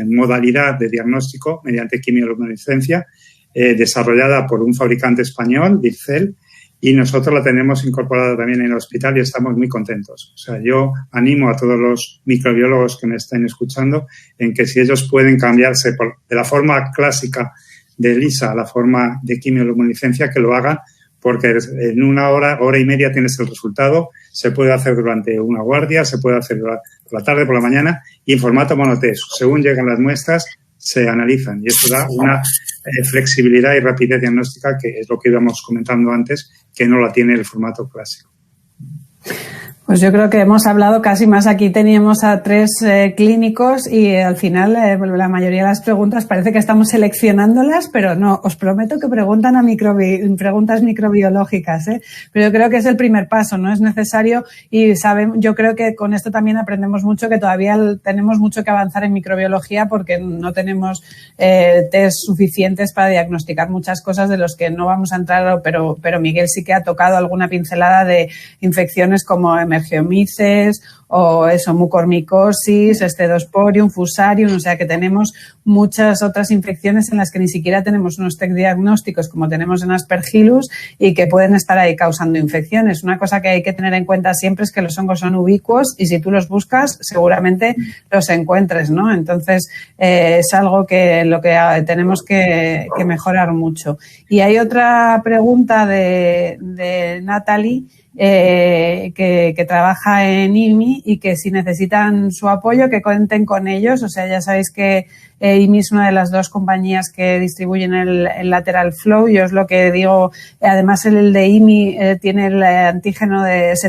modalidad de diagnóstico mediante quimioluminiscencia desarrollada por un fabricante español, Vircel, y nosotros la tenemos incorporada también en el hospital y estamos muy contentos. O sea, yo animo a todos los microbiólogos que me estén escuchando en que si ellos pueden cambiarse de la forma clásica de ELISA a la forma de quimioluminiscencia, que lo hagan, porque en una hora y media tienes el resultado. Se puede hacer durante una guardia, se puede hacer por la tarde, por la mañana, y en formato monotest. Según llegan las muestras, se analizan. Y esto da una flexibilidad y rapidez diagnóstica, que es lo que íbamos comentando antes, que no la tiene el formato clásico. Pues yo creo que hemos hablado casi más. Aquí teníamos a 3 clínicos y al final la mayoría de las preguntas parece que estamos seleccionándolas, pero no, os prometo que preguntan a preguntas microbiológicas, pero yo creo que es el primer paso, no es necesario y yo creo que con esto también aprendemos mucho, que todavía tenemos mucho que avanzar en microbiología porque no tenemos test suficientes para diagnosticar muchas cosas de los que no vamos a entrar, pero Miguel sí que ha tocado alguna pincelada de infecciones como Emergiomices o mucormicosis, Stedosporium, Fusarium, o sea que tenemos muchas otras infecciones en las que ni siquiera tenemos unos test diagnósticos como tenemos en Aspergillus y que pueden estar ahí causando infecciones. Una cosa que hay que tener en cuenta siempre es que los hongos son ubicuos y si tú los buscas seguramente los encuentres, ¿no? Entonces es algo que lo que tenemos que mejorar mucho. Y hay otra pregunta de Natalie que trabaja en IMI y que si necesitan su apoyo que cuenten con ellos. O sea, ya sabéis que IMI es una de las 2 compañías que distribuyen el Lateral Flow. Yo os lo que digo, además el de IMI tiene el antígeno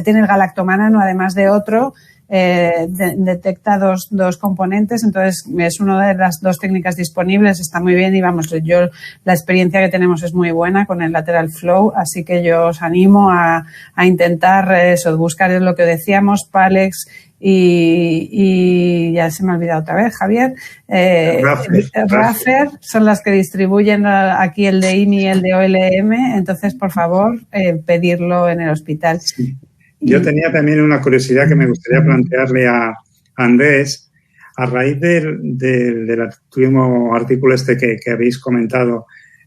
tiene el galactomanano además de otro. Detecta dos componentes, entonces es una de las 2 técnicas disponibles, está muy bien y la experiencia que tenemos es muy buena con el Lateral Flow, así que yo os animo a intentar buscar lo que decíamos, Palex y ya se me ha olvidado otra vez, Javier, Raffer son las que distribuyen aquí el de IMI y el de OLM, entonces por favor pedirlo en el hospital. Sí. Yo tenía también una curiosidad que me gustaría plantearle a Andrés. A raíz del último artículo que habéis comentado,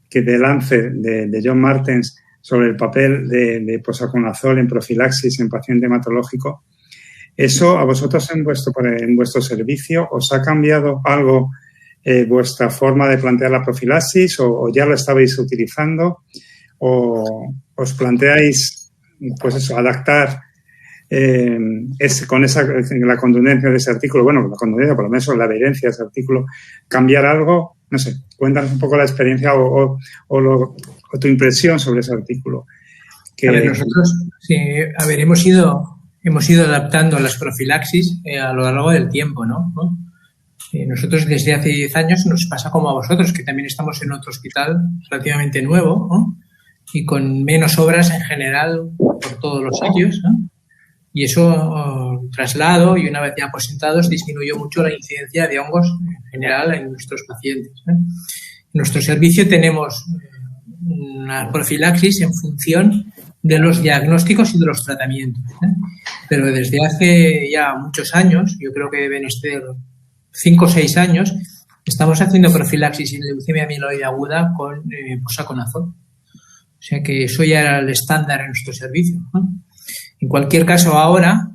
que de Lancet, de John Martens, sobre el papel de posaconazol en profilaxis en paciente hematológico, ¿eso a vosotros en vuestro servicio os ha cambiado algo vuestra forma de plantear la profilaxis o ya lo estabais utilizando o os planteáis adaptar con la contundencia de ese artículo, bueno, la contundencia, por lo menos la adherencia de ese artículo, cambiar algo? No sé, cuéntanos un poco la experiencia o tu impresión sobre ese artículo. A ver, nosotros, hemos ido adaptando las profilaxis a lo largo del tiempo, ¿no? Nosotros desde hace 10 años nos pasa como a vosotros, que también estamos en otro hospital relativamente nuevo, ¿no? Y con menos obras en general por todos los sitios, ¿no? Y eso, traslado y una vez ya aposentados, disminuyó mucho la incidencia de hongos en general en nuestros pacientes, ¿eh? En nuestro servicio tenemos una profilaxis en función de los diagnósticos y de los tratamientos, ¿eh? Pero desde hace ya muchos años, yo creo que deben ser 5 o 6 años, estamos haciendo profilaxis en leucemia amiloide aguda con posaconazol. O sea que eso ya era el estándar en nuestro servicio, ¿no? En cualquier caso, ahora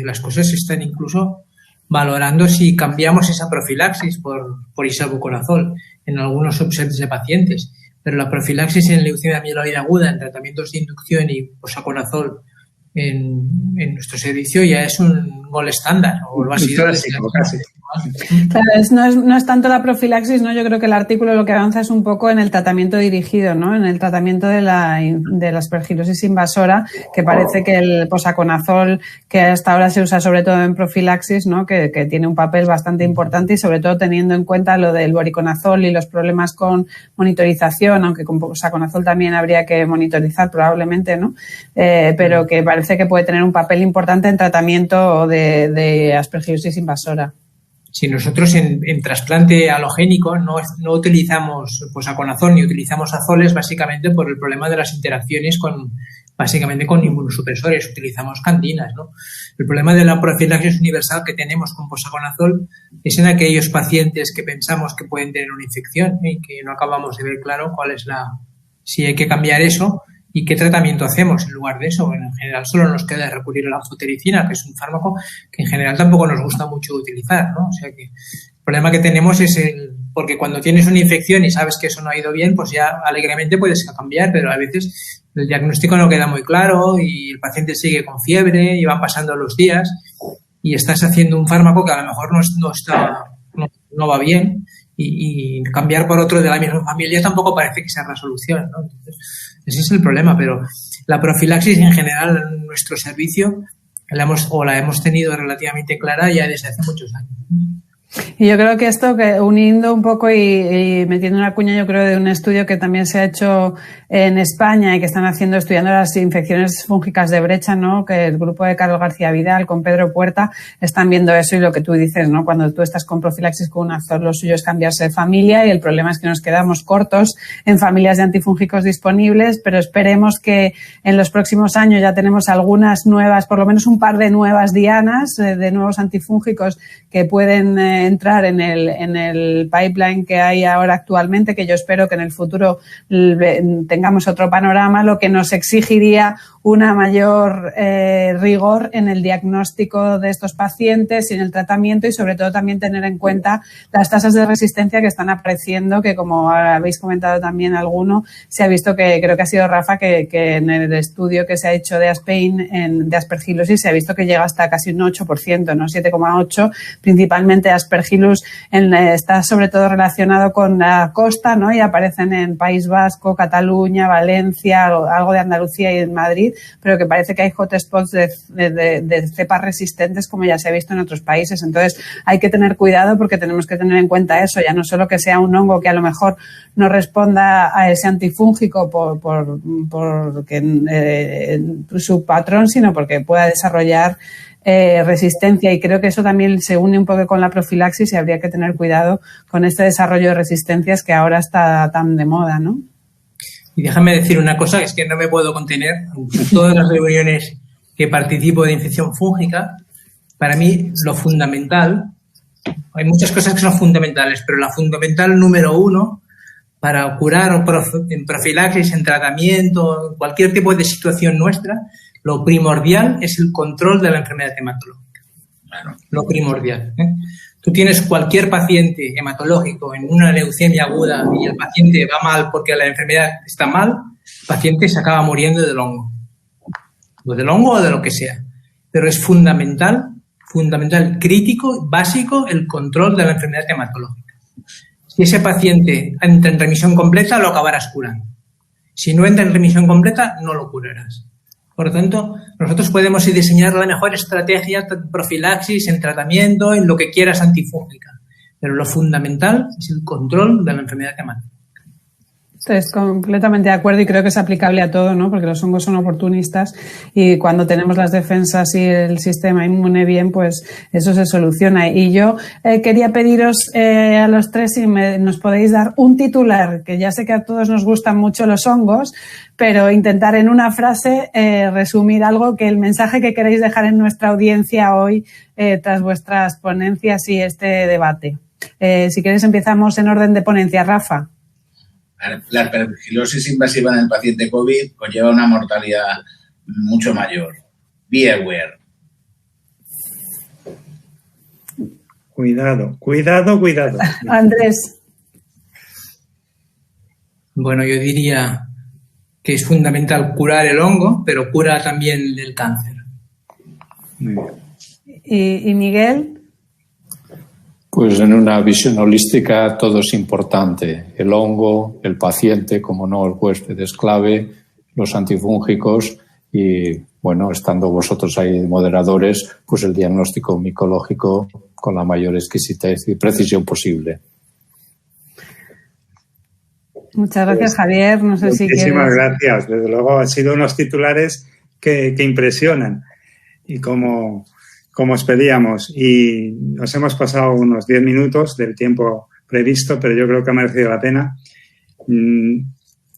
las cosas se están incluso valorando si cambiamos esa profilaxis por isalbuconazol en algunos subsets de pacientes. Pero la profilaxis en leucemia amiloide aguda, en tratamientos de inducción y posaconazol en nuestro servicio ya es un gol estándar. O lo ha sido casi. Claro, no es tanto la profilaxis, ¿no? Yo creo que el artículo lo que avanza es un poco en el tratamiento dirigido, ¿no? En el tratamiento de la aspergilosis invasora, que parece que el posaconazol, que hasta ahora se usa sobre todo en profilaxis, ¿no? Que tiene un papel bastante importante y sobre todo teniendo en cuenta lo del voriconazol y los problemas con monitorización, aunque con posaconazol también habría que monitorizar probablemente, ¿no? Pero que parece que puede tener un papel importante en tratamiento de aspergilosis invasora. Si nosotros en trasplante halogénico no utilizamos posaconazol ni utilizamos azoles básicamente por el problema de las interacciones con inmunosupresores, utilizamos candinas, ¿no? El problema de la profilaxis universal que tenemos con posaconazol es en aquellos pacientes que pensamos que pueden tener una infección y que no acabamos de ver claro si hay que cambiar eso y qué tratamiento hacemos en lugar de eso. Bueno, en general solo nos queda recurrir a la anfotericina, que es un fármaco que en general tampoco nos gusta mucho utilizar, ¿no? O sea que el problema que tenemos es porque cuando tienes una infección y sabes que eso no ha ido bien, pues ya alegremente puedes cambiar, pero a veces el diagnóstico no queda muy claro y el paciente sigue con fiebre y van pasando los días y estás haciendo un fármaco que a lo mejor no va bien y cambiar por otro de la misma familia tampoco parece que sea la solución, ¿no? Entonces, ese es el problema, pero la profilaxis en general en nuestro servicio la hemos tenido relativamente clara ya desde hace muchos años. Y yo creo que esto, que uniendo un poco y metiendo una cuña, yo creo, de un estudio que también se ha hecho en España y que están estudiando las infecciones fúngicas de brecha, ¿no? Que el grupo de Carlos García Vidal con Pedro Puerta están viendo eso y lo que tú dices, ¿no? Cuando tú estás con profilaxis con un azor, lo suyo es cambiarse de familia y el problema es que nos quedamos cortos en familias de antifúngicos disponibles, pero esperemos que en los próximos años ya tenemos algunas nuevas, por lo menos un par de nuevas dianas, de nuevos antifúngicos que pueden entrar en el pipeline que hay ahora actualmente, que yo espero que en el futuro tengamos otro panorama, lo que nos exigiría una mayor rigor en el diagnóstico de estos pacientes y en el tratamiento, y sobre todo también tener en cuenta las tasas de resistencia que están apareciendo, que como habéis comentado también alguno, se ha visto que, creo que ha sido Rafa, que en el estudio que se ha hecho de Aspain, de aspergillosis, se ha visto que llega hasta casi un 8%, ¿no? 7,8%, principalmente Aspergillus está sobre todo relacionado con la costa, ¿no? Y aparecen en País Vasco, Cataluña, Valencia, algo de Andalucía y en Madrid, pero que parece que hay hotspots de cepas resistentes, como ya se ha visto en otros países. Entonces hay que tener cuidado, porque tenemos que tener en cuenta eso, ya no solo que sea un hongo que a lo mejor no responda a ese antifúngico por su patrón, sino porque pueda desarrollar resistencia, y creo que eso también se une un poco con la profilaxis y habría que tener cuidado con este desarrollo de resistencias que ahora está tan de moda, ¿no? Y déjame decir una cosa, es que no me puedo contener. En todas las reuniones que participo de infección fúngica, para mí lo fundamental, hay muchas cosas que son fundamentales, pero la fundamental número uno para curar en profilaxis, en tratamiento, en cualquier tipo de situación nuestra, lo primordial es el control de la enfermedad hematológica. Claro. Lo primordial. Tú tienes cualquier paciente hematológico en una leucemia aguda y el paciente va mal porque la enfermedad está mal, el paciente se acaba muriendo del hongo. O del hongo o de lo que sea. Pero es fundamental, crítico, básico, el control de la enfermedad hematológica. Si ese paciente entra en remisión completa, lo acabarás curando. Si no entra en remisión completa, no lo curarás. Por lo tanto, nosotros podemos diseñar la mejor estrategia en profilaxis, en tratamiento, en lo que quieras antifúngica. Pero lo fundamental es el control de la enfermedad hematológica. Estoy completamente de acuerdo y creo que es aplicable a todo, ¿no? Porque los hongos son oportunistas y cuando tenemos las defensas y el sistema inmune bien, pues eso se soluciona. Y yo quería pediros a los tres si nos podéis dar un titular, que ya sé que a todos nos gustan mucho los hongos, pero intentar en una frase resumir algo, que el mensaje que queréis dejar en nuestra audiencia hoy tras vuestras ponencias y este debate. Si queréis empezamos en orden de ponencia. Rafa. La aspergillosis invasiva en el paciente COVID conlleva una mortalidad mucho mayor. Be aware. Cuidado. Andrés. Bueno, yo diría que es fundamental curar el hongo, pero cura también el cáncer. ¿Y Miguel? Pues en una visión holística todo es importante. El hongo, el paciente, como no, el huésped es clave, los antifúngicos y, bueno, estando vosotros ahí moderadores, pues el diagnóstico micológico con la mayor exquisitez y precisión posible. Muchas gracias, Javier. No sé si quieres... Muchísimas gracias. Desde luego han sido unos titulares que impresionan y como os pedíamos, y nos hemos pasado unos 10 minutos del tiempo previsto, pero yo creo que ha merecido la pena.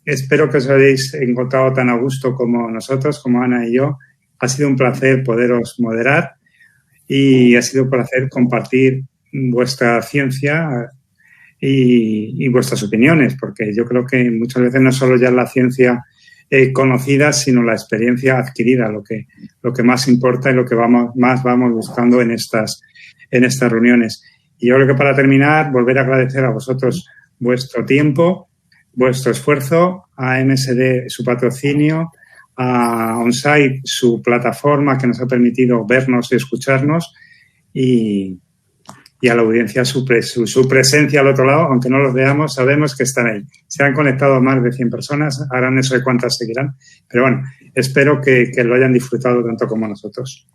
Espero que os hayáis encontrado tan a gusto como nosotros, como Ana y yo. Ha sido un placer poderos moderar y ha sido un placer compartir vuestra ciencia y vuestras opiniones, porque yo creo que muchas veces no solo ya la ciencia conocida, sino la experiencia adquirida, lo que más importa y lo que más vamos buscando en estas reuniones. Y yo creo que para terminar, volver a agradecer a vosotros vuestro tiempo, vuestro esfuerzo, a MSD su patrocinio, a OnSite su plataforma que nos ha permitido vernos y escucharnos, y a la audiencia su presencia al otro lado, aunque no los veamos, sabemos que están ahí. Se han conectado más de 100 personas, ahora no sé cuántas seguirán, pero bueno, espero que lo hayan disfrutado tanto como nosotros.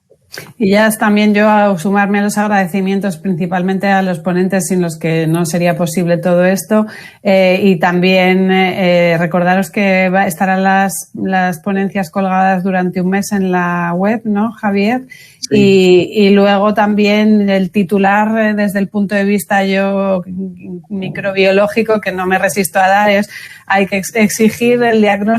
Y ya también yo a sumarme a los agradecimientos principalmente a los ponentes sin los que no sería posible todo esto, y también recordaros que estarán las ponencias colgadas durante un mes en la web, ¿no, Javier? Sí. Y luego también el titular desde el punto de vista microbiológico, que no me resisto a dar, es hay que exigir el diagnóstico